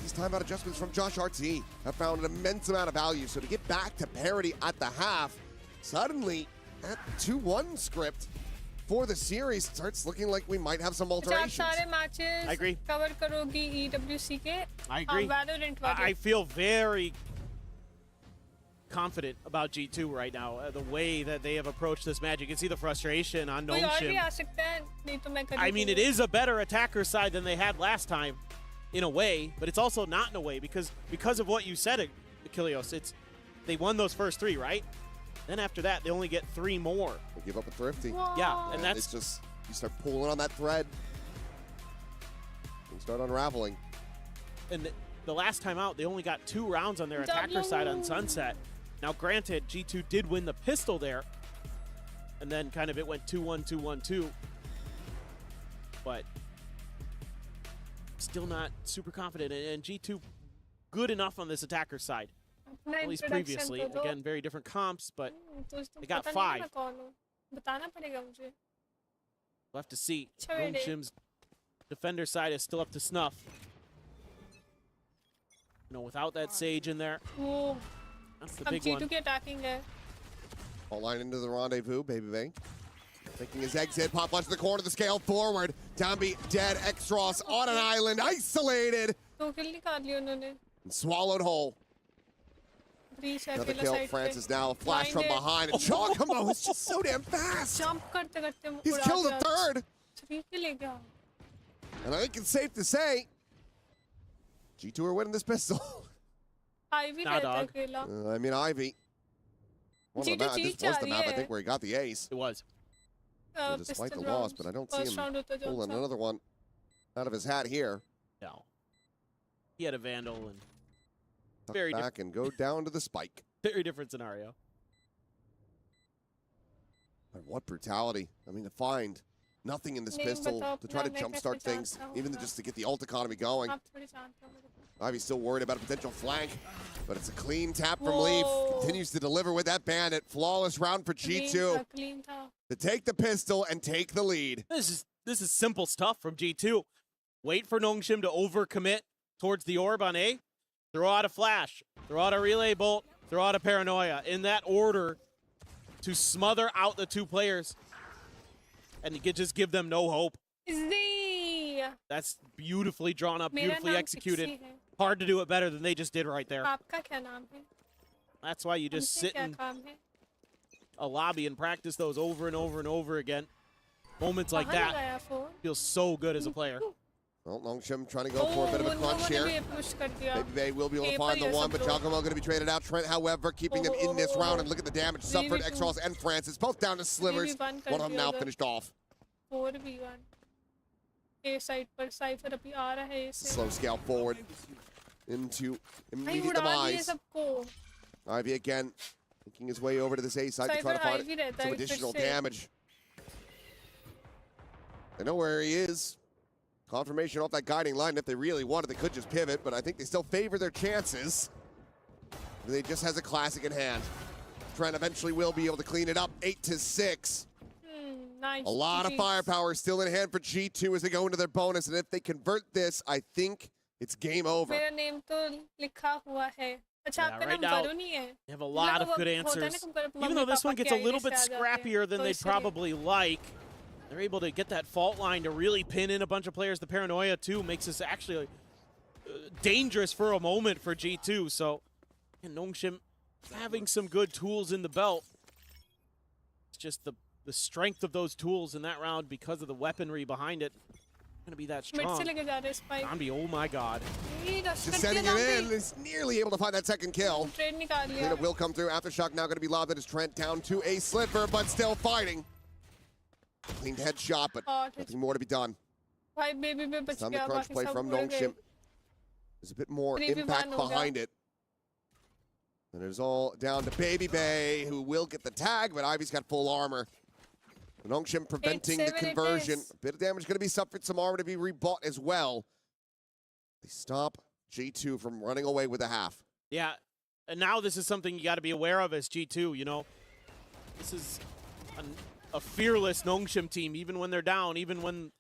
These timeout adjustments from Josh RT have found an immense amount of value. So to get back to parity at the half, suddenly at 2-1 script for the series starts looking like we might have some alterations. I agree. Cover karogi EWC ke. I agree. VALORANT I feel very confident about G2 right now. The way that they have approached this match, you can see the frustration on कोई और भी Nongshim. आ सकता है नहीं तो मैं कर I mean, it दूंगी। is a better attacker side than they had last time, in a way, but it's also not in a way because of what you said, Achilleos. They won those first 3, right? Then after that, they only get 3 more. They give up a thrifty. Yeah, and And that's it's just, you start pulling on that thread. Things start unraveling. and the last time out, they only got 2 rounds on their attacker side on Sunset. Now, granted, G2 did win the pistol there, and then kind of it went 2-1, 2-1, 2. But still not super confident, and G2 good enough on this attacker side, अपना at least introduction previously. तो दो। Again, very different comps, but तो they got पता नहीं 5. मैं कौन हूँ बताना पड़ेगा मुझे We'll have to see. अच्छा बेटे। Nongshim's defender side is still up to snuff. You know, without that Sage in there, वो that's the अब big G2 one. की attacking है All line into the rendezvous, Baby Bay. Taking his exit, pop punch to the corner of the scale, forward. Downbeat, dead, Extros on an island, isolated, तो kill निकाल ली उन्होंने and swallowed whole. Breach है Another अकेला kill, side Francis now, flash from Blinded. behind, and Giacomo is just so damn fast. Jump करते करते He's उड़ा killed a दिया। third, 3 kill ले गया and I think it's safe to say, G2 are winning this pistol. Ivy Nah, रहता है dog. अकेला I mean, Ivy. One of the G2 map, this was the Jeet map, I जा think, where he got the ace. It was. Despite the pistol loss, rounds. but I don't see First him round होता जो pulling अच्छा। another one out of his hat here. No. He had a Vandal and Tuck Very back and go down to the spike. very different scenario. But what brutality. I mean, to find nothing in this नहीं, pistol बताओ to try to अपना, मैं jumpstart कैसे things, जानता हूँ even अपना? just to get the ult economy going. आप थोड़ी जानते हो मेरे को Ivy's still worried about a potential flank, but it's a clean tap from Whoa. Leaf. Continues to deliver with that bandit. Flawless round for Clean G2 था, clean था to take the pistol and take the lead. This is simple stuff from G2. Wait for Nongshim to overcommit towards the orb on A. Throw out a flash. Throw out a relay bolt. Throw out a paranoia. In that order to smother out the 2 players. And you can just give them no hope. Easy That's beautifully drawn up, मेरा beautifully नाम executed. Pixie है Hard to do it better than they just did right there. आपका क्या नाम है That's why you just हमसे sit क्या in काम है a lobby and practice those over and over and over again. Moments like कहाँ that लगाया phone feels so good as a player. Well, Longshim trying to go for a bit of a उन crunch लोगों ने here. भी ये push कर दिया Maybe they will be able to A find पर the ये one, सब but लोग। Giacomo going to be traded out. Trent, however, keeping them in this round, and look at the damage suffered. 3v2. Extros and Francis, both down to slivers. 3v1 कर One of them दिया now उधर। finished off. 4v1 A side पर cipher अभी आ रहा है इसे Slow scale forward into भाई immediate उड़ा दिए demise. सबको Ivy again making his way over to this A side to try to cipher find Ivy रहता some है फिर additional से damage. They know where he is. Confirmation off that guiding line. If they really wanted, they could just pivot, but I think they still favor their chances. They just has a classic in hand. Trent eventually will be able to clean it up. 8-6. nice A lot of GG. firepower still in hand for G2 as they go into their bonus, and if they convert this, I think it's game over. मेरा name तो लिखा हुआ है अच्छा Yeah, आपका right नाम now, Varun ही है They have a lot of good होता है ना answers. कि मम्मी Even though this पापा one gets के a little आईडी bit से आ जाते हैं, scrappier than तो they'd इसलिए। probably like, they're able to get that fault line to really pin in a bunch of players. The paranoia, too, makes this actually dangerous for a moment for G2. So, and Nongshim having some good tools in the belt. It's just the strength of those tools in that round because of the weaponry behind it. Going to be that mid से strong. लेके जा रहे spike Zombie, oh my god. ये rush Just कर sending दिया it in, Zombie is nearly able to find that second kill. Trade निकाल लिया Cleanup will come through. Aftershock now going to be lobbed as Trent down to a sliver, but still fighting. Cleaned headshot, but और nothing more to be done. भाई baby में बच Time the गया crunch बाकी play सब from उड़ गए Nongshim. There's a bit more 3v1 impact हो गया। behind it. And it is all down to Baby Bay, who will get the tag, but Ivy's got full armor. Nongshim preventing the 8-7 it conversion. is. A bit of damage going to be suffered, some armor to be rebought as well. They stop G2 from running away with a half. Yeah, and now this is something you got to be aware of as G2, you know. This is a fearless Nongshim team, even when they're down, even when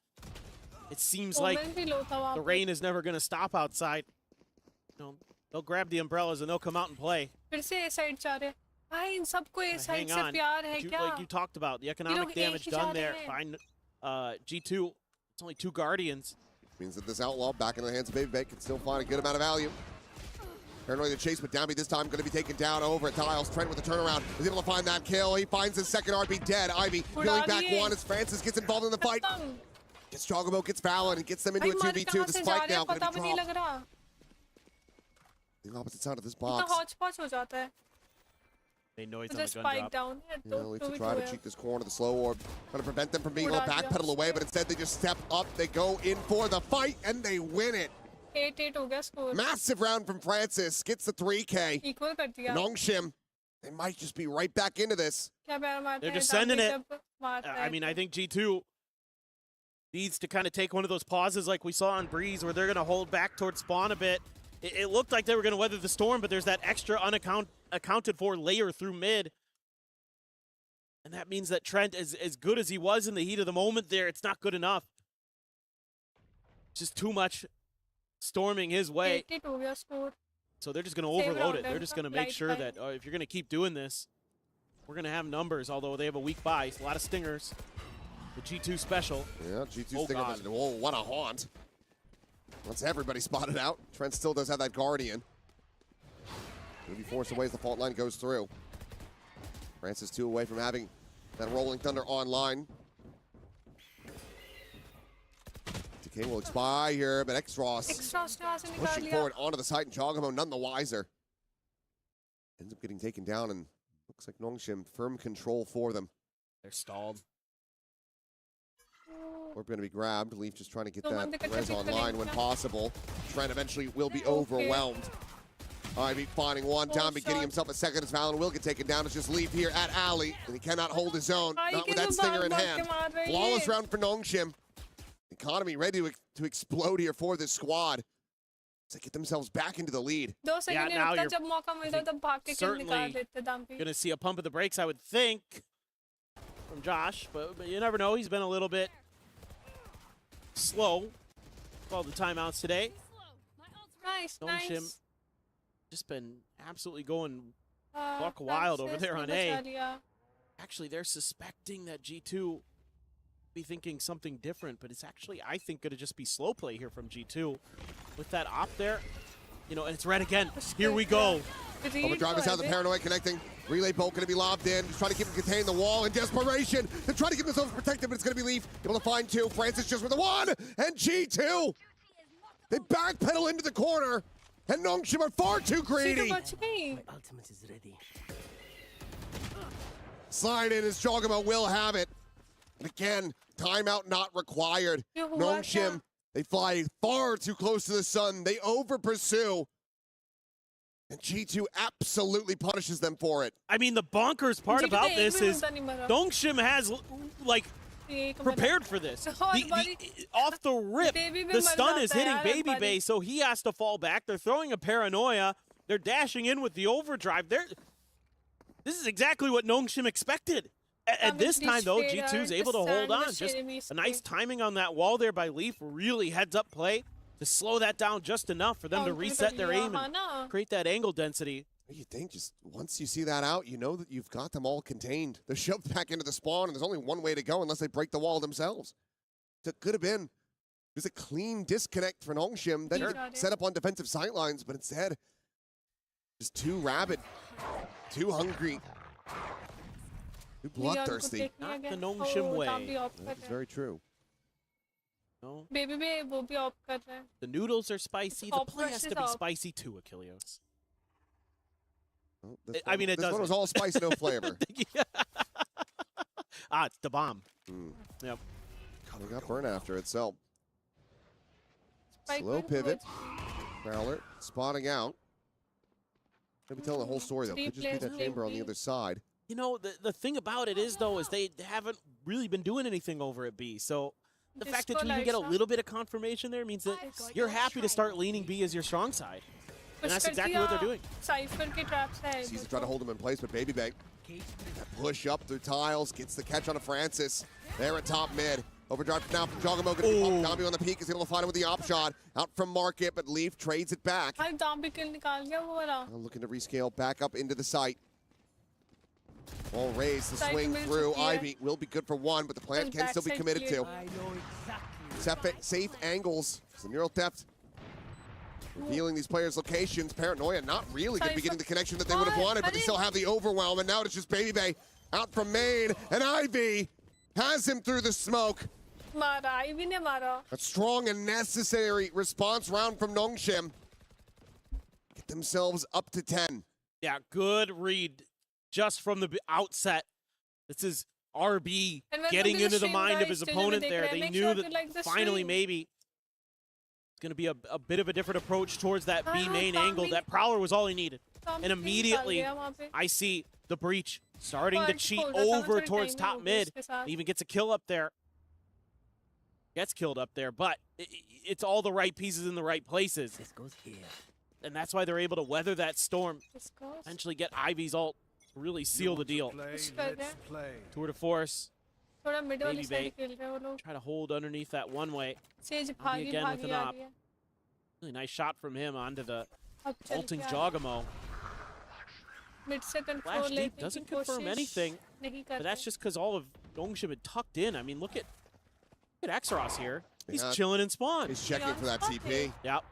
it seems like Omen भी लो था वहाँ the पे rain is never going to stop outside. You know, they'll grab the umbrellas and they'll come out and play. फिर से ए side जा रहे भाई इन सबको ए साइड Hang से on. प्यार है क्या Like you talked about, the economic लोग एक damage ही जा done रहे there हैं। by G2. It's only 2 Guardians. Means that this outlaw back in the hands of Baby Bay can still find a good amount of value. Paranoid the chase, but Dambi this time going to be taken down over at Tiles. Trent with the turnaround is able to find that kill. He finds his second RB dead. Ivy healing back one as Francis gets involved in the fight. Gets Chocobo, gets Valorant, and gets them into a 2v2. The spike now going to be dropped. The opposite side of this box. They know he's on the gun drop. Leaf to try to cheat this corner, the slow orb, trying to prevent them from being able to backpedal away, but instead they just step up, they go in for the fight, and they win it. 8-8 हो गया score. Massive round from Francis, gets the 3K. Equal कर दिया. Nongshim, they might just be right back into this. क्या पैर मारते They're हैं, just sending it. जब मारता I है mean, तो. I think G2 needs to kind of take one of those pauses like we saw on Breeze where they're going to hold back towards spawn a bit. It looked like they were going to weather the storm, but there's that extra unaccounted for layer through mid. And that means that Trent, as good as he was in the heat of the moment there, it's not good enough. Just too much storming his way. 8-8 हो गया score. So they're just going to overload it. They're just going to make sure that if you're going to keep doing this, we're going to have numbers, although they have a weak buy. A lot of stingers. The G2 special. Yeah, G2 stinger. Oh, what a haunt. Once everybody spotted out, Trent still does have that Guardian. Going to be forced away as the fault line goes through. Francis 2 away from having that Rolling Thunder online. Decay will expire, but X-Ross pushing forward onto the site, and Chocobo none the wiser. Ends up getting taken down, and looks like Nongshim firm control for them. They're stalled. Orb going to be grabbed. Leaf just trying to get that res online when possible. Trent eventually will be overwhelmed. Ivy finding one. Dambi getting himself a second as Valorant will get taken down. It's just Leaf here at Alley, and he cannot hold his own. Not with that stinger in hand. Flawless round for Nongshim. Economy ready to explode here for this squad to get themselves back into the lead. Yeah, now you're certainly going to see a pump of the brakes, I would think, from Josh, but you never know. He's been a little bit slow with all the timeouts today. Nice. Just been absolutely going buck wild over there on A. Actually, they're suspecting that G2 be thinking something different, but it's actually, I think, going to just be slow play here from G2 with that op there. You know, and it's red again. Here we go. Overdrive is out the Paranoid connecting. Relay bolt going to be lobbed in. Just trying to keep him contained the wall in desperation. They're trying to keep themselves protected, but it's going to be Leaf able to find two. Francis just with the one, and G2. They backpedal into the corner, and Nongshim are far too greedy. My ultimate is ready. Slide in as Chocobo will have it. And again, timeout not required. Nongshim, they fly far too close to the sun. They over-pursue. And G2 absolutely punishes them for it. I mean, the bonkers part about this is Nongshim has, like, prepared for this. Off the rip, the stun is hitting Baby Bay, so he has to fall back. They're throwing a Paranoia. They're dashing in with the overdrive. This is exactly what Nongshim expected. At this time, though, G2's able to hold on. Just a nice timing on that wall there by Leaf. Really heads-up play to slow that down just enough for them to reset their aim and create that angle density. You think just once you see that out, you know that you've got them all contained. They're shoved back into the spawn, and there's only one way to go unless they break the wall themselves. So it could have been just a clean disconnect for Nongshim that set up on defensive sightlines, but instead, just too rabid, too hungry, too bloodthirsty. Not the Nongshim way. That's very true. No. Baby Bay वो भी of कर रहे हैं. The noodles are spicy. The play has to be spicy too, Achilleos. Well, I mean, it does. This one was all spice, no flavor. It's the bomb. Yep. They got burn after it, so. Slow pivot. Prowler spotting out. Gonna be telling the whole story, though. Could just be that chamber on the other side. You know, the thing about it is, though, is they haven't really been doing anything over at B, so the fact that you even get a little bit of confirmation there means that you're happy to start leaning B as your strong side. And that's exactly what they're doing. Caesar trying to hold him in place, but Baby Bay, that push up through tiles, gets the catch on a Francis. They're at top mid. Overdrive now from Chocobo. Dambi on the peak is able to find him with the op shot. Out from Market, but Leaf trades it back. Looking to rescale back up into the site. Ball raised, the swing through. Ivy will be good for one, but the plant can still be committed to. Safe angles. The neural theft Revealing these players' locations. Paranoia not really going to be getting the connection that they would have wanted, but they still have the overwhelm, and now it's just Baby Bay out from main, and Ivy has him through the smoke. मारा ivy ने मारा A strong and necessary response round from Nongshim. Get themselves up to 10. Yeah, good read just from the outset. This is RB And when getting the into the stream mind of guys his still opponent make there. it, They make knew sure that to like the finally stream. maybe it's going to be a bit of a different approach towards that B Ah, main Tommy. angle. That Prowler was all he needed. Tommy And निकाल immediately दिया वहाँ पे। I see the breach starting to But cheat hold on, over थोड़ी towards timing top होगी mid. उसके साथ। He even gets a kill up there. Gets killed up there, but it's all the right pieces in the right places. This goes here. And that's why they're able to weather that storm. इसको Eventually get Ivy's ult to really seal the deal. push कर रहे हैं। Tour de force. थोड़ा mid वाली Baby side Bay. खेल रहे हैं वो लोग। Try to hold underneath that one way. Says Tommy भागी again with भागी an आ op. रही है। Really nice shot from him onto the अब चल ulting के आ रहा है। Jogamo. मिड से कंट्रोल Flash लेने deep की doesn't confirm कोशिश anything, नहीं but कर that's रहे। just because all of Nongshim had tucked in. I mean, look at Exros here. He's Yeah. chilling in spawn. He's checking for that Okay. TP. Yep.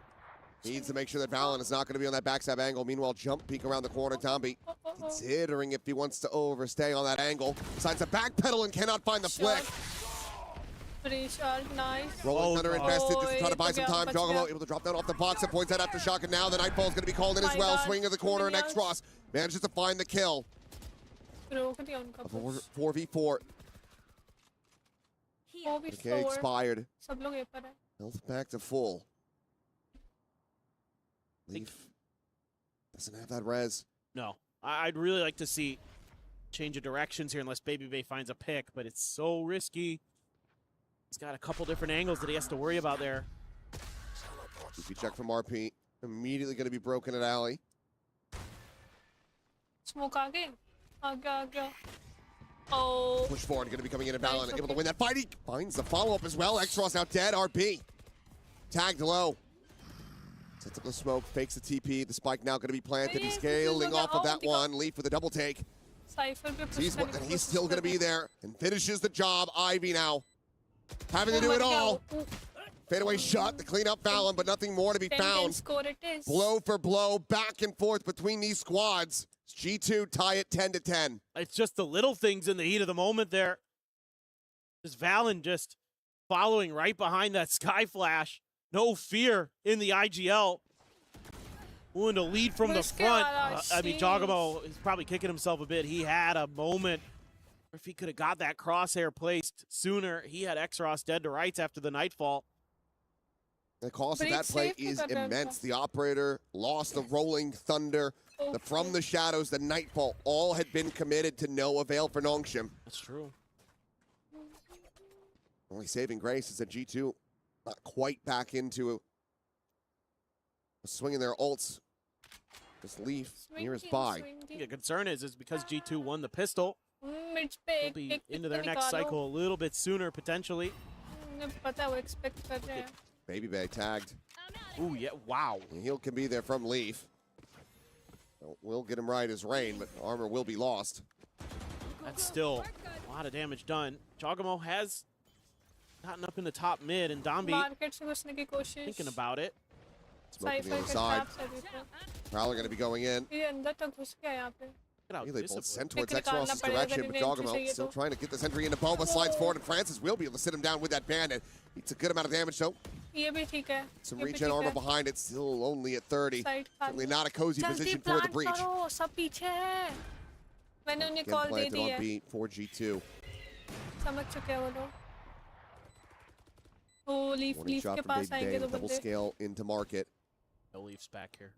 Needs to make sure that Valen is not going to be on that backstab angle. Meanwhile, jump peek around the corner. Tombi considering if he wants to overstay on that angle. Decides to backpedal and cannot find the flick. Free shot, nice. Rolling Thunder no. invested just to try to buy Oh, some yeah, time. but Jogamo yeah. able to drop down off the box and points that after shock, and now the Nightfall's going to be called in as My well. God. Swing of the corner, and Minions. Exros manages to find the kill. रोक दिया उनका push। 4v4. 4v4 Okay, expired. सब लोग ये पर है। Health back to full. Leaf doesn't have that res. No. I'd really like to see change of directions here unless Baby Bay finds a pick, but it's so risky. He's got a couple different angles that he has to worry about there. If you check from RP, immediately going to be broken at alley. Smoke आगे आगे Oh, Push forward, going to be coming in and Valen, Nice, able to okay. win that fight. He finds the follow-up as well. Exros now dead. RP tagged low. Sets up the smoke, fakes the TP. The spike now going to be planted. He's scaling off of that one. Leaf with a double take. Cypher पे push He's, करने की and he's कोशिश still going to कर be रहे हैं। there and finishes the job. Ivy now having to do मर it गया all. वो। Fadeaway shot to clean up Valen, but nothing more to be 10-10 found. score it is. Blow for blow, back and forth between these squads. G2 tie it 10-10. It's just the little things in the heat of the moment there. Just Valen just following right behind that Sky Flash. No fear in the IGL. Willing to lead from the front. I mean, Jogamo is probably kicking himself a bit. He had a moment where if he could have got that crosshair placed sooner, he had Exros dead to rights after the Nightfall. The cost of But that it's play safe to is cut down immense. fast. The operator lost the rolling thunder. The from the shadows, the Nightfall, all had been committed to no avail for Nongshim. That's true. Only saving grace is that G2 not quite back into swinging their ults. This Leaf nearest Swingy, by. I think swingy. the concern is because G2 won the pistol, Mid पे they'll एक be एक into pick their तो next निकालो। cycle a little bit sooner, potentially. उन्हें पता है वो expect कर रहे हैं। Baby Bay tagged. Ooh, yeah, wow. The heal can be there from Leaf. We'll get him right as rain, but armor will be lost. That's still a lot of damage done. Jogamo has gotten up in the top mid, and Dombi Market से घुसने की कोशिश। thinking about it. Smoke on the Cypher other का side. trap सभी को। Prowler going to be going in. ये अंदर तक घुस गया यहाँ पे। Look at how They both disciplined. sent towards Pick निकालना Exros' पड़ेगा direction, अगर but इन्हें entry Jogamo चाहिए still तो। trying to get this entry into Boba. Slides forward, and Francis will be able to sit him down with that bandit. It's a good amount of damage, though. ये भी ठीक है। Some ये भी regen ठीक armor है। behind it, still only at 30. Side Certainly खाली। not a cozy जल्दी position for the plant breach. करो, सब पीछे है। मैंने उन्हें Again call they planted the on है। B for G2. समझ चुके हैं वो लोग। ओ लीफ Warning लीफ shot के from पास Baby आएंगे Bay, तो double बंदे। scale into market. No Leafs back here.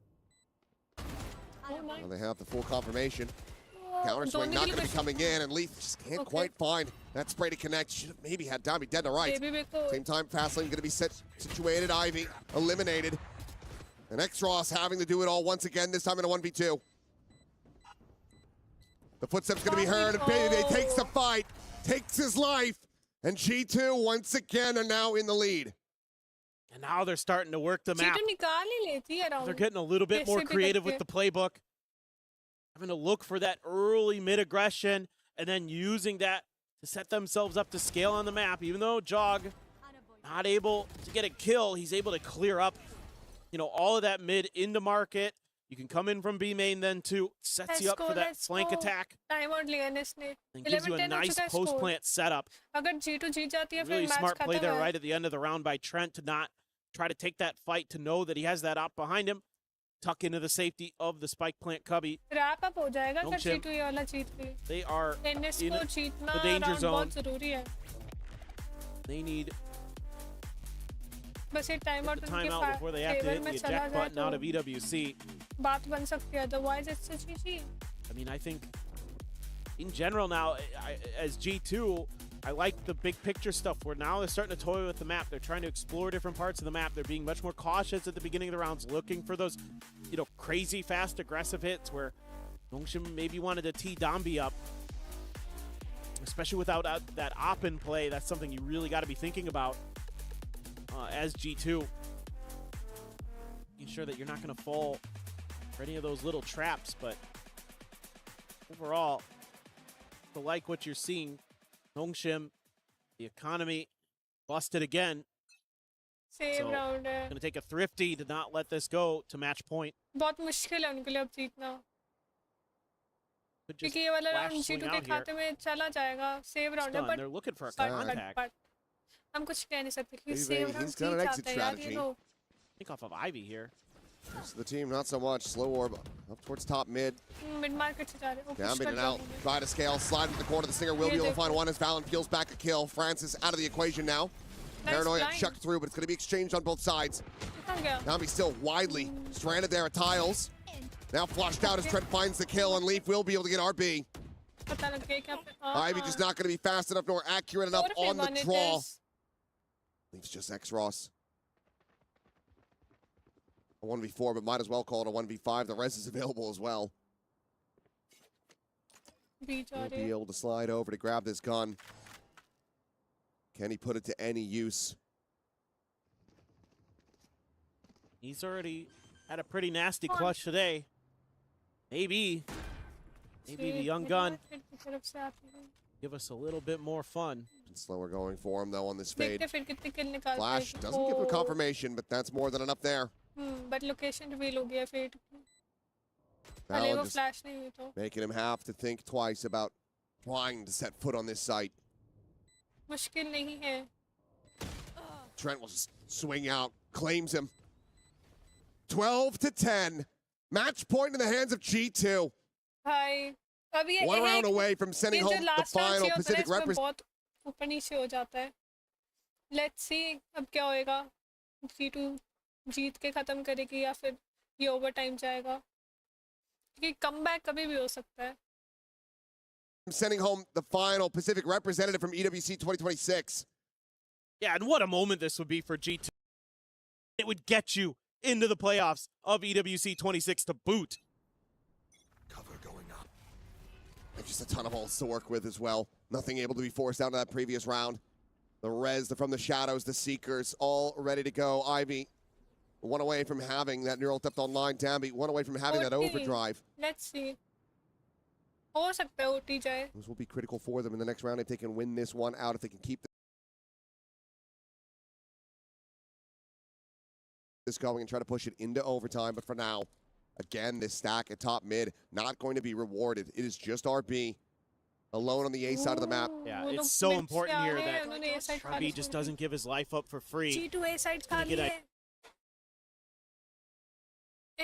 Oh, nice. Now they have the full confirmation. Oh, Counter swing दोनों not की going to be कोशिश- coming in, and Leaf just can't Okay. quite find that spray to connect. Should have maybe had Domby dead to right. Baby Bay को Same time, Fastlane going to be situated. Ivy eliminated. And Exros having to do it all once again, this time in a 1v2. The footsteps going to be heard, and Baby Bay takes the fight, takes his life, and G2 once again are now in the lead. And now they're starting to work the map. चीटू निकाल ही लेती है They're round. getting a little bit more कैसे भी creative करके। with the playbook. Having to look for that early mid-aggression and then using that to set themselves up to scale on the map. Even though Jog not able to get a kill, he's able to clear up you know, all of that mid into market. You can come in from B main then too. Sets you up for that flank attack. Time out लिया इसने And gives you a 11-10 हो nice चुका है post score. plant setup. अगर G2 जीत जाती है फिर Really match smart play खत्म there है right at the end of the round by Trent to not try to take that fight, to know that he has that op behind him. Tuck into the safety of the spike plant cubby. Wrap up हो जाएगा अगर Nongshim. G2 ये वाला जीत गई They are NS in को जीतना the danger round zone. बहुत जरूरी है They need बस ये टाइम आउट the उनके timeout before they have to favour hit में the चला eject जाए button out of तो EWC. बात बन सकती है otherwise it's a GG. I mean, I think in general now, as G2, I like the big picture stuff where now they're starting to toy with the map. They're trying to explore different parts of the map. They're being much more cautious at the beginning of the rounds, looking for those, you know, crazy fast aggressive hits where Nongshim maybe wanted to tee Dambi up. Especially without that op in play, that's something you really got to be thinking about as G2. Making sure that you're not going to fall for any of those little traps, but overall, I like what you're seeing. Nongshim, the economy, busted again. Save So, round है Going to take a thrifty to not let this go to match point. बहुत मुश्किल है उनके लिए अब जीतना Could just क्योंकि ये वाला flash राउंड swing G2 के out here. खाते में चला जाएगा सेव राउंड है Stun. They're looking for a contact. But हम कुछ कह नहीं सकते क्योंकि Maybe save he's round got an Jeet exit जाते हैं यार ये strategy. लोग Think off of Ivy here. Rest of the team, not so much. Slow orb up towards top mid. Mid market से जा रहे हैं Down पुश mid कर and out. जाएंगे Try to scale, slide into the corner. The Stinger will be able to find one as Valen peels back a kill. Francis out of the equation now. Paranoia blind. chucked through, but it's going to be exchanged on both sides. कहाँ गया Nami still widely stranded there at tiles. Now flushed out as Trent finds the kill, and Leaf will be able to get RB. पता लग गया क्या Ivy just not going to be fast enough nor accurate enough on the draw. Leaf's just X-Ross. A 1v4, but might as well call it a 1v5. The res is available as well. Beach uh He'll रहे be able to slide over to grab this gun. Can he put it to any use? He's already had a pretty nasty clutch today. Maybe the young gun give us a little bit more fun. Slower going for him, though, on this fade. देखते फिर कितने किल निकालते Flash doesn't give him confirmation, but that's more than enough there. But location reveal हो गया फिर भले Valen वो just flash नहीं हुई तो making him have to think twice about trying to set foot on this site. मुश्किल नहीं है Trent will just swing out, claims him. 12 to 10. Match point in the hands of G2. भाई अब ये One round away from sending home the final Pacific representative. बहुत ऊपर नीचे हो जाता है लेट्स सी अब क्या होएगा G2 जीत के खत्म करेगी या फिर ये ओवर टाइम जाएगा क्योंकि कमबैक कभी भी हो सकता है Sending home the final Pacific representative from EWC 2026. Yeah, and what a moment this would be for G2. It would get you into the playoffs of EWC 26 to boot. Cover going up. And just a ton of holes to work with as well. Nothing able to be forced out of that previous round. The res, the from the shadows, the seekers, all ready to go. Ivy, one away from having that neural depth online. Dambi, one away from having that overdrive. Let's see हो सकता है OT जाए Those will be critical for them in the next round if they can win this one out, if they can keep this going and try to push it into overtime. But for now, again, this stack at top mid, not going to be rewarded. It is just RB alone on the A side of the map. Yeah, वो it's लोग so mid से important uh here रहे हैं, that उन्होंने A side खा RB ली just है। doesn't give his life up for free. G2 A side खा gonna get लिए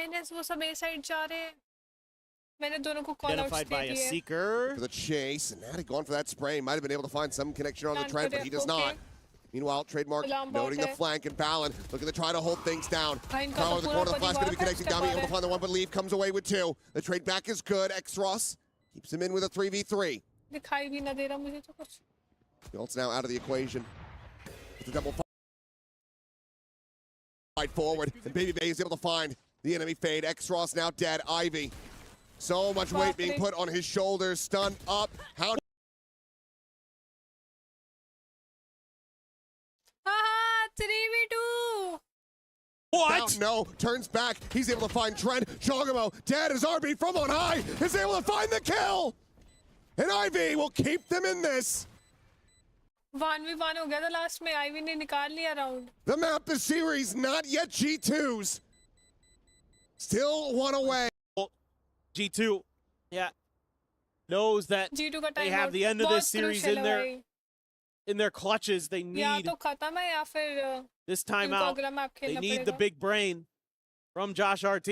NS वो सब A side जा रहे हैं मैंने दोनों को call outs Identified they by a दिए seeker. For the chase, and had he gone for that spray, might have been able to find some connection on the Plan Trent, but करे, he does okay. not. Meanwhile, Trademark Alarm noting the bot है। flank and Balin looking to try to hold things down. भाई इनका Carl तो in the पूरा corner, the flash going to be परिवार connecting. catch Dami कर able पा to find the one, but Leaf comes away with two. The trade back is good. X-Ross keeps him in with a 3v3. दिखाई भी ना दे रहा मुझे तो कुछ The ult's now out of the equation. With the double fight forward, and Baby Bay is able to find the enemy fade. X-Ross now dead. Ivy. So much weight being put on his shoulders. Stunned up. How हाँ 3v2 What? No, turns back. He's able to find Trent. Chogamo, dead as RB from on high, is able to find the kill. And Ivy will keep them in this. 1v1 हो गया था last में ivy ने निकाल लिया round The map, the series, not yet G2's. Still one away. G2, yeah, knows that G2 का they time have out the end of बहुत this series crucial in है भाई। their clutches. They या need तो खत्म है या फिर this इनको timeout. अगला मैप They खेलना need the पड़ेगा। big brain from Josh RT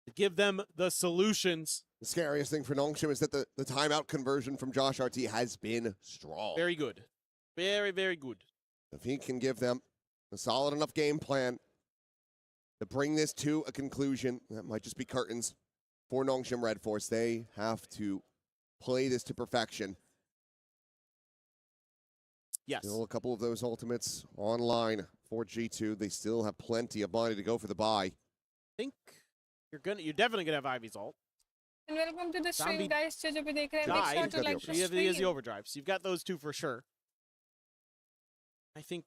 to give them the solutions. The scariest thing for Nongshim is that the timeout conversion from Josh RT has been strong. Very good. Very, very good. If he can give them a solid enough game plan to bring this to a conclusion, that might just be curtains for Nongshim Red Force. They have to play this to perfection. Yes. Still a couple of those ultimates online for G2. They still have plenty of money to go for the buy. I think you're definitely gonna have Ivy's ult. And welcome to the stream, Zombie guys. जो भी देख रहे हैं, make Died. sure to like the He has the stream. overdrive, so you've got those two for sure. I think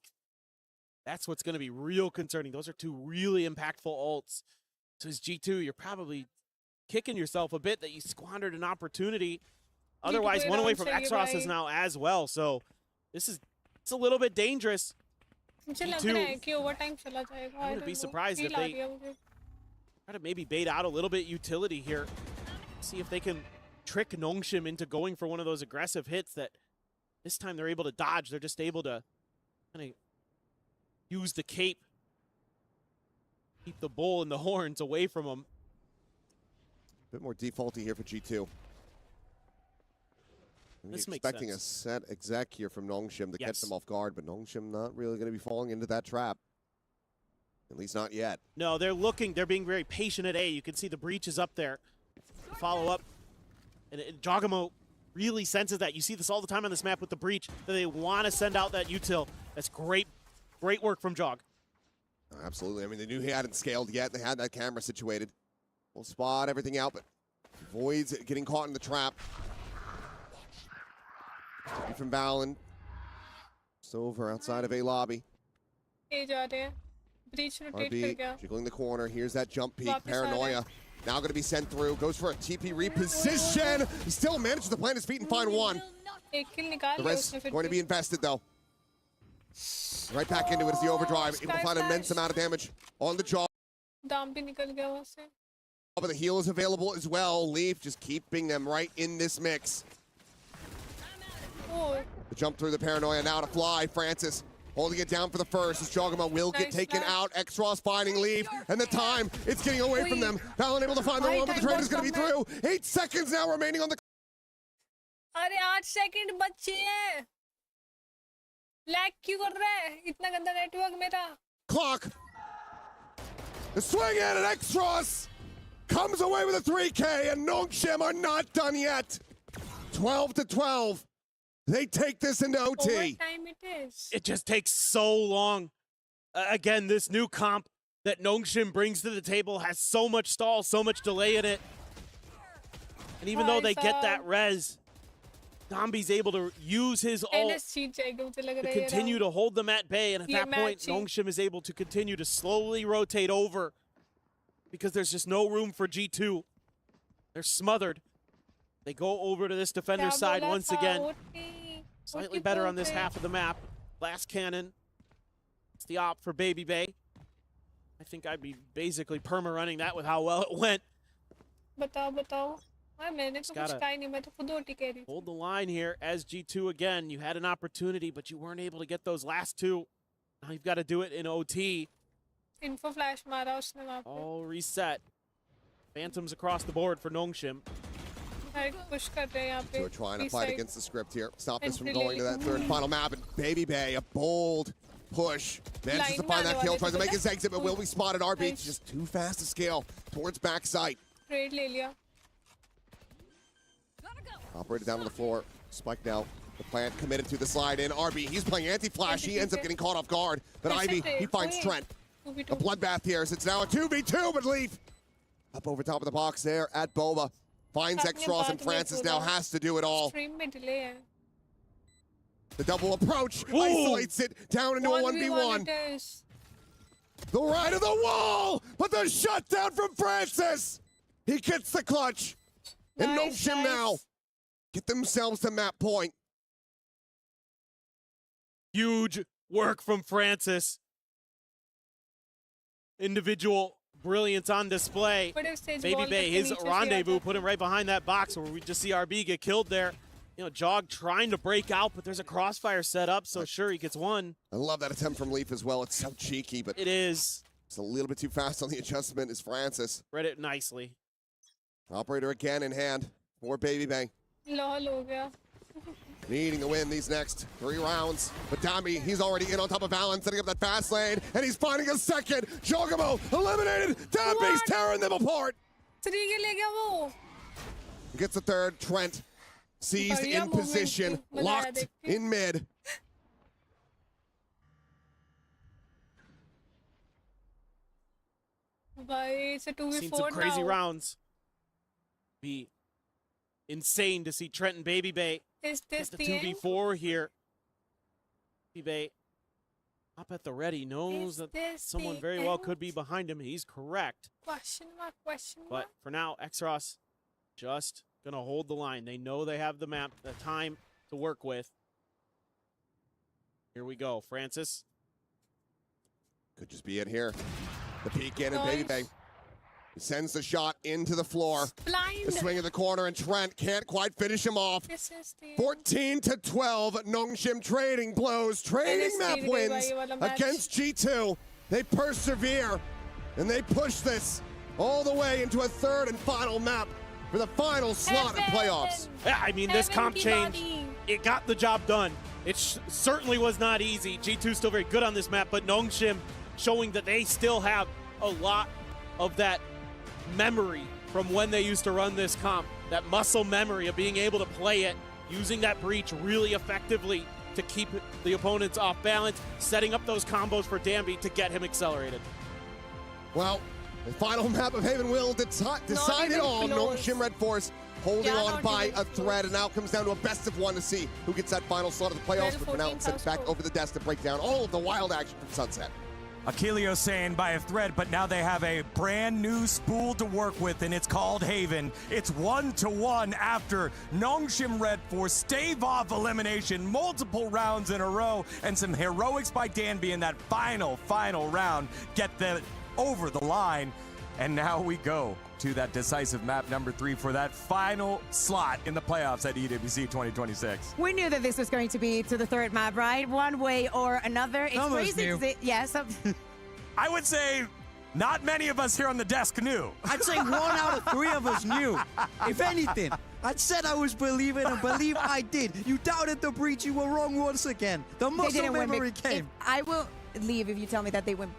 that's what's going to be real concerning. Those are two really impactful ults. So as G2, you're probably kicking yourself a bit that you squandered an opportunity. Otherwise, one away from Xros is now as well. So it's a little bit dangerous. मुझे लग रहा है कि overtime चला जाएगा। I wouldn't be surprised if Feel uh they रही है मुझे। try to maybe bait out a little bit utility here. See if they can trick Nongshim into going for one of those aggressive hits that this time they're able to dodge. They're just able to kind of use the cape, keep the bull and the horns away from them. A bit more defaulty here for G2. This makes expecting sense. a set exec here from Nongshim to catch Yes. them off guard, but Nongshim not really going to be falling into that trap. At least not yet. No, they're being very patient at A. You can see the breach is up there. Follow up. And Jogamo really senses that. You see this all the time on this map with the breach, that they want to send out that util. That's great work from Jog. Absolutely. I mean, they knew he hadn't scaled yet. They had that camera situated. We'll spot everything out, but avoids getting caught in the trap. From Valen. It's over outside of A lobby. ए जा रहे हैं। Breach rotate कर RB गया। jiggling the corner. Here's that jump peek. Wapas Paranoia. Now going to be sent through. Goes for a TP reposition. He still manages to plant his feet and find one. एक kill निकाल The लिया rest उसने फिर going to भी। be invested, though. Right back into it as the overdrive. Able to Sky find an immense Flash. amount of damage on the jaw. दाम भी निकल गया वहाँ से। But the heal is available as well. Leaf just keeping them right in this mix. Oh, The jump through the Paranoia now to fly. Francis holding it down for the first as Jogama will get Nice taken flash. out. X-Ross finding Leaf. And the time, it's getting away from them. Valen able to find the Right one, but the time trade is going to be was through. 8 seconds now remaining on the अरे 8 second बचे हैं। Lag क्यों कर रहा है? इतना गंदा network मेरा। clock. The swing in and X-Ross comes away with a 3K, and Nongshim are not done yet. 12-12. They take this into OT. Overtime it is. It just takes so long. Again, this new comp that Nongshim brings to the table has so much stall, so much delay in it. And even though they get that res, Dombi's able to use his ult NS जीत जाएगा मुझे लग to रहा है ये continue round। to hold them at bay, and at Yeah, that point, matchy. Nongshim is able to continue to slowly rotate over because there's just no room for G2. They're smothered. They go over to this defender's क्या side बोला once था? again. OT Slightly better on this बोलते। half of the map. Last cannon. It's the op for Baby Bay. I think I'd be basically perma-running that with how well it went. बताओ। हाँ मैंने तो कुछ gotta कहा ही नहीं, मैं तो खुद OT कह रही थी। Hold the line here as G2 again. You had an opportunity, but you weren't able to get those last two. Now you've got to do it in OT. Info flash मारा उसने वहाँ पे। All reset. Phantoms across the board for Nongshim. Push कर रहे हैं यहाँ पे। We're trying to B fight side। against the script here. Stop this from And going to that third and final map. And Baby Bay, a bold push. Manages to Line find में that आने kill, वाले tries to थे make पता his exit, but will be spotted. RB Nice. just too fast to scale towards backside. Trade ले लिया। Operated down to the floor. Spike now. The plant committed to the slide in. RB, he's playing anti-flash. He ends up getting caught off guard. But That's Ivy, it, he finds wait. Trent. 2v2। A bloodbath here. So it's now a 2v2, but Leaf up over top of the box there at Boba. Finds आपने X-Ross, and बात में Francis now बोला। has to do it all. Stream में delay है। The double approach Ooh. isolates it down into a 1v1. it is। The right of the wall, but the shutdown from Francis. He gets the clutch. And Nice, Nongshim now nice। get themselves to map point. Huge work from Francis. Individual brilliance on display. But if stage Baby wall Bay, तक his नीचे से rendezvous, आता put him right behind that box where we just see RB get killed there. You know, Jog trying to break out, but there's a crossfire set up, so sure, he gets one. I love that attempt from Leaf as well. It's so cheeky, but It is. it's a little bit too fast on the adjustment is Francis. Read it nicely. Operator again in hand. More Baby Bang. Lol हो गया. Needing to win these next 3 rounds. But Dambi, he's already in on top of Alan, setting up that fast lane, and he's finding a second. Jogamo eliminated. Dambi's tearing them apart. 3 के ले गया वो. Gets the third. Trent seized बढ़िया in movement position, थी. मजा आया locked देख के. in mid. भाई it's a 2v4 Seen some crazy now. rounds. Be insane to see Trent and Baby Bay Is this get the the end? 2v4 here. Baby Bay up at the ready, knows Is that this someone the very well end? could be behind him. He's correct. Question mark, question mark. But for now, Xros just going to hold the line. They know they have the map, the time to work with. Here we go. Francis. Could just be it here. The peek in and Baby Nice. Bang. He sends the shot into the floor. Blind. The swing of the corner, and Trent can't quite finish him off. This is the 14 to 12. Nongshim trading blows, trading NS map जीत गई wins भाई ये वाला match. against G2. They persevere and they push this all the way into a third and final map for the final slot of playoffs. Yeah, I mean, this comp change, Everybody. it got the job done. It certainly was not easy. G2 still very good on this map, but Nongshim showing that they still have a lot of that memory from when they used to run this comp. That muscle memory of being able to play it, using that breach really effectively to keep the opponents off balance, setting up those combos for Dambi to get him accelerated. Well, the final map of Haven will decide it even all. close. Nongshim Red Force holding Yeah, on not by even a thread, and now it comes down to a best of 1 to see who gets that final slot of the playoffs. But for now, let's send it back 14,000. over the desk to break down all of the wild action from Sunset. Achilleo saying by a thread, but now they have a brand new spool to work with, and it's called Haven. It's 1-1 after Nongshim Red Force stave off elimination multiple rounds in a row, and some heroics by Danby in that final round get them over the line. And now we go to that decisive map number 3 for that final slot in the playoffs at EWC 2026. We knew that this was going to be to the third map, right? One way or another. It's Almost crazy. knew. Yeah, so I would say not many of us here on the desk knew. I'd say 1 out of 3 of us knew. If anything, I'd said I was believing and believe I did. You doubted the breach. You were wrong once again. The they muscle didn't win. memory If came. I will leave if you tell me that they won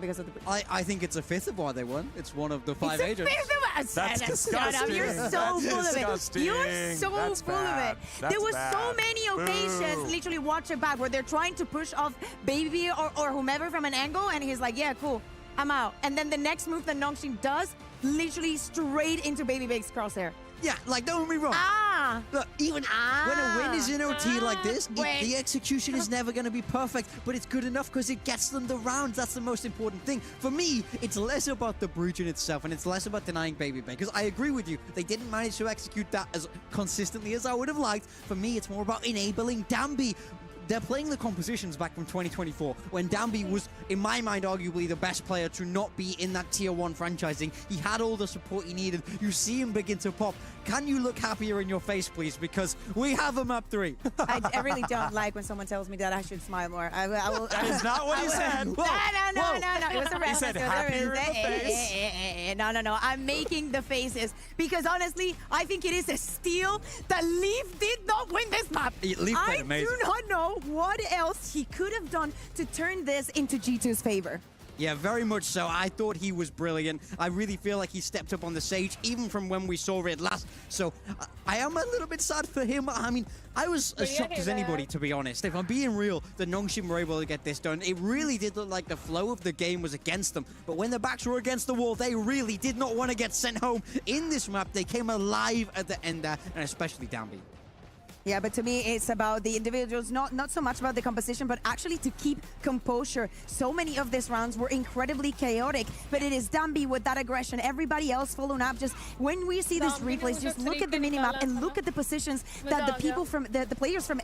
because of the breach. I think it's a fifth of why they won. It's one of the 5 It's a agents. fifth of us. That's Shut up. disgusting. You're so That's full of it. disgusting. You're so That's full bad. of it. That's There was so bad. many occasions, Boo. literally watch it back, where they're trying to push off Baby or whomever from an angle, and he's like, yeah, cool, I'm out. And then the next move that Nongshim does, literally straight into Baby Bake's crosshair. Yeah, like, don't get me wrong. Ah! Look, even when a win is in OT like this, Wait. the execution is never going to be perfect, but it's good enough because it gets them the rounds. That's the most important thing. For me, it's less about the breach in itself, and it's less about denying Baby Bay, because I agree with you. They didn't manage to execute that as consistently as I would have liked. For me, it's more about enabling Dambi. They're playing the compositions back from 2024 when Dambi was, in my mind, arguably the best player to not be in that tier 1 franchising. He had all the support he needed. You see him begin to pop. Can you look happier in your face, please? Because we have a map 3. I really don't like when someone tells me that I should smile more. I will. That is not what he said. No. It was a reference. said It was a happier in reference. the face. No. I'm making the faces because honestly, I think it is a steal that Leaf did not win this map. Leaf played I amazing. do not know what else he could have done to turn this into G2's favor. Yeah, very much so. I thought he was brilliant. I really feel like he stepped up on the stage, even from when we saw it last. So I am a little bit sad for him. I mean, I was as yeah, shocked as anybody, to be honest. If I'm being real, the Nongshim were able to get this done. It really did look like the flow of the game was against them. But when their backs were against the wall, they really did not want to get sent home. In this map, they came alive at the end there, and especially Dambi. Yeah, but to me, it's about the individuals, not so much about the composition, but actually to keep composure. So many of these rounds were incredibly chaotic, but it is Dambi with that aggression. Everybody else following up. Just when we see these Dambi replays, ने just मुझे look at the three minimap निकाला and था look ना। at the positions मजा that the uh people गया। from the players from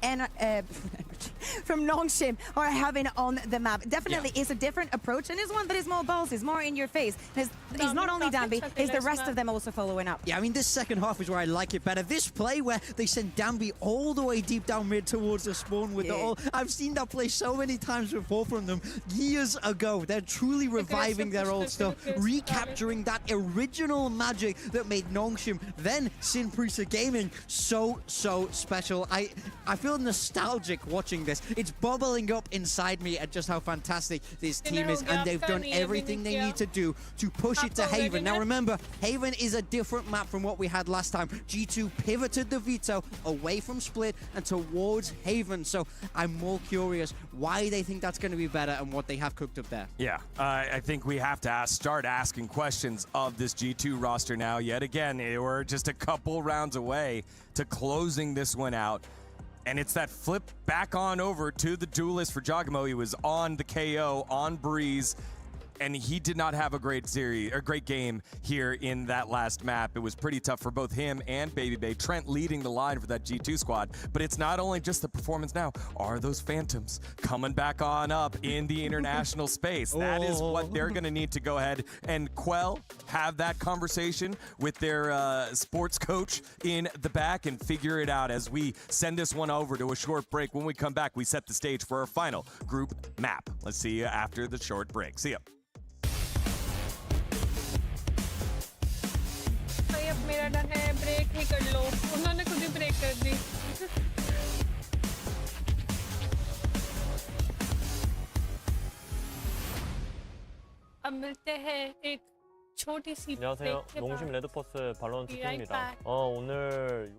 from Nongshim are having on the map. Definitely is a different approach, and is one that is more ballsy, is more in your face. He's not only Dambi, is the rest of them also following up. Yeah, I mean, this second half is where I like it better. This play where they send Dambi all the way deep down mid towards the spawn with the ult. I've seen that play so many times before from them years ago. They're truly reviving their old stuff, recapturing that original magic that made Nongshim, then Sinprisa Gaming, so special. I feel nostalgic watching this. It's bubbling up inside me at just how fantastic this team is, and they've done everything they need to do to push it to Haven. Now remember, Haven is a different map from what we had last time. G2 pivoted the veto away from Split and towards Haven, so I'm more curious why they think that's going to be better and what they have cooked up there. Yeah, I think we have to start asking questions of this G2 roster now. Yet again, we're just a couple rounds away to closing this one out. And it's that flip back on over to the duelist for Giacomo. He was on the KO, on Breeze, and he did not have a great game here in that last map. It was pretty tough for both him and Baby Bay. Trent leading the line for that G2 squad. But it's not only just the performance now. Are those Phantoms coming back on up in the international space? That is what they're going to need to go ahead and quell, have that conversation with their sports coach in the back and figure it out as we send this one over to a short break. When we come back, we set the stage for our final group map. Let's see you after the short break. See ya. भाई अब मेरा done है break ही कर लो उन्होंने खुद ही break कर दी अब मिलते हैं एक छोटी सी 안녕하세요. ब्रेक के 농심 बाद 레드포스 발로란트 Be right 팀입니다. back. 오늘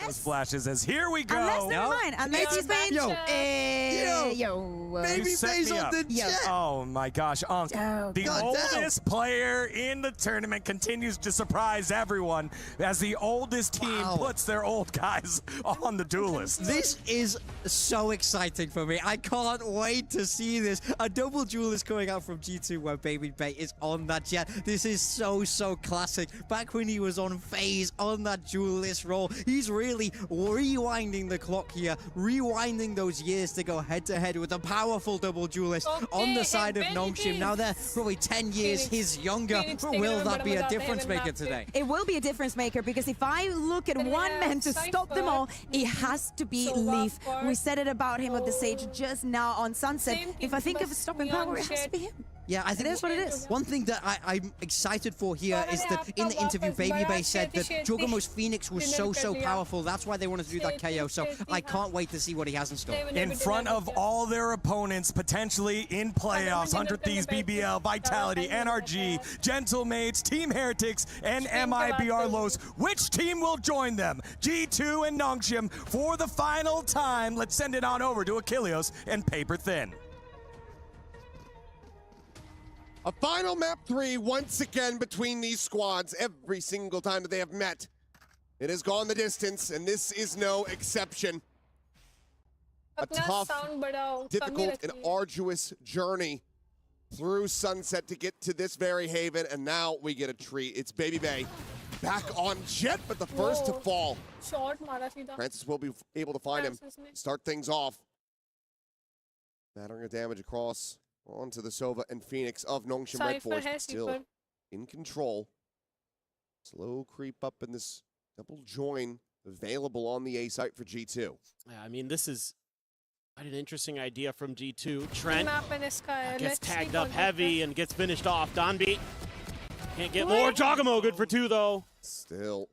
Those flashes as here we go. Unless, never mind. Unless he's playing. Yo. Yo. Baby You set face me on up. the jet. Oh my gosh, Unk. Oh, The God oldest player in the tournament continues to surprise everyone as the oldest team Wow. puts their old guys on the duelist. This is so exciting for me. I can't wait to see this. A double duelist coming out from G2 where Baby Bay is on that jet. This is so classic. Back when he was on FaZe on that duelist role, he's really rewinding the clock here, rewinding those years to go head-to-head with a powerful double duelist on the side of Nongshim. Now they're probably 10 years his younger. Will that be a difference maker today? It will be a difference maker because if I look at one man to stop them all, it has to be Leaf. We said it about him on the stage just now on Sunset. If I think of a stopping power, it has to be him. Yeah, I think It is what it is. One thing that I'm excited for here is that in the interview, Baby Bay said that Juggermo's Phoenix was so powerful. That's why they wanted to do that KO. So I can't wait to see what he has in store. In front of all their opponents, potentially in playoffs, 100 Thieves, BBL, Vitality, NRG, Gentlemates, Team Heretics, and MIBR Los. Which team will join them? G2 and Nongshim for the final time. Let's send it on over to Achilleos and Paper Thin. A final map 3 once again between these squads every single time that they have met. It has gone the distance, and this is no exception. A tough, difficult, and arduous journey through Sunset to get to this very haven, and now we get a treat. It's Baby Bay back on jet, but the first to fall. Francis will be able to find him, start things off. Battering of damage across onto the Sova and Phoenix of Nongshim Red Force, but still in control. Slow creep up in this double join available on the A site for G2. Yeah, I mean, this is quite an interesting idea from G2. Trent gets tagged up heavy and gets finished off. Donbeat can't get more. Jogamo good for 2, though. Still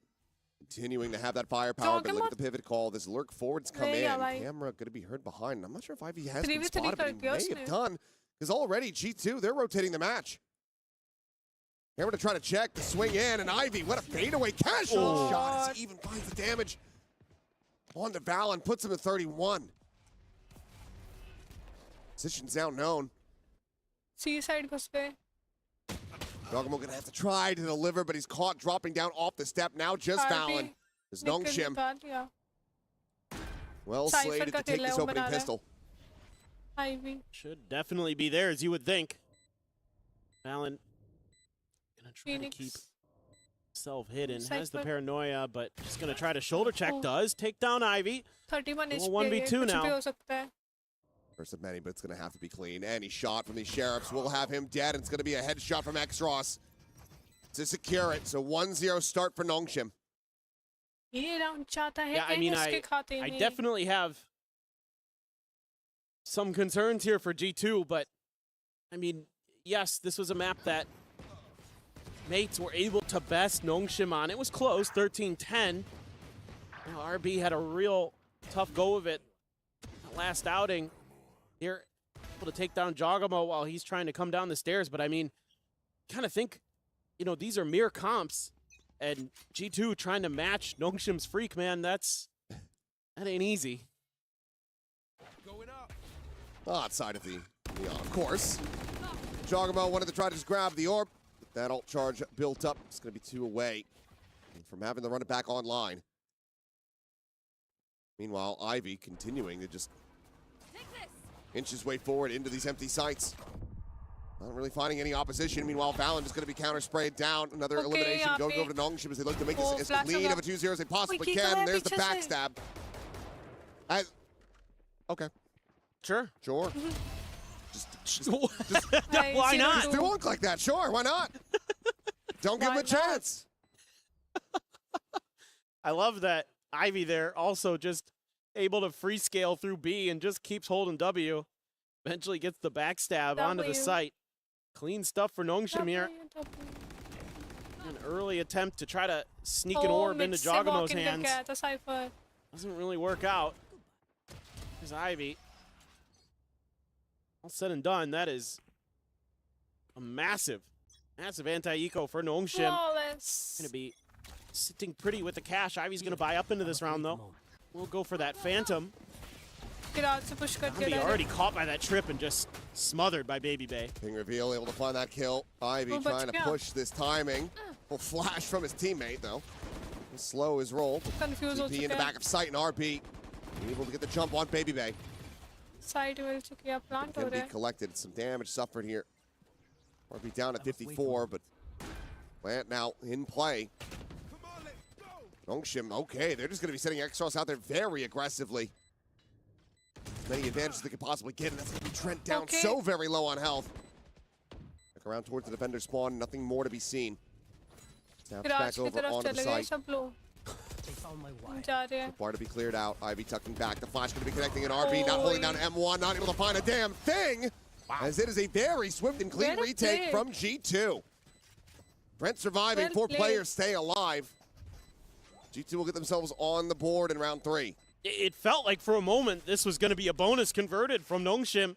continuing to have that firepower, but look at the pivot call. This lurk forwards come in. Camera going to be heard behind. I'm not sure if Ivy has been spotted, but he may have done. Because already G2, they're rotating the match. Camera to try to check, the swing in, and Ivy, what a fadeaway casual shot as he even finds the damage on to Val and puts him at 31. Position's now known. C-side goes पे. Jogamo gonna have to try to deliver, but he's caught dropping down off the step. Now just Valen. There's Nongshim. Well slated to take this opening pistol. Ivy. Should definitely be there, as you would think. Valen gonna try to keep himself hidden. Has the paranoia, but just gonna try to shoulder check. Does take down Ivy. 31 HP. 1v2 now. First of many, but it's going to have to be clean. Any shot from these Sheriffs will have him dead, and it's going to be a headshot from Xross to secure it. So 1-0 start for Nongshim. Yeah, I mean, I definitely have some concerns here for G2, but I mean, yes, this was a map that mates were able to best Nongshim on. It was close, 13-10. RB had a real tough go of it last outing. Here, able to take down Jogamo while he's trying to come down the stairs. But I mean, kind of think, you know, these are mere comps. And G2 trying to match Nongshim's Freak, man, that ain't easy. Going up. Outside of the Leon, of course. Jogamo wanted to try to just grab the orb. But that ult charge built up. It's going to be 2 away from having to run it back online. Meanwhile, Ivy continuing to just inch his way forward into these empty sites. Not really finding any opposition. Meanwhile, Valen is going to be counter-sprayed down. Another elimination going over to Nongshim as they look to make this as lead of a 2-0 as they possibly can. There's the backstab. Okay. Sure. Sure. Just why not? Just do Unk like that. Sure, why not? Don't give him a chance. I love that Ivy there also just able to free scale through B and just keeps holding W. Eventually gets the backstab onto the site. Clean stuff for Nongshim here. An early attempt to try to sneak an orb into Jogamo's hands. Doesn't really work out. Here's Ivy. All said and done, that is a massive anti-eco for Nongshim. Gonna be sitting pretty with the cash. Ivy's going to buy up into this round, though. We'll go for that Phantom. Garage से push करके Ivy डाले. already caught by that trip and just smothered by Baby Bay. Ping reveal, able to find that kill. Ivy Oh, trying to but yeah. push this timing. Little flash from his teammate, though. He'll slow his roll. Confused हो TP in the चुका back है. of sight, and RB able to get the jump on Baby Bay. Side मिल चुकी है. Plant हो Can be रहा है. collected. Some damage suffered here. RB down at 54, but Plant now in play. Nongshim, okay, they're just going to be sending Exos out there very aggressively. As many advantages as they could possibly get, and that's going to be Trent down Okay. so very low on health. Look around towards the defender spawn, nothing more to be seen. Snaps garage back की over तरफ onto the चले गए site. सब लोग. They found my wire. जा रहे हैं. Bar to be cleared out. Ivy tucking back. The flash going to be connecting an RB, not holding down Oi. M1, not able to find a damn thing. As it is a very swift and clean Well retake played. from G2. Brent surviving, Well 4 played. players stay alive. G2 will get themselves on the board in round 3. It felt like for a moment this was going to be a bonus converted from Nongshim.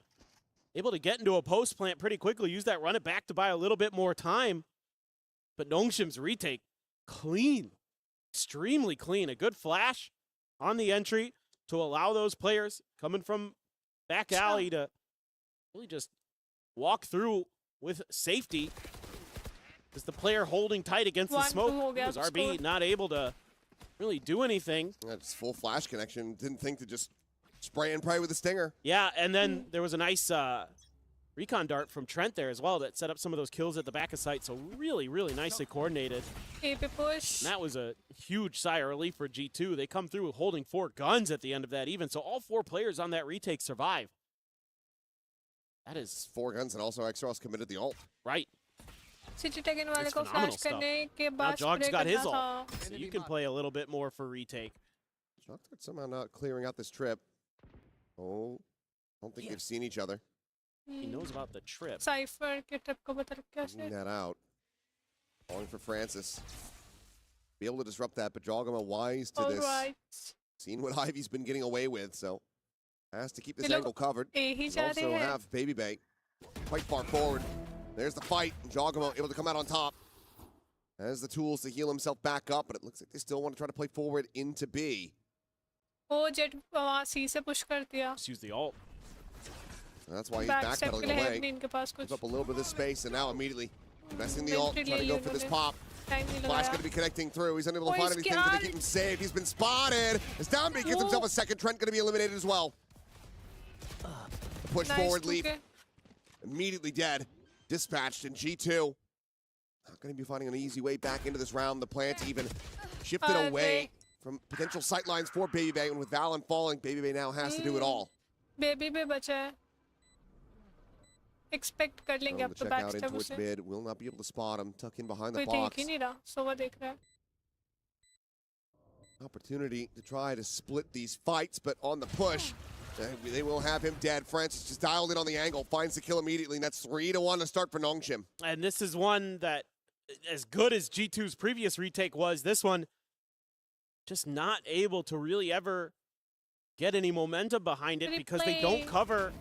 Able to get into a post plant pretty quickly, use that run it back to buy a little bit more time. But Nongshim's retake, clean, extremely clean. A good flash on the entry to allow those players coming from back alley to really just walk through with safety. As the player holding tight against the 1-2 smoke, हो गया was RB score. not able to really do anything. That's full flash connection. Didn't think to just spray and pray with the stinger. Yeah, and then there was a nice recon dart from Trent there as well that set up some of those kills at the back of sight. So really, really nicely coordinated. A पे push. And that was a huge sigh of relief for G2. They come through holding 4 guns at the end of that even. So all 4 players on that retake survive. That is 4 guns, and also Exos committed the ult. right. City taken वाले It's को phenomenal flash stuff. करने के Now बाद Jog's spray got his करना ult. था. So you can play a little bit more for retake. Shocked somehow not clearing out this trip. Oh, I don't think they've seen each other. He knows about the trip. Cipher के trip को बता रखा Cleaning है. that out. Calling for Francis. Be able to disrupt that, but Jogama wise to All this. right. Seen what Ivy's been getting away with, so has to keep this ये लोग angle covered. A he They जा also रहे हैं. have Baby Bay quite far forward. There's the fight. Jogama able to come out on top. Has the tools to heal himself back up, but it looks like they still want to try to play forward into B. वो jet वहाँ C से push कर दिया. Just use the ult. And that's why he's back step के backpedaling लिए है away. नहीं इनके पास Gives कुछ. up a little bit of this space, and now immediately investing the ult, Entry trying to ले go लिए for this उन्होंने. pop. Time नहीं Flash लगाया. going to be connecting through. He's unable to Oh, find he's anything to got- keep him saved. He's been spotted. As Downbeat gets himself a second, Trent going to be eliminated as well. Push Nice forward, leap. 2K. Immediately dead. Dispatched in G2. Not going to be finding an easy way back into this round. The plant even shifted away from potential sightlines for Baby Bay. And with Valen falling, Baby Bay now has to do it all. Baby पे बचा है. Expect कर लेंगे Throwing अब the तो check back out in step towards उसे. mid. Will not be able to spot him. Tuck in behind the कोई देख box. ही नहीं रहा. सोवा देख रहा है. Opportunity to try to split these fights, but on the push, they will have him dead. Francis just dialed in on the angle, finds the kill immediately, and that's 3-1 to start for Nongshim. And this is one that, as good as G2's previous retake was, this one just not able to really ever get any momentum behind it because they don't Replay. cover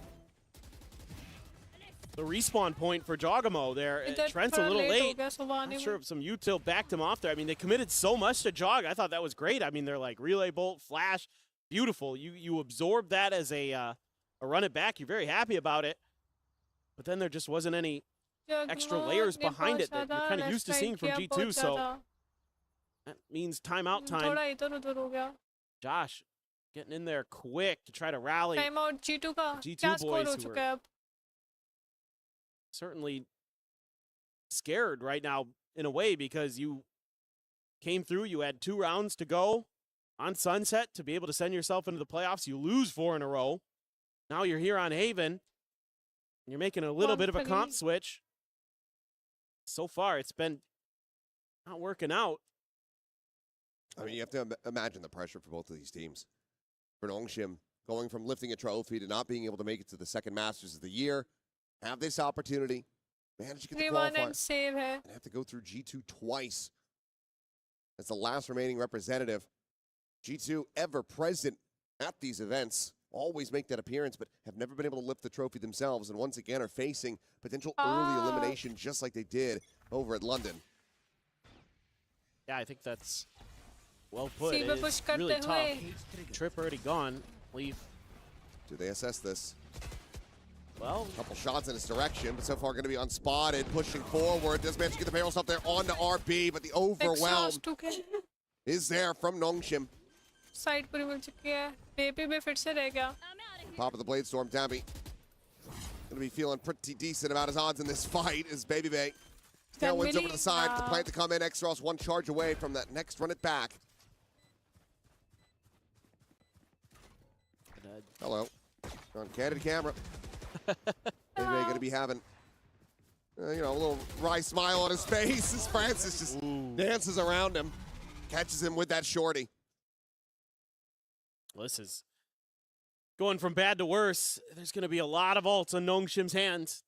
the respawn point for Jogamo there. इधर Trent's a थोड़ा little late हो late. गया सोवा आने Not sure में. if some util backed him off there. I mean, they committed so much to Jog. I thought that was great. I mean, they're like relay bolt, flash, beautiful. You absorb that as a run it back. You're very happy about it. But then there just wasn't any extra layers behind it that you're kind of used to seeing from G2. So that means timeout time. थोड़ा इधर उधर हो गया. Josh getting in there quick to try to rally. Time out G2 का. G2 क्या score boys हो who चुका है अब? Certainly scared right now in a way because you came through, you had 2 rounds to go on Sunset to be able to send yourself into the playoffs. You lose 4 in a row. Now you're here on Haven. You're making a little bit of a comp switch. So far, it's been not working out. I mean, you have to imagine the pressure for both of these teams. For Nongshim, going from lifting a trophy to not being able to make it to the second Masters of the year, have this opportunity, manage to get the 3-1 qualifier, and save है. and have to go through G2 twice. That's the last remaining representative. G2 ever present at these events, always make that appearance, but have never been able to lift the trophy themselves, and once again are facing potential early elimination just like they did over at London. Yeah, I think that's well put. सी पे It push is really करते tough. हुए Trip already gone. Leaf. Do they assess this? Well, Couple shots in his direction, but so far going to be unspotted. Pushing forward. Does manage to get the barrel stop there onto RB, but the overwhelm exhaust Tukey is there from Nongshim. Side पूरी मिल चुकी है baby भी फिर से रह गया Top of the blade storm, Dambi. Going to be feeling pretty decent about his odds in this fight as Baby Bay. Tailwinds over to the side. The plant to come in. X-Ross one charge away from that next run it back. Hello. On candid camera. Baby Bay going to be having, you know, a little wry smile on his face as Francis just dances around him. Catches him with that shorty. well, this is going from bad to worse. There's going to be a lot of ults on Nongshim's hands.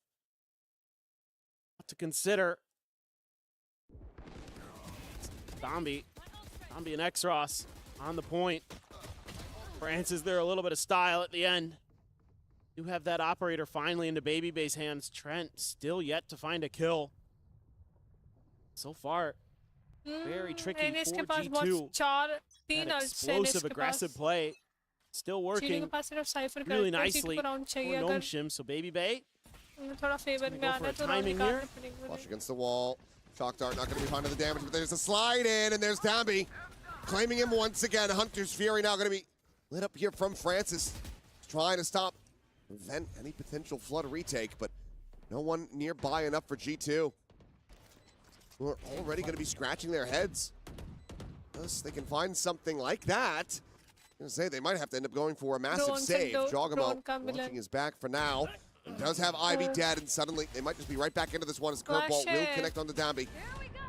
What to consider. Dombi and X-Ross on the point. Francis there, a little bit of style at the end. You have that operator finally into Baby Bay's hands. Trent still yet to find a kill. So far, very tricky NS के for pass G2. बहुत चार तीन That ults हैं NS explosive, के aggressive पास play. Still चीनी working के पास सिर्फ cipher really का nicely राउंड for चाहिए अगर Nongshim. So Baby Bay, उन्हें थोड़ा फेवर में go आना for है a तो राउंड timing निकालने here. पड़ेंगे Flush against the wall. Shock dart not going to be finding the damage, but there's a slide in, and there's Dambi. Claiming him once again. Hunter's Fury now going to be lit up here from Francis. Trying to stop, prevent any potential flood retake, but no one nearby enough for G2. Who are already going to be scratching their heads. Unless they can find something like that. I'm going to say they might have to end up going for a massive Drone save. sendo, Jogamo drone का मिलन. watching his back for now. He does have Ivy dead, and suddenly they might just be right back into this one as Curveball will Flash it. connect on the Dambi.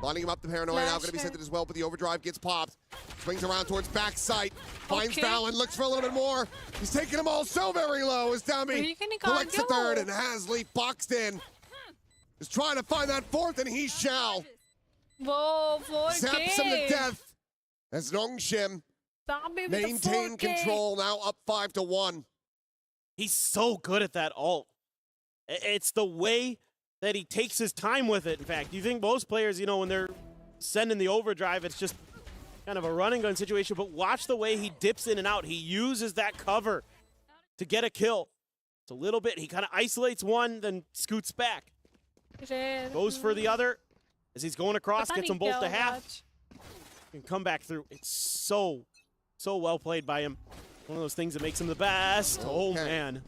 Lining him up, the paranoia now Flash going to be it. sent as well, but the overdrive gets popped. Swings around towards backside, finds Okay. Valen, looks for a little bit more. He's taking them all so very low as Dambi He can collects the निकाल third दिया and has Leaf boxed in. Is trying to find that fourth, and he shall. वो 4K Zaps him to death as Nongshim Zombie with the maintain 4K. control, now up 5-1. he's so good at that ult. It's the way that he takes his time with it. In fact, you think most players, you know, when they're sending the overdrive, it's just kind of a run and gun situation, but watch the way he dips in and out. He uses that cover to get a kill. It's a little bit, he kind of isolates one, then scoots back. Rare. Goes for the other as he's going across, पता gets नहीं them both क्या to होगा half, आज. and come back through. It's so well played by him. One of those things that makes him the best. Oh, Okay. man.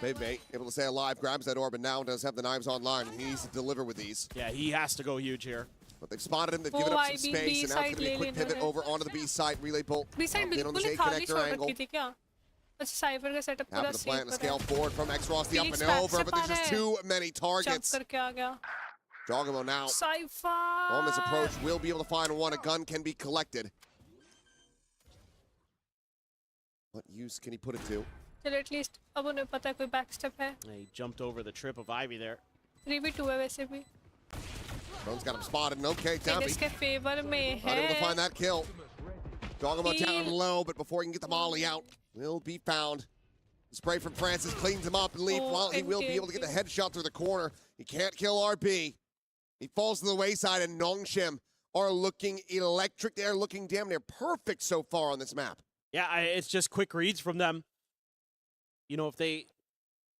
Baby able to stay alive, grabs that orb, and now does have the knives online. He needs to deliver with these. Yeah, he has to go huge here. But they've spotted him, they've Oh, given up I some mean, space, and now it's going to be a quick B-side pivot ले over onto the B side. Relay bolt. B-side In on the बिल्कुल ही J खाली connector छोड़ angle. रखी थी क्या अच्छा cipher का setup Half पूरा of the plant and save scale करा forward from X-Ross, the up Phoenix and back over, से but there's just पा too many जंप targets. करके आ गया Jogamo now cipher on this approach will be able to find one. A gun can be collected. What use can he put it to? चलो at least अब उन्हें पता है कोई back step है He jumped over the trip of Ivy there. 3v2 है वैसे भी Drone's got him spotted, and okay, Dambi इसके फेवर में not able to है find that kill. Jogamo He- down low, but before he can get the molly out, will be found. The spray from Francis cleans him up, and Leaf, Oh, well, he will be able to get the MK. headshot through the corner. He can't kill RB. He falls to the wayside, and Nongshim are looking electric. They're looking damn near perfect so far on this map. Yeah, it's just quick reads from them. You know, if they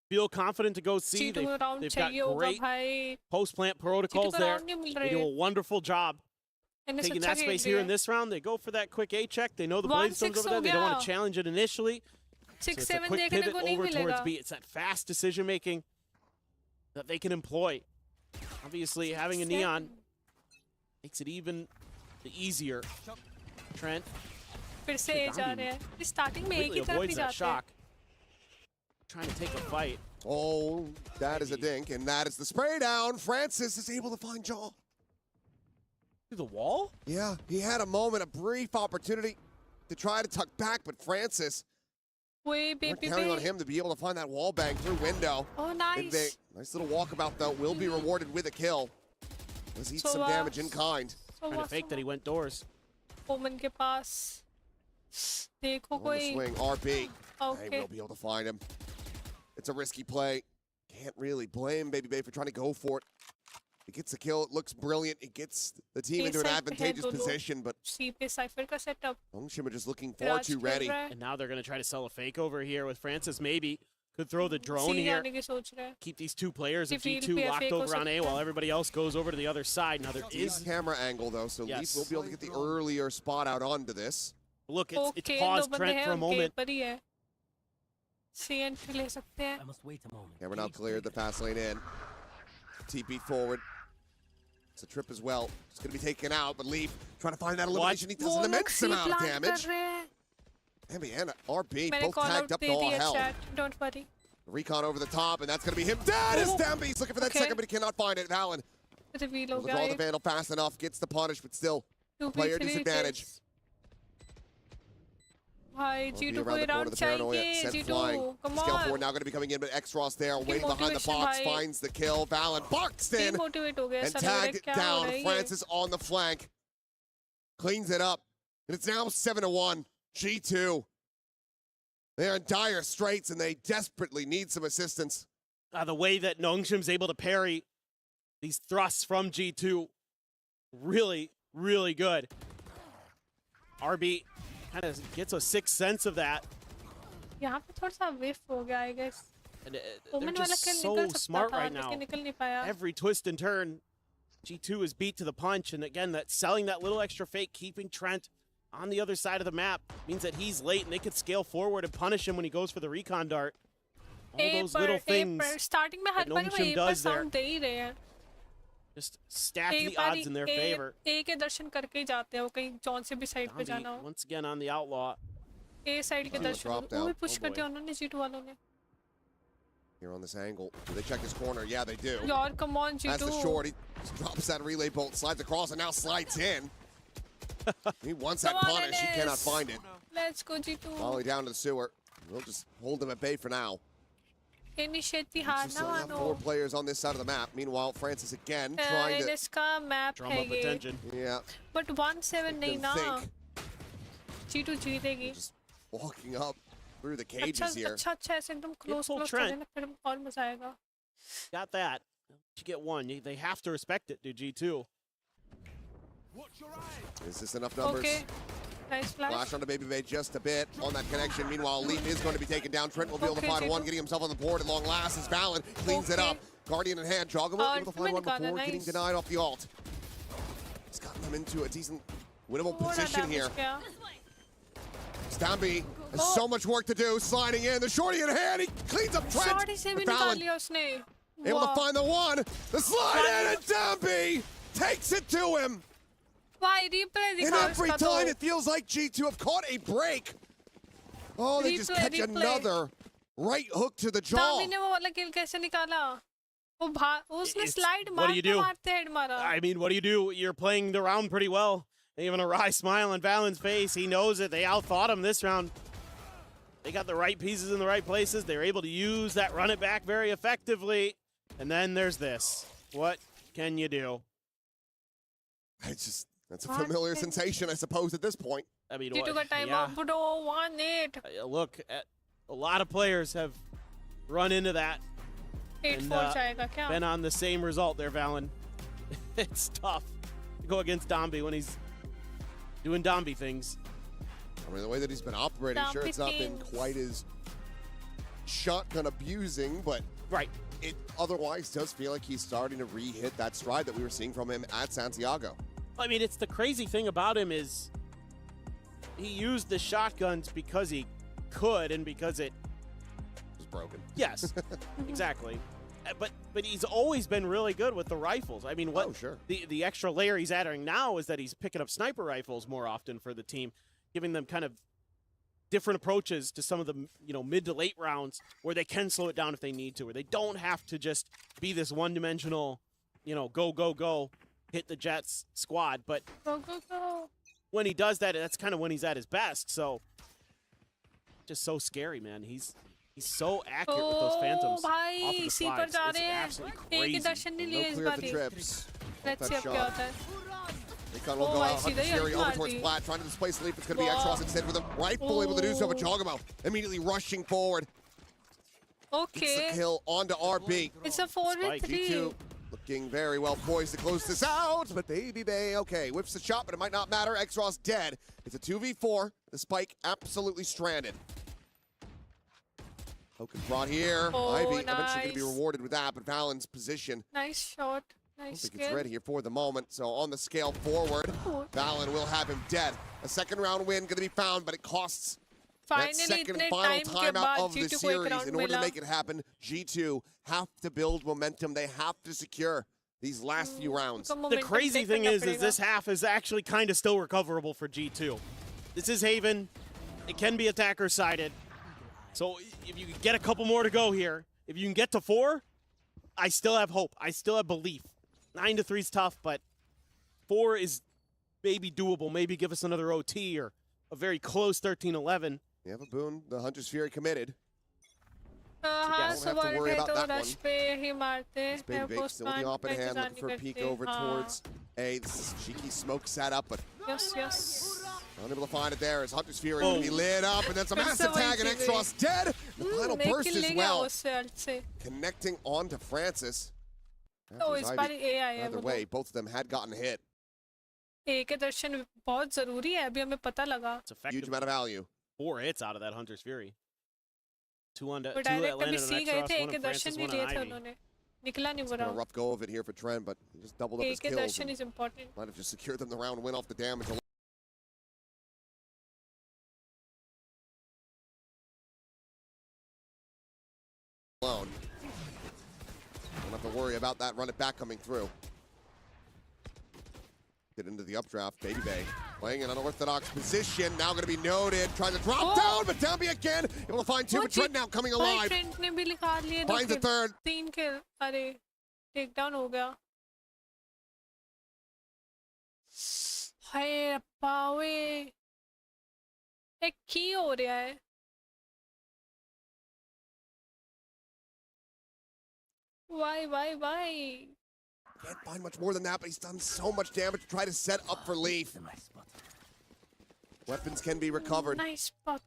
feel confident to go see, G2 round they've got चाहिए होगा great भाई post-plant protocols G2 there. Round नहीं मिल They do a रहे wonderful job NS taking अच्छा that खेल space रही here है in this round. They go for that quick A check. They know the blade stone's 1-6 over there. हो They don't want गया. to challenge it initially. So 6-7 it's a quick देखने pivot को नहीं over towards मिलेगा B. It's that fast decision making that they can employ. Obviously, having a neon makes it even easier. Trent फिर से ए जा रहे हैं स्टार्टिंग में एक quickly ही तरफ ही avoids that जाते हैं shock. Trying to take a fight. Oh, that is a dink, and that is the spray down. Francis is able to find Jaw. Through the wall? Yeah, he had a moment, a brief opportunity to try to tuck back, but Francis, वही we're baby counting on पे him to be able to find that wall bang through window. Oh And they, nice nice little walkabout, though, will be rewarded with a kill. Let's eat So, some damage in kind. Trying to fake that he went doors. ओमन के पास देखो On the कोई swing, RB. They okay will be able to find him. It's a risky play. Can't really blame Baby Bay for trying to go for it. He gets a kill. It looks brilliant. It gets the team into an advantageous position, but सी पे cipher का setup Nongshim are just looking far too ready. And now they're going to try to sell a fake over here with Francis. Maybe could throw the drone see here. आने की सोच रहा है Keep these two players of Field G2 पे locked fake हो over on A सकता while है। everybody else goes over to the other side. Now there Is is... camera angle though, so Yes. Leaf will be able to get the earlier spot out onto this. Look, it's okay दो paused बंदे Trent हैं for a उनके moment. ऊपर ही है सी entry ले सकते हैं I must wait a moment. Camera now cleared the fast lane in. TP forward. It's a trip as well. It's going to be taken out, but Leaf trying to find that elimination. He does वो an लोग immense see amount of plan कर damage. रहे हैं Emmy and RB मैंने both call tagged out up दे to all दिया hell. Chat don't worry Recon over the top, and that's going to be him. Dead as Oh. Dambi. He's looking for that Okay. second, but he cannot find it. Valen reveal हो will गया draw the एक Vandal fast enough, gets the punish, but still 2v3 player disadvantage. kills भाई Will be G2 को around ये the corner, round the paranoia चाहिए sent G2 flying. Come Scale on 4 now going to be coming in, but X-Ross there, waiting behind the motivation, box, bhai. finds the kill. Valen boxed in motivate हो गया and sir लग रहा है tagged क्या हो रहा down. है ये Francis on the flank. Cleans it up. And it's now 7-1. G2. They're in dire straits, and they desperately need some assistance. The way that Nongshim's able to parry these thrusts from G2, really, really good. RB kind of gets a sixth sense of that. यहाँ पे थोड़ा सा whiff हो गया I guess And they're ओमन वाला just किल so निकल सकता smart था right now. लेकिन निकल नहीं पाया Every twist and turn, G2 is beat to the punch. And again, that selling that little extra fake, keeping Trent on the other side of the map means that he's late and they could scale forward and punish him when he goes for the recon dart. All those little things starting में हर that बार वो Nongshim ए पर does there. Sound दे ही रहे हैं just stack एक the bar odds in their favor. ए के दर्शन करके ही जाते हैं वो कहीं जॉन से भी साइड पे जाना Dambi हो once again on the outlaw. A side के Oh, दर्शन dropped वो भी out. पुश Oh, करते boy. हैं उन्होंने G2 वालों ने Here on this angle. Do they check his corner? Yeah, they do. यार come on That's the G2 short. He drops that relay bolt, slides across, and now slides in. He wants that Come on, punish. He NS. cannot find it. Let's go G2 Volley down to the sewer. We'll just hold them at bay for now. Initiative We हार still ना have मानो 4 players on this side of the map. Meanwhile, Francis again trying to NS का map Drum है up ये attention. But 1-7 नहीं ना think. G2 जीतेगी Just walking up through the अच्छा cages here. अच्छा अच्छा ऐसे एकदम क्लोज full क्लोज Trent. चले ना फिर और मजा आएगा Got that. You get one. They have to respect it, dude. G2. Is this enough numbers? Okay nice Flash flash onto Baby Bay just a bit on that connection. Meanwhile, Leaf is going to be taken down. Trent will be able to Okay, find one, G2. getting himself on the board at long last as Valen cleans it Okay. up. Guardian in hand, Joggable able to find one Ultimate before Ghana, getting nice. denied off the ult. He's gotten them into a decent winnable थोड़ा position here. Damage किया Stamby has Oh. so much work to do, sliding in. The shorty in hand, he cleans up Trent. Shot से भी But निकाल Valen लिया उसने able to वाह find the one. The slide in, and Stamby takes it to him. भाई replay And दिखाओ every इसका time तो it feels like G2 have caught a break. Oh, they just Replay, catch replay. another right hook to the jaw. दामी ने वो वाला किल कैसे निकाला वो उसने It's- slide what do you do? मारते हेड मारा I mean, what do? You're playing the round pretty well. Even a wry smile on Valen's face. He knows it. They outthought him this round. They got the right pieces in the right places. They're able to use that run it back very effectively. And then there's this. What can you do? That's a familiar sensation, I suppose, at this point. I mean, G2 का time yeah. Out bro 1-8 Look, a lot of players have run into that. 8-4 जाएगा क्या Been on the same result there, Valen. It's tough to go against Dambi when he's doing Dambi things. I mean, the way that he's been operating, sure, it's not been quite as shotgun abusing, but Right. it otherwise does feel like he's starting to re-hit that stride that we were seeing from him at Santiago. I mean, it's the crazy thing about him is he used the shotguns because he could and because it. It was broken. Yes, exactly. But he's always been really good with the rifles. I mean, what Oh, sure. the extra layer he's adding now is that he's picking up sniper rifles more often for the team, giving them kind of different approaches to some of the mid to late rounds where they can slow it down if they need to, where they don't have to just be this one-dimensional, go, hit the Jets squad. But go when he does that, that's kind of when he's at his best. So just so scary, man. He's so accurate with those phantoms. भाई off of the सी पर slides. जा It's रहे हैं absolutely एक crazy. दर्शन नहीं No लिए इस clear bar for the trips. Let's see That अब क्या shot. होता है Recon will Oh, go I out, see. Hunter They Fury are over towards Marty. Plat, trying to displace Leaf. It's going to be Wow. X-Ross instead with him. Rightfully able to do so, but Oh. Jogamo immediately rushing forward. Gets the okay kill onto RB. It's a 4v3 G2 Looking very well poised to close this out, but Baby Bay, okay, whips the shot, but it might not matter. X-Raw's dead. It's a 2v4. The spike absolutely stranded. Hoken brought here. Oh, Ivy eventually going to be nice. rewarded with that, but Valen's position, Nice shot. I don't Nice think it's skill. ready here for the moment. So on the scale forward, Oh. Valen will have him dead. A second round win going to be found, but it costs that Finally, second इतने and final time के timeout बाद of the G2 को एक series. round In order to मिला. make it happen, G2 have to build momentum. They have to secure these last few rounds. उनको The momentum crazy take thing करना is पड़ेगा. this half is actually kind of still recoverable for G2. This is Haven. It can be attacker-sided. So if you can get a couple more to go here, if you can get to 4, I still have hope. I still have belief. 9-3 is tough, but 4 is maybe doable. Maybe give us another OT or a very close 13-11. Yeah, but Boone, the Hunter's Fury committed. हाँ don't have to सुबह worry उठे about तो that rush one. पे ही मारते This Baby हैं, Bake post still with the plant open पे hand, looking इंतजार for a नहीं peek करते. over हाँ. towards A. This is cheeky smoke set up, but Yes, yes. unable to find it there as Hunter's Fury Oh. will be lit up, and then some फिर से massive वही tag, and cheese X-Raw's dead. The final एक burst kill as ले गया well, उससे alt से. connecting on to Francis. तो After इस Ivy, बार A आया है either वो. way, both of them had gotten hit. A के दर्शन बहुत जरूरी है, अभी हमें पता लगा. It's Huge effective. amount of value. 4 hits out of that Hunter's Fury. 2 on वो two that डायरेक्ट अभी landed on C गए X-Ross, थे, A one के on Francis, दर्शन भी one लिए on थे Ivy. उन्होंने. निकला नहीं It's been a बुरा. rough go of it here for Trent, but he just doubled up A his के kills. Darshan And is important. might have just secured them the round win off the damage alone. Don't have to worry about that run it back coming through. Get into the updraft. Baby Bay playing an unorthodox position. Now going to be noted. Trying to drop Oh. down, but Downby again. Able to find 2, वो but Trent now coming भाई alive. Trent ने भी लिखा लिए 2 Finds a kill. third. 3 किल. अरे take down हो गया. हाय अप्पा वे. एक की हो रहा है. Why? Can't find much more than that, but he's done so much damage to try to set up for Leaf. Nice spot. Weapons can be recovered. Nice spot.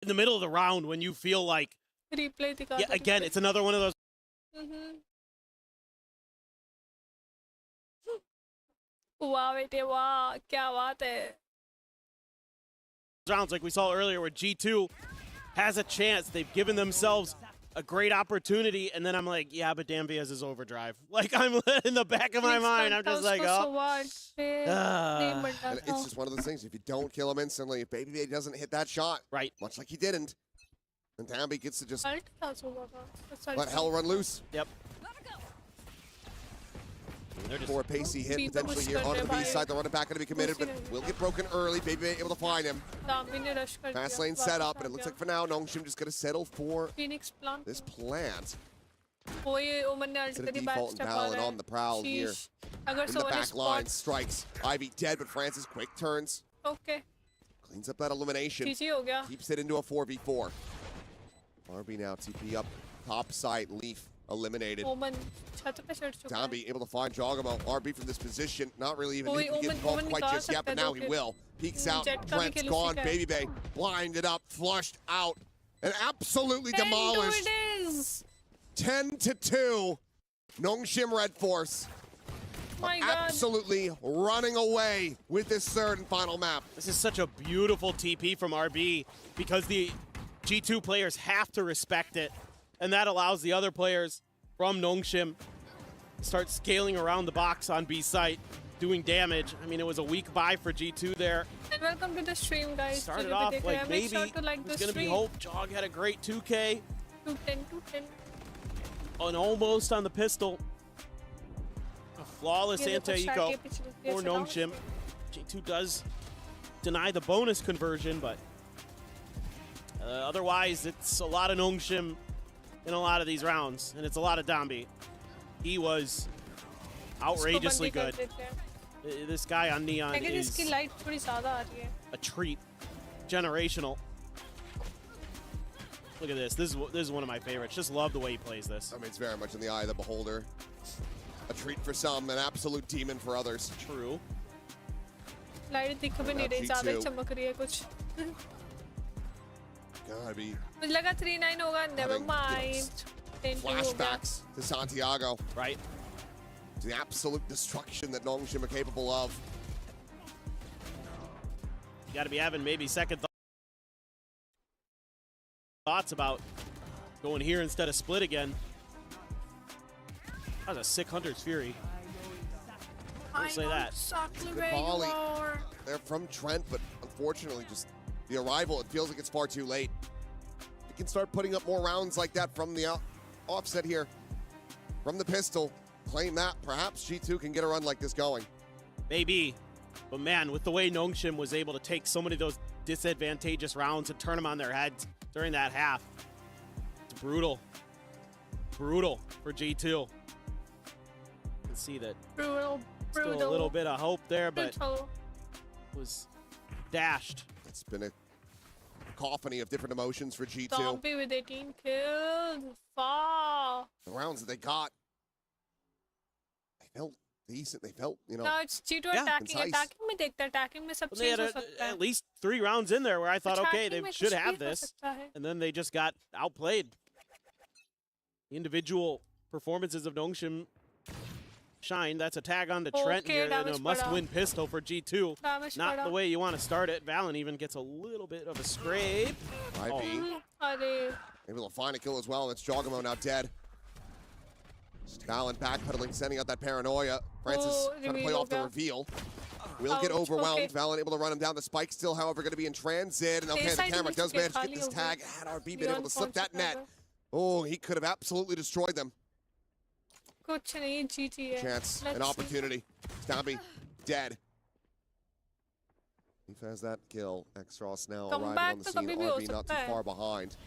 In the middle of the round when you feel like, Replay दिखा yeah, दो, again, replay. it's another one of those वाह बेटे वाह, क्या बात है. rounds like we saw earlier where G2 has a chance. They've given themselves a great opportunity, and then I'm like, yeah, but Danby has his overdrive. Like, I'm in the back of my mind, I'm just like, oh. And it's just one of those things. If you don't kill him instantly, if Baby Bay doesn't hit that shot, Right. much like he didn't, then Downby gets to just Alt था सुबह का. let hell run loose. Yep. They're just For a pacey hit Beat potentially the here onto the B Bush side. The running back going to be committed, but will get broken early. Baby Bay able to find him. दामी ने rush कर Fast दिया, lane set वापस up, and uh it looks गया. like for now, Nongshim just going to settle for Phoenix plant. this plant. वो ये ओमन ने alt Instead of करी back default and step uh Valen रहा on the prowl है. here. Sheesh. अगर In the someone is back line, spot. strikes. Ivy dead, but Francis quick turns. Okay. Cleans up that elimination. GG हो गया. Keeps it into a 4v4. RB now TP up top side. Leaf eliminated. ओमन छत पे चढ़ चुका है. Downby able to find Jogamo. RB from this position. Not really even Wait, need to get Omen- involved Omen quite निकाल just yet, but सकता है now दो he kill. will. Peeks out. Jet का भी Brent's kill gone. उसी का है. Baby Bay blinded up, flushed out, and absolutely demolished. 10 it is. 10-2. Nongshim Red Force My God. absolutely running away with this third and final map. This is such a beautiful TP from RB because the G2 players have to respect it, and that allows the other players from Nongshim to start scaling around the box on B site, doing damage. I mean, it was a weak buy for G2 there. And welcome to the stream, guys. Started जो भी off देख रहे like हैं, make maybe sure to like there's the going to be stream. hope. Jog had a great 2K, 210. and almost on the pistol. A flawless ये देखो, anti-eco start के पिछले for से down Nongshim. से. G2 does deny the bonus conversion, but otherwise it's a lot of Nongshim in a lot of these rounds, and it's a lot of Downby. He was outrageously इसको बंदी good. कर देते हैं. This guy on Neon लेकिन is इसकी light थोड़ी ज्यादा आ रही है. a treat. Generational. Look at this. This is one of my favorites. Just love the way he plays this. I mean, it's very much in the eye of the beholder. A treat for some, an absolute demon for others. True. Light दिख भी नहीं रही, ज्यादा ही G2. चमक रही है कुछ. Gotta be मुझे लगा 3-9 होगा. Never having, mind. 10-2 हो गया. Flashbacks to Santiago. Right. To the absolute destruction that Nongshim are capable of. You got to be having maybe second thoughts about going here instead of split again. That was a sick Hunter's Fury. I'll say that. Exactly Good where you volley. are. They're from Trent, but unfortunately, just the arrival, it feels like it's far too late. We can start putting up more rounds like that from the offset here. From the pistol, claim that. Perhaps G2 can get a run like this going. Maybe. But man, with the way Nongshim was able to take so many of those disadvantageous rounds and turn them on their heads during that half, it's brutal. Brutal for G2. You can see that Brutal. still a little bit of hope there, but Brutal. was dashed. It's been a cacophony of different emotions for G2. Zombie with 18 kills. Far. The rounds that they got, they felt decent. They felt, Now it's G2 Yeah, attacking. concise. Attacking में देखता है. Attacking में सब Well, they चीज had हो सकता है. at least 3 rounds in there where I thought, okay, Attacking they में should कुछ have भी हो this. सकता है. And then they just got outplayed. The individual performances of Nongshim shine. That's a tag on to Trent Okay, here, and damage a must-win पड़ा. pistol for G2. Damage Not पड़ा. the way you want to start it. Valen even gets a little bit of a scrape. IB अरे. able to find a kill as well, and it's Jogamo now dead. Valen backpedaling, sending out that paranoia. Francis Oh, trying to play reveal off the हो गया. reveal. Will get Ouch, overwhelmed. okay. Valen able to run him down. The spike still, however, going to be in transit. And okay, the Side camera में does से manage to get खाली this हो गया. tag. Had RB been able to slip that net, Unfortunate. oh, he could have absolutely destroyed them. कुछ नहीं GG है. Chance, Let's an see. opportunity. Stabby, dead. He has that kill. Extros now arriving on Comeback the तो scene. कभी भी हो RB not too सकता है. far behind.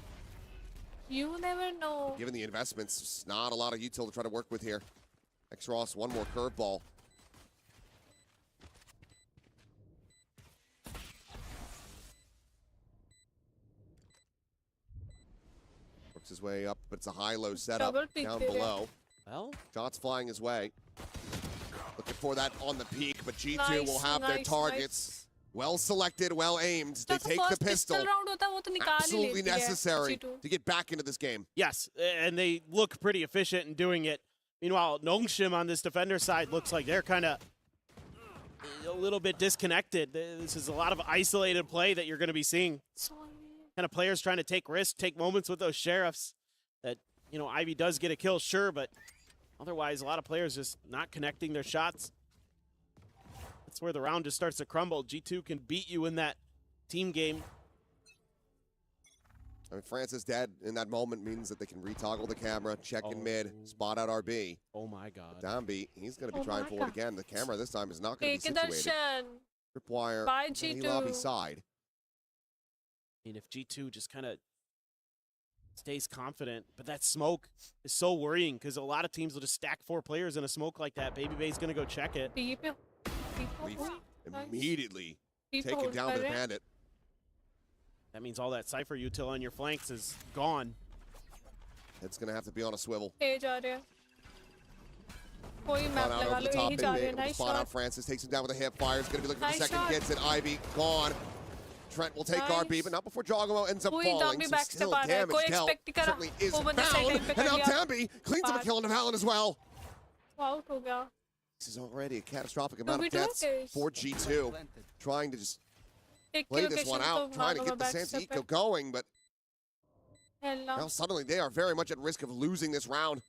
You never know. Given the investments, just not a lot of util to try to work with here. X-Ross, one more curveball. Works his way up, but it's a high-low setup Double peek down दे रहे हैं. below. Well, Shots flying his way. Looking for that on the peak, but G2 Nice, will have their nice, targets. nice. Well selected, well aimed. They जब तो take the first pistol. round होता है वो तो निकाल ही Absolutely लेती है necessary G2. to get back into this game. yes, and they look pretty efficient in doing it. Meanwhile, Nongshim on this defender side looks like they're kind of a little bit disconnected. This is a lot of isolated play that you're going to be seeing. Sorry. Kind of players trying to take risks, take moments with those sheriffs. That, you know, Ivy does get a kill, sure, but otherwise, a lot of players just not connecting their shots. That's where the round just starts to crumble. G2 can beat you in that team game. I mean, Francis dead in that moment means that they can retoggle the camera, check in mid, spot out RB. Oh my God. Downbeat, he's going to be Oh trying my for it God. again. The camera this time is not going Take to be situated. darshan. Tripwire, By G2 G2. lobby side. I mean, if G2 just kind of stays confident, but that smoke is so worrying because a lot of teams will just stack 4 players in a smoke like that. Baby Bay's going to go check it. B पे Leaf nice. immediately B पे taken hold down by कर the रहे हैं. bandit. That means all that Cypher util on your flanks is gone. It's going to have to be on a swivel. A जा रहे हैं. कोई Spot map out लगा over low the top, यही जा रहे हैं. able to Nice spot out shot. Francis, takes him down with a hip fire. He's going to be looking for the Nice second shot. gets it. Ivy gone. Trent will take Nice. RB, but not before Jogamo ends up कोई falling. Dambi So backstep still आ रहा है. damage कोई dealt. expect ही करा. Certainly is वो बंदा सही found. time पे And कर now लिया. Dambi cleans up a Bad. kill into Valen as well. Out हो गया. This is already a catastrophic amount of 2v2 deaths is. for G2. Trying to just एक play की this one location out, तो trying to मानो get the मैं backstep Santi है. Eco going, but Hell no. now suddenly they are very much at risk of losing this round.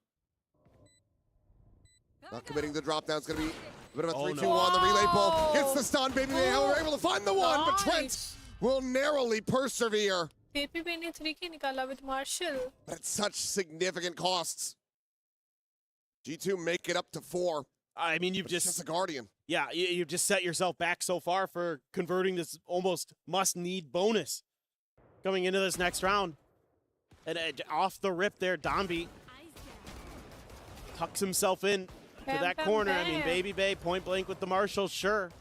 Not committing the drop down. It's going to be a bit of a Oh, 3-2 no. on the relay ball. Whoa. Gets the stun, baby. They Oh. were able to find the one, but Trent Nice. will narrowly persevere. JPP ने 3 की निकाला with Marshall. But at such significant costs. G2 make it up to 4. I mean, you've But it's just just, a Guardian. yeah, you've just set yourself back so far for converting this almost must-need bonus coming into this next round. And off the rip there, Dombi tucks himself in to Bam, that bam, corner. I mean, bam. Baby Bay point blank with the Marshall, sure.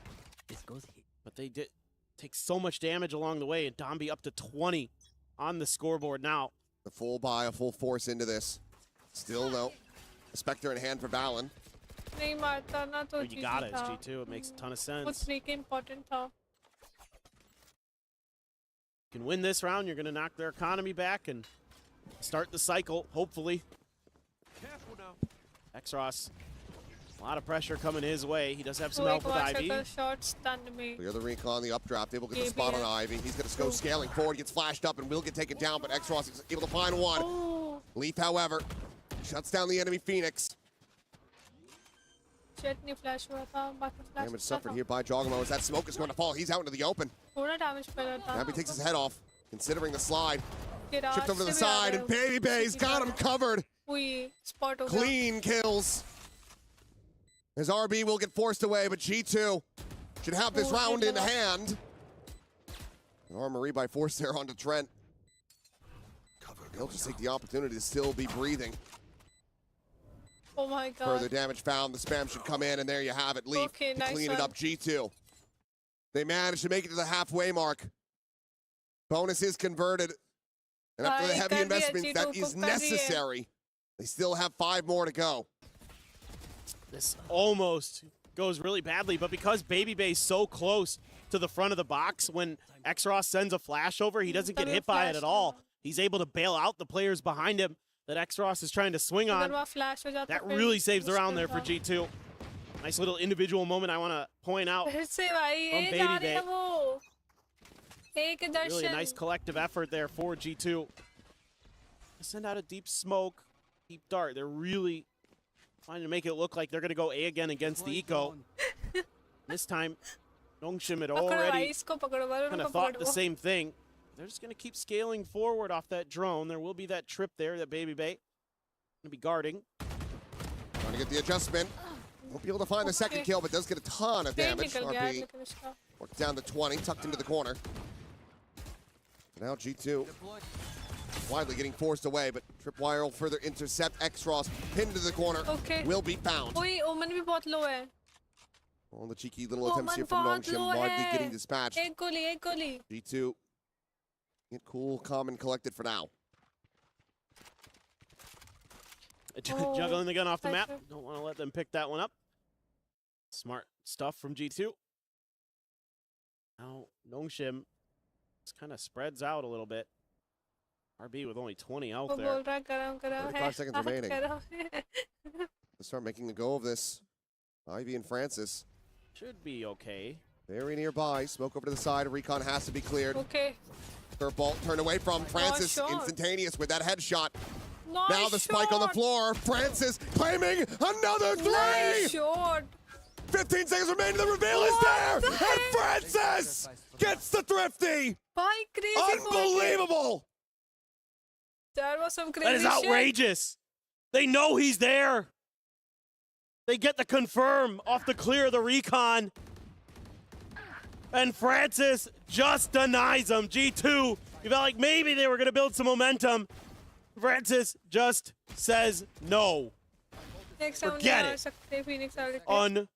This goes here. But they did take so much damage along the way, and Dombi up to 20 on the scoreboard now. The full buy, a full force into this. Still, though, a Spectre in hand for Valen. नहीं मारता ना तो You got it, it's था. G2. It makes a ton of वो sense. 3 के important था. You can win this round, you're going to knock their economy back and start the cycle, hopefully. X-Ross, a lot of pressure coming his way. He does have some वो help एक with और Ivy. Shot shot stun में Clear the recon, the updraft, able to get the Yeah, spot on yeah. Ivy. He's going to go scaling forward, gets flashed up, and will get taken down, but X-Ross is able to find one. Oh Leaf, however, shuts down the enemy Phoenix. Jet नहीं flash हुआ था बाकी flash Damage suffered here by Jogamo as that smoke is going to fall. He's out into the open. थोड़ा damage पड़ा था Abby takes his head off, considering the slide. फिर Chipped over to the से भी आ side, रहे and हो। Baby Bay's got him covered. हुई spot हो गया Clean kills. As RB will get forced away, but G2 should have this Oh, round in good luck. hand. An armory by force there onto Trent. They'll just take the opportunity to still be breathing. Oh my god. Further damage found. The spam should come in, and there you have it. Leaf Okay, to nice clean it one. up. G2. They managed to make it to the halfway mark. Bonus is converted. And after the Bhai, heavy kar diya, investment that G2 is ko kar diya. necessary, they still have 5 more to go. This almost goes really badly, but because Baby Bay's so close to the front of the box, when X-Ross sends a flash over, he doesn't get Tell hit me by it flash at all. now. He's able to bail out the players behind him that X-Ross is trying to swing अगर on. वहाँ flash हो जाता That फिर really saves the मुश्किल round there for था। G2. Nice little individual moment I want to point out. फिर से भाई From ये Baby जा रही Bay. है वो एक Really a Darshan nice collective effort there for G2. Send out a deep smoke, deep dart. They're really trying to make it look like they're going to go A again against the Eco. This time, Nongshim had पकड़ो भाई already इसको पकड़ो भाई kind उनको of thought the पकड़ो same thing. They're just going to keep scaling forward off that drone. There will be that trip there that Baby Bay going to be guarding. Trying to get the adjustment. Won't be able to find the second kill, but does get a ton of pain damage. निकल गया है RB लेकिन इसका worked down to 20, tucked into the corner. Now G2 widely getting forced away, but Tripwire will further intercept. X-Ross pinned to the corner. Okay. Will be found. ओए ओमन भी बहुत लो है All the cheeky little attempts ओमन here from बहुत Nongshim, लो widely है getting dispatched. एक गोली G2 get cool, calm, and collected for now. Oh, Juggling the gun off the map. pressure. Don't want to let them pick that one up. Smart stuff from G2. Now, Nongshim just kind of spreads out a little bit. RB with only 20 out वो there. बोल रहा गरम गरम 35 है seconds हाथ remaining. गरम है Let's start making a go of this. Ivy and Francis Should be okay. very nearby. Smoke over to the side. Recon has to be cleared. Okay Curveball turned away from Francis. shot. Instantaneous with that headshot. Nice Now the spike on the floor. Francis claiming another 3. Nice shot 15 seconds remaining. The reveal is What there. the And heck? Francis gets the thrifty. भाई crazy Unbelievable. That was some That crazy is shit. outrageous. They know he's there. They get the confirm off the clear of the recon. And Francis just denies him. G2, you felt like maybe they were going to build some momentum. Francis just says no. Next time Forget नहीं आ it. सकते Phoenix आगे से। Un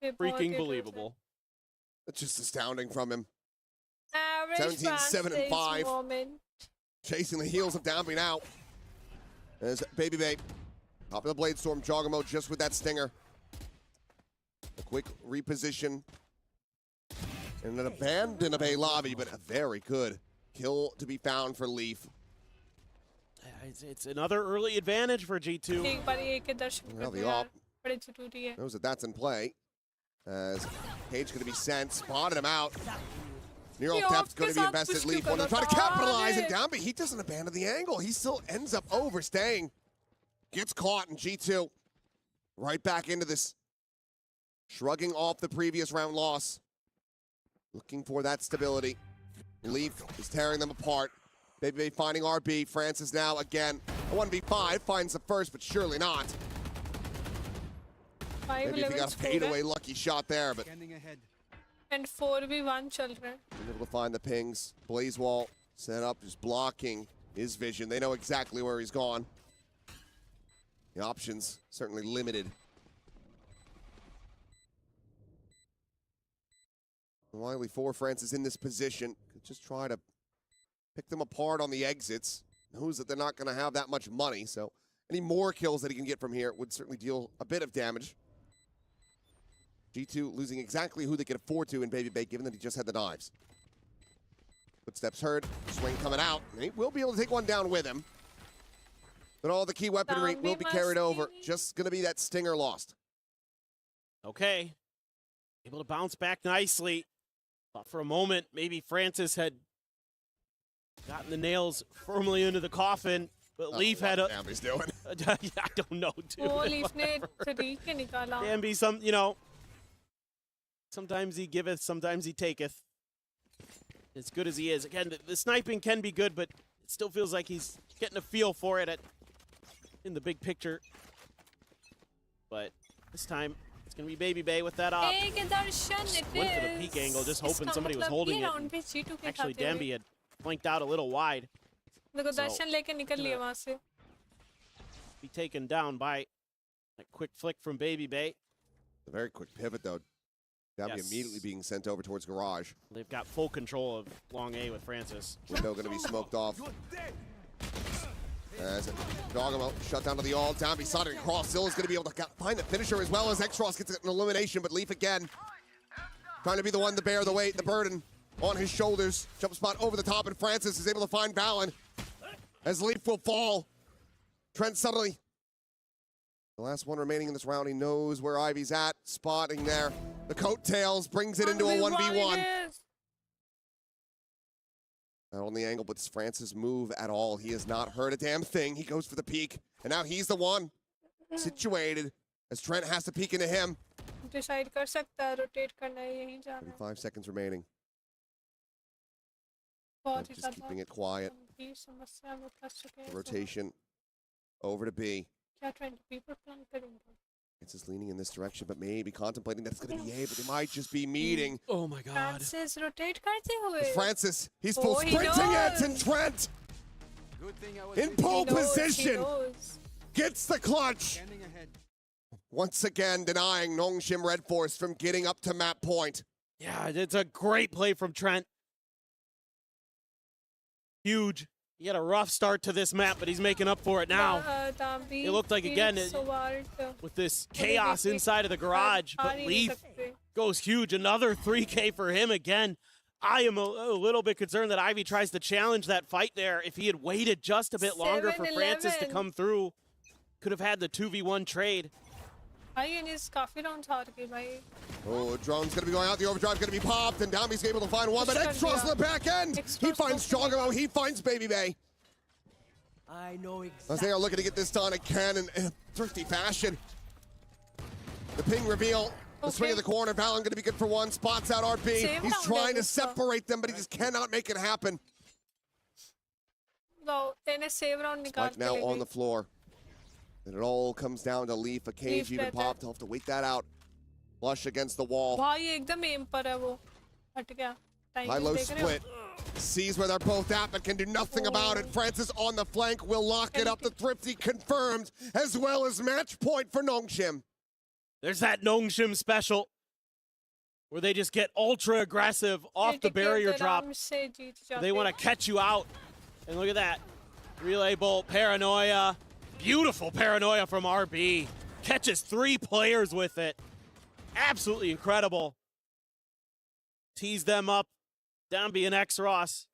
ये बहुत freaking he believable. That's just astounding from him. Average 17, 7, and Francis 5. moment. Chasing the heels of Downby now. As Baby Bay, top of the Blade Storm, Jogamo just with that stinger. A quick reposition. And an abandon of a lobby, but a very good kill to be found for Leaf. It's another early advantage for G2. एक बार ये के दर्शन Well, कर the दो यार op बड़े जरूरी है knows that that's in play. As Cage going to be sent, spotted him out. Neural The Depth's op going to के be साथ invested. कुछ Leaf तो wanting to try to बता capitalize, and they. Downby, he doesn't abandon the angle. He still ends up overstaying. Gets caught in G2. Right back into this. Shrugging off the previous round loss. Looking for that stability. Leaf is tearing them apart. Baby Bay finding RB. Francis now again. A 1v5 finds the first, but surely not. 5 Maybe if he got a 11 score fadeaway है lucky shot there, but Scanning ahead. and 4 भी 1 चल रहा है being able to find the pings. Blaze wall set up, just blocking his vision. They know exactly where he's gone. The options certainly limited. Wiley for Francis in this position. Could just try to pick them apart on the exits. Knows that they're not going to have that much money, so any more kills that he can get from here would certainly deal a bit of damage. G2 losing exactly who they could afford to in Baby Bay, given that he just had the knives. Footsteps heard, swing coming out, and he will be able to take one down with him. But all the key weaponry will be carried over. Just going to be that stinger lost. Okay. Able to bounce back nicely. Thought for a moment maybe Francis had gotten the nails firmly into the coffin, but Leaf had a... Damby's doing. Yeah, I don't know, dude. वो leaf ने तरीके निकाला. Damby, some, you know, sometimes he giveth, sometimes he taketh. As good as he is. Again, the sniping can be good, but it still feels like he's getting a feel for it in the big picture. But this time, it's going to be Baby Bay with that op. एक दर्शन it Went for the peek angle, just hoping somebody was holding it. Actually, Damby had flanked out a little wide. देखो दर्शन लेके निकल लिए वहाँ से. Be taken down by a quick flick from Baby Bay. A very quick pivot, though. Damby immediately being sent over towards Garage. They've got full control of Long A with Francis. Window going to be smoked off. As Dogamo shut down to the all. Damby sliding across. Still is going to be able to find the finisher as well as X-Ross gets an elimination, but Leaf again trying to be the one to bear the weight, the burden on his shoulders. Jump spot over the top, and Francis is able to find Valen as Leaf will fall. Trent suddenly, the last one remaining in this round, he knows where Ivy's at, spotting there. The coattails brings it into a 1v1. Not on the angle, but does Francis move at all? He has not heard a damn thing. He goes for the peek, and now he's the one situated as Trent has to peek into him. Decide कर सकता है, rotate करना है, यहीं जाना है. 5 seconds remaining. बहुत ही Just keeping it quiet. गंभीर समस्या में फंस चुके हैं. Rotation over to B. क्या 20 people plan करेंगे? It's just leaning in this direction, but maybe contemplating that it's going to be A, but they might just be meeting. Oh my God. Francis rotate करते हुए. Francis, he's full sprinting it, and Trent in pole position gets the clutch. Once again, denying Nongshim Red Force from getting up to map point. Yeah, it's a great play from Trent. Huge. He had a rough start to this map, but he's making up for it now. It looked like, again, with this chaos inside of the garage, but Leaf goes huge. Another 3K for him again. I am a little bit concerned that Ivy tries to challenge that fight there. If he had waited just a bit longer for Francis to come through, could have had the 2v1 trade. Oh, drone's going to be going out. The overdrive's going to be popped, and Dami's able to find one, but X-Ross on the back end. He finds Jogamo. He finds Baby Bay. I know exactly. As they are looking to get this done again in a thrifty fashion. The ping reveal. The swing of the corner. Valen going to be good for one. Spots out RB. He's trying to separate them, but he just cannot make it happen. Spike now on the floor. And it all comes down to Leaf. A cage even popped. He'll have to wait that out. Flush against the wall. High-low split. Sees where they're both at, but can do nothing about it. Francis on the flank will lock it up. The thrifty confirmed, as well as match point for Nongshim. There's that Nongshim special where they just get ultra aggressive off the barrier drop. They want to catch you out. And look at that. Relay bolt, paranoia. Beautiful paranoia from RB. Catches 3 players with it. Absolutely incredible. Tease them up. Damby and X-Ross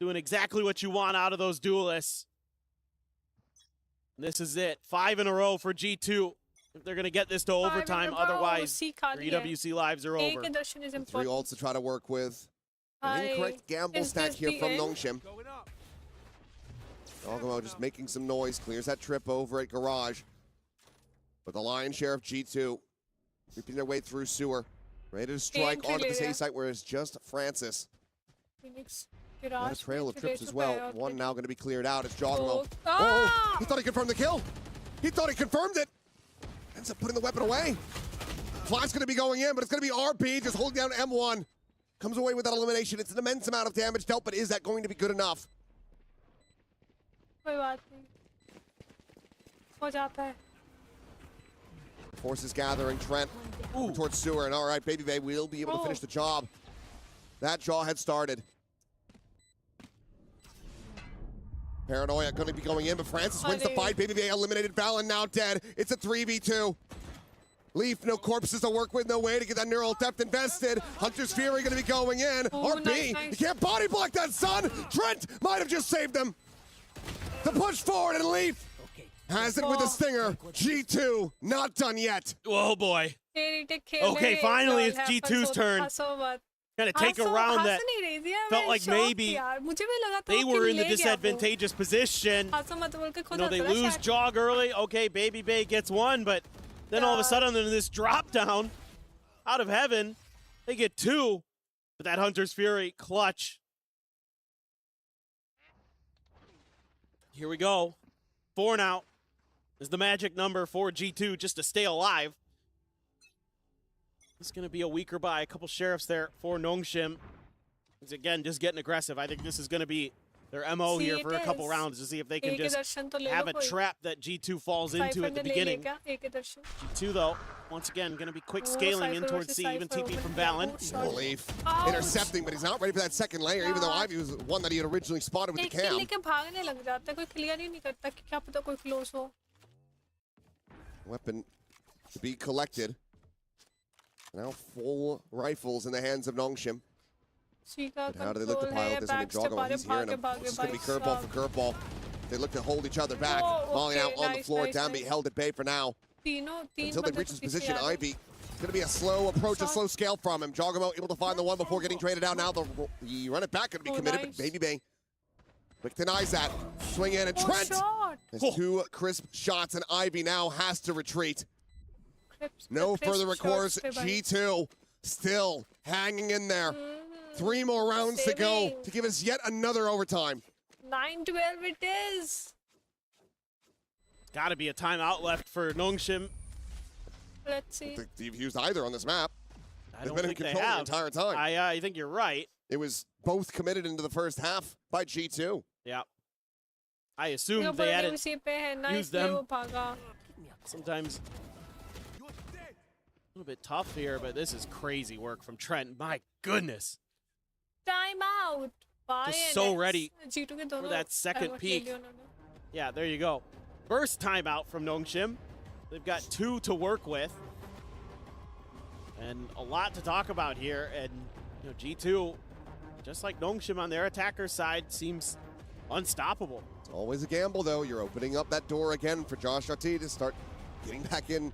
doing exactly what you want out of those duelists. This is it. 5 in a row for G2. If they're going to get this to overtime, otherwise their EWC lives are over. 3 ults to try to work with. An incorrect gamble stack here from Nongshim. Dogamo just making some noise, clears that trip over at Garage. But the lion's share of G2 creeping their way through sewer. Ready to strike onto this A site where it's just Francis. And a trail of trips as well. One now going to be cleared out. It's Jogamo. Oh, he thought he confirmed the kill. He thought he confirmed it. Ends up putting the weapon away. Flash going to be going in, but it's going to be RB just holding down M1. Comes away with that elimination. It's an immense amount of damage dealt, but is that going to be good enough? Forces gathering. Trent towards sewer, and all right, Baby Bay will be able to finish the job. That jaw had started. Paranoia going to be going in, but Francis wins the fight. Baby Bay eliminated. Valen now dead. It's a 3v2. Leaf, no corpses to work with, no way to get that neural depth invested. Hunter's Fury going to be going in. RB, you can't body block that, son. Trent might have just saved them. To push forward, and Leaf Has it with a stinger. G2 not done yet. Oh boy. Okay, finally it's G2's turn. Kind of take a round that felt like maybe they were in the disadvantageous position. You know, they lose Jog early. Okay, Baby Bay gets one, but then all of a sudden in this drop down out of heaven, they get two. But that Hunter's Fury clutch. Here we go. 4 now is the magic number for G2 just to stay alive. It's going to be a weaker buy. A couple sheriffs there for Nongshim. He's again just getting aggressive. I think this is going to be their MO here for a couple rounds to see if they can just have a trap that G2 falls into at the beginning. G2 though, once again, going to be quick scaling in towards C, even TP from Valen. Leaf intercepting, but he's not ready for that second layer, even though Ivy was one that he had originally spotted with the cam. Weapon to be collected. Now full rifles in the hands of Nongshim. But how do they look to pilot this? I mean, Joggo, he's hearing him. This is going to be curveball for curveball. They look to hold each other back. Molly out on the floor. Danby held at bay for now. Until they reach this position, Ivy, it's going to be a slow approach, a slow scale from him. Joggo able to find the one before getting traded out. Now the run it back going to be committed, but Baby Bay quick denies that. Swing in, and Trent has 2 crisp shots, and Ivy now has to retreat. No further recourse. G2 still hanging in there. 3 more rounds to go to give us yet another overtime. 9-12 it is. Got to be a timeout left for Nongshim. Let's see. I don't think they've used either on this map. They've been in control the entire time. I think you're right. It was both committed into the first half by G2. Yeah. I assumed they hadn't used them. Sometimes a little bit tough here, but this is crazy work from Trent. My goodness. Timeout. Just so ready for that second peak. Yeah, there you go. First timeout from Nongshim. They've got 2 to work with. And a lot to talk about here. And you know, G2, just like Nongshim on their attacker side, seems unstoppable. It's always a gamble, though. You're opening up that door again for Josh RT to start getting back in,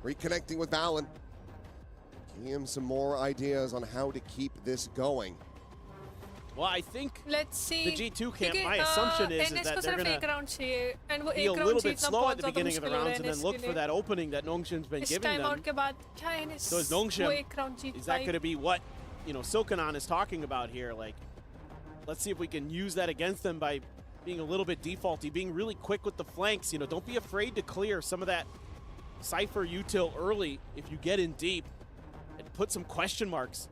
reconnecting with Valen. Giving him some more ideas on how to keep this going. Well, I think let's see. The G2 camp, my assumption is that they're going to be a little bit slow at the beginning of the rounds and then look for that opening that Nongshim's been giving them. So is Nongshim, is that going to be what, you know, Silkanon is talking about here? Like, let's see if we can use that against them by being a little bit defaulty, being really quick with the flanks. You know, don't be afraid to clear some of that Cypher util early if you get in deep and put some question marks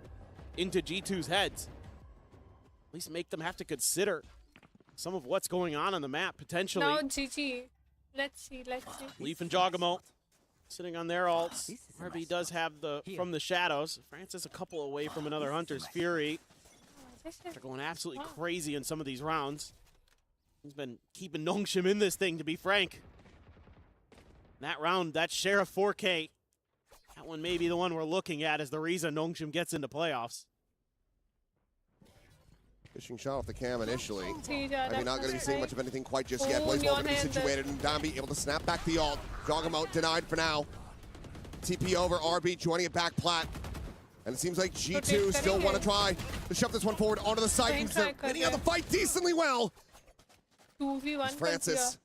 into G2's heads. At least make them have to consider some of what's going on the map, potentially. Now GG. Let's see. Leaf and Jogamo sitting on their ults. RB does have the from the shadows. Francis a couple away from another Hunter's Fury. They're going absolutely crazy in some of these rounds. He's been keeping Nongshim in this thing, to be frank. That round, that Sheriff 4K, that one may be the one we're looking at as the reason Nongshim gets into playoffs. Fishing shot off the cam initially. I mean, not going to be seeing much of anything quite just yet. Blaze Ball going to be situated, and Dambi able to snap back the ult. Jog him out, denied for now. TP over, RB joining it back plat. And it seems like G2 still want to try to shove this one forward onto the site. And they're getting out of the fight decently well. Francis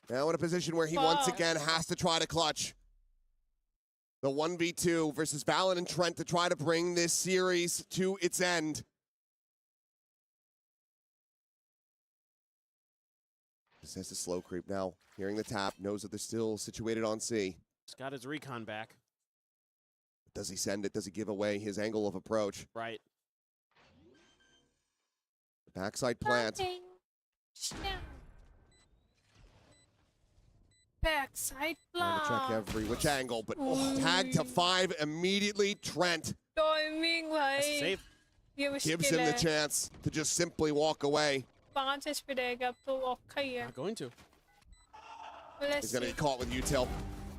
now in a position where he once again has to try to clutch. The 1v2 versus Valen and Trent to try to bring this series to its end. Just has to slow creep now. Hearing the tap, knows that they're still situated on C. He's got his recon back. Does he send it? Does he give away his angle of approach? Right. Backside plant. Backside plant. Trying to check which angle, but tag to 5 immediately. Trent Safe. gives him the chance to just simply walk away. Not going to. He's going to be caught with util.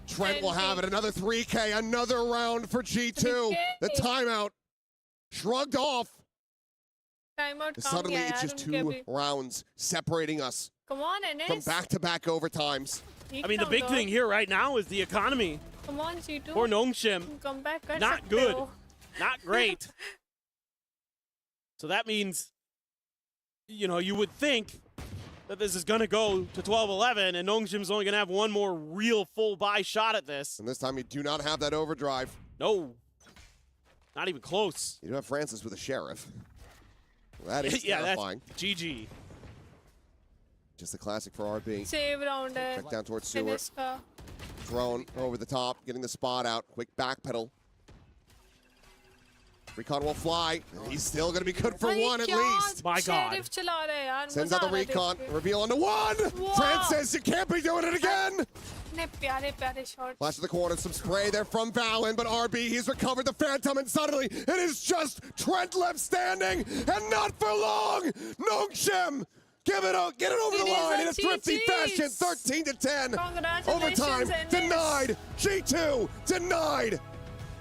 Trent will have it. Another 3K, another round for G2. The timeout shrugged off. Suddenly, it's just 2 rounds separating us Come on, NS. from back-to-back overtimes. I mean, the big thing here right now is the economy. Come on, G2. For Nongshim, Come back. कर not सकते good, हो. not great. So that means, you know, you would think that this is going to go to 12-11, and Nongshim's only going to have one more real full buy shot at this. And this time you do not have that overdrive. No, not even close. You do have Francis with a sheriff. That is Yeah, terrifying. that's GG. Just a classic for RB. Save round है. Check down towards Stewart. NS का. Drone over the top, getting the spot out. Quick backpedal. Recon will fly. He's still going to be good for भाई one at क्या least. My God. sheriff चला रहा है यार. Sends मजा out the आ रहा है recon. देख के. Reveal onto one. Wow. Francis, you can't be doing it again. इतने प्यारे प्यारे shots. Flash to the corner, some spray there from Valen, but RB, he's recovered the Phantom, and suddenly it is just Trent left standing, and not for long. Nongshim, get it over the It is line a in a thrifty GG. fashion, 13-10. Congratulations, Overtime, NS. denied. G2, denied.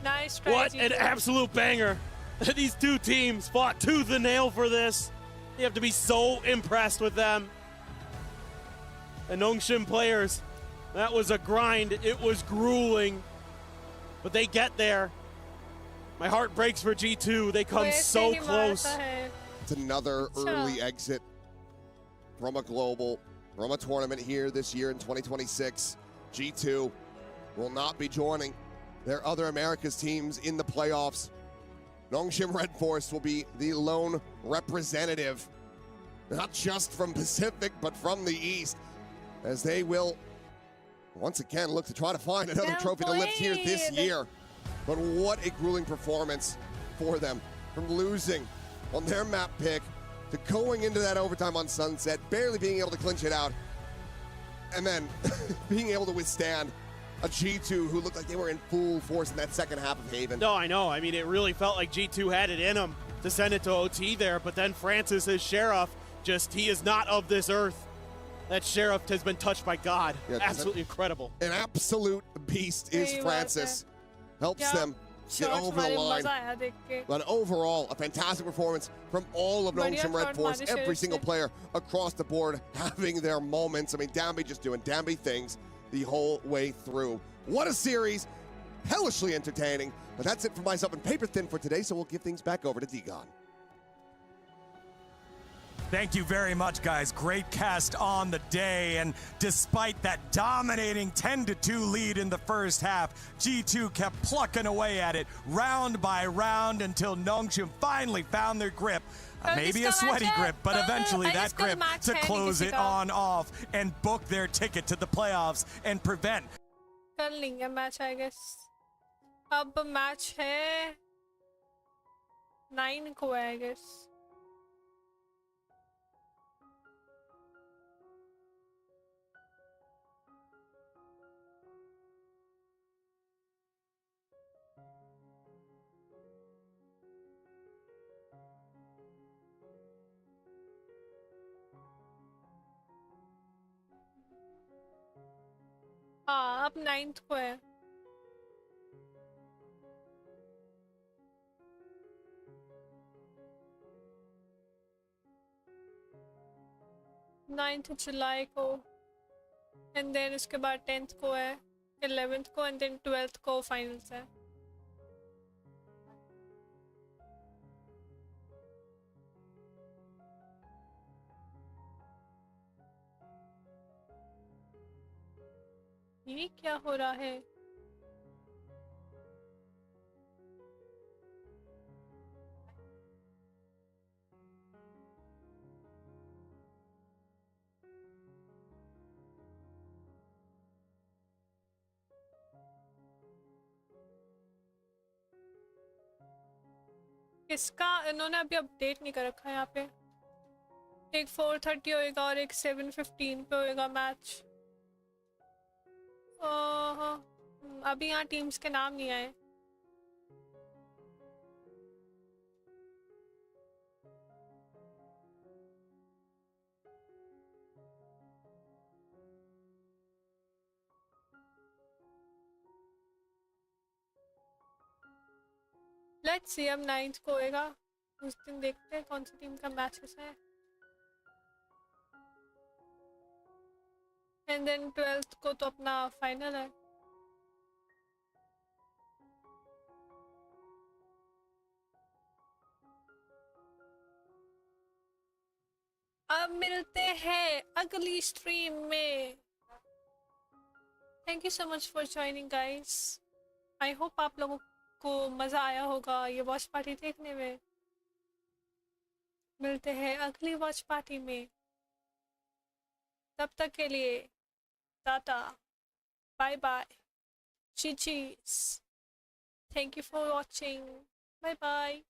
Nice try, What G2. an absolute banger. These two teams fought tooth and nail for this. You have to be so impressed with them. The Nongshim players, that was a grind. It was grueling. But they get there. My heart breaks for G2. They come वैसे so ही close. मारता है. It's another early exit from a global, from a tournament here this year in 2026. G2 will not be joining their other Americas teams in the playoffs. Nongshim Red Force will be the lone representative, not just from Pacific, but from the East, as they will once again look to try to find another Well trophy to lift here this played. year. But what a grueling performance for them, from losing on their map pick to going into that overtime on Sunset, barely being able to clinch it out, and then being able to withstand a G2 who looked like they were in full force in that second half of Haven. No, I know. I mean, it really felt like G2 had it in them to send it to OT there, but then Francis, his sheriff, he is not of this earth. That sheriff has been touched by God. Yeah, Absolutely incredible. An absolute beast is सही बात Francis. Helps क्या them get shots over the मारे, line. मजा आया देख के. But overall, a fantastic performance from all of बढ़िया Nongshim Red shot Force. मारे Every Sheriff single से. player across the board having their moments. I mean, Dambi just doing Dambi things the whole way through. What a series. Hellishly entertaining. But that's it for myself and Paper Thin for today, so we'll give things back over to Digon. Thank you very much, guys. Great cast on the day. And despite that dominating 10-2 lead in the first half, G2 kept plucking away at it round by round until Nongshim finally found their grip. Maybe a sweaty grip, but eventually that grip to close it on off and book their ticket to the playoffs and prevent. कर लेंगे match I guess. अब match है 9 को I guess. हाँ अब 9th को है. Ninth जुलाई को एंड देन उसके बाद 10th को है, 11th को एंड देन 12th को फाइनल्स है. ये क्या हो रहा है? इसका इन्होंने अभी अपडेट नहीं कर रखा है यहाँ पे. एक 4:30 होएगा और एक 7:15 पे होएगा मैच. अभी यहाँ टीम्स के नाम नहीं आए. लेट्स सी अब 9th को होएगा. उस दिन देखते हैं कौन सी टीम का मैच है. एंड देन 12th को तो अपना फाइनल है। अब मिलते हैं अगली स्ट्रीम में। Thank you so much for joining guys. I hope आप लोगों को मज़ा आया होगा ये वॉच पार्टी देखने में। मिलते हैं अगली वॉच पार्टी में, तब तक के लिए टाटा, बाय बाय, चीज़। Thank you for watching, bye bye.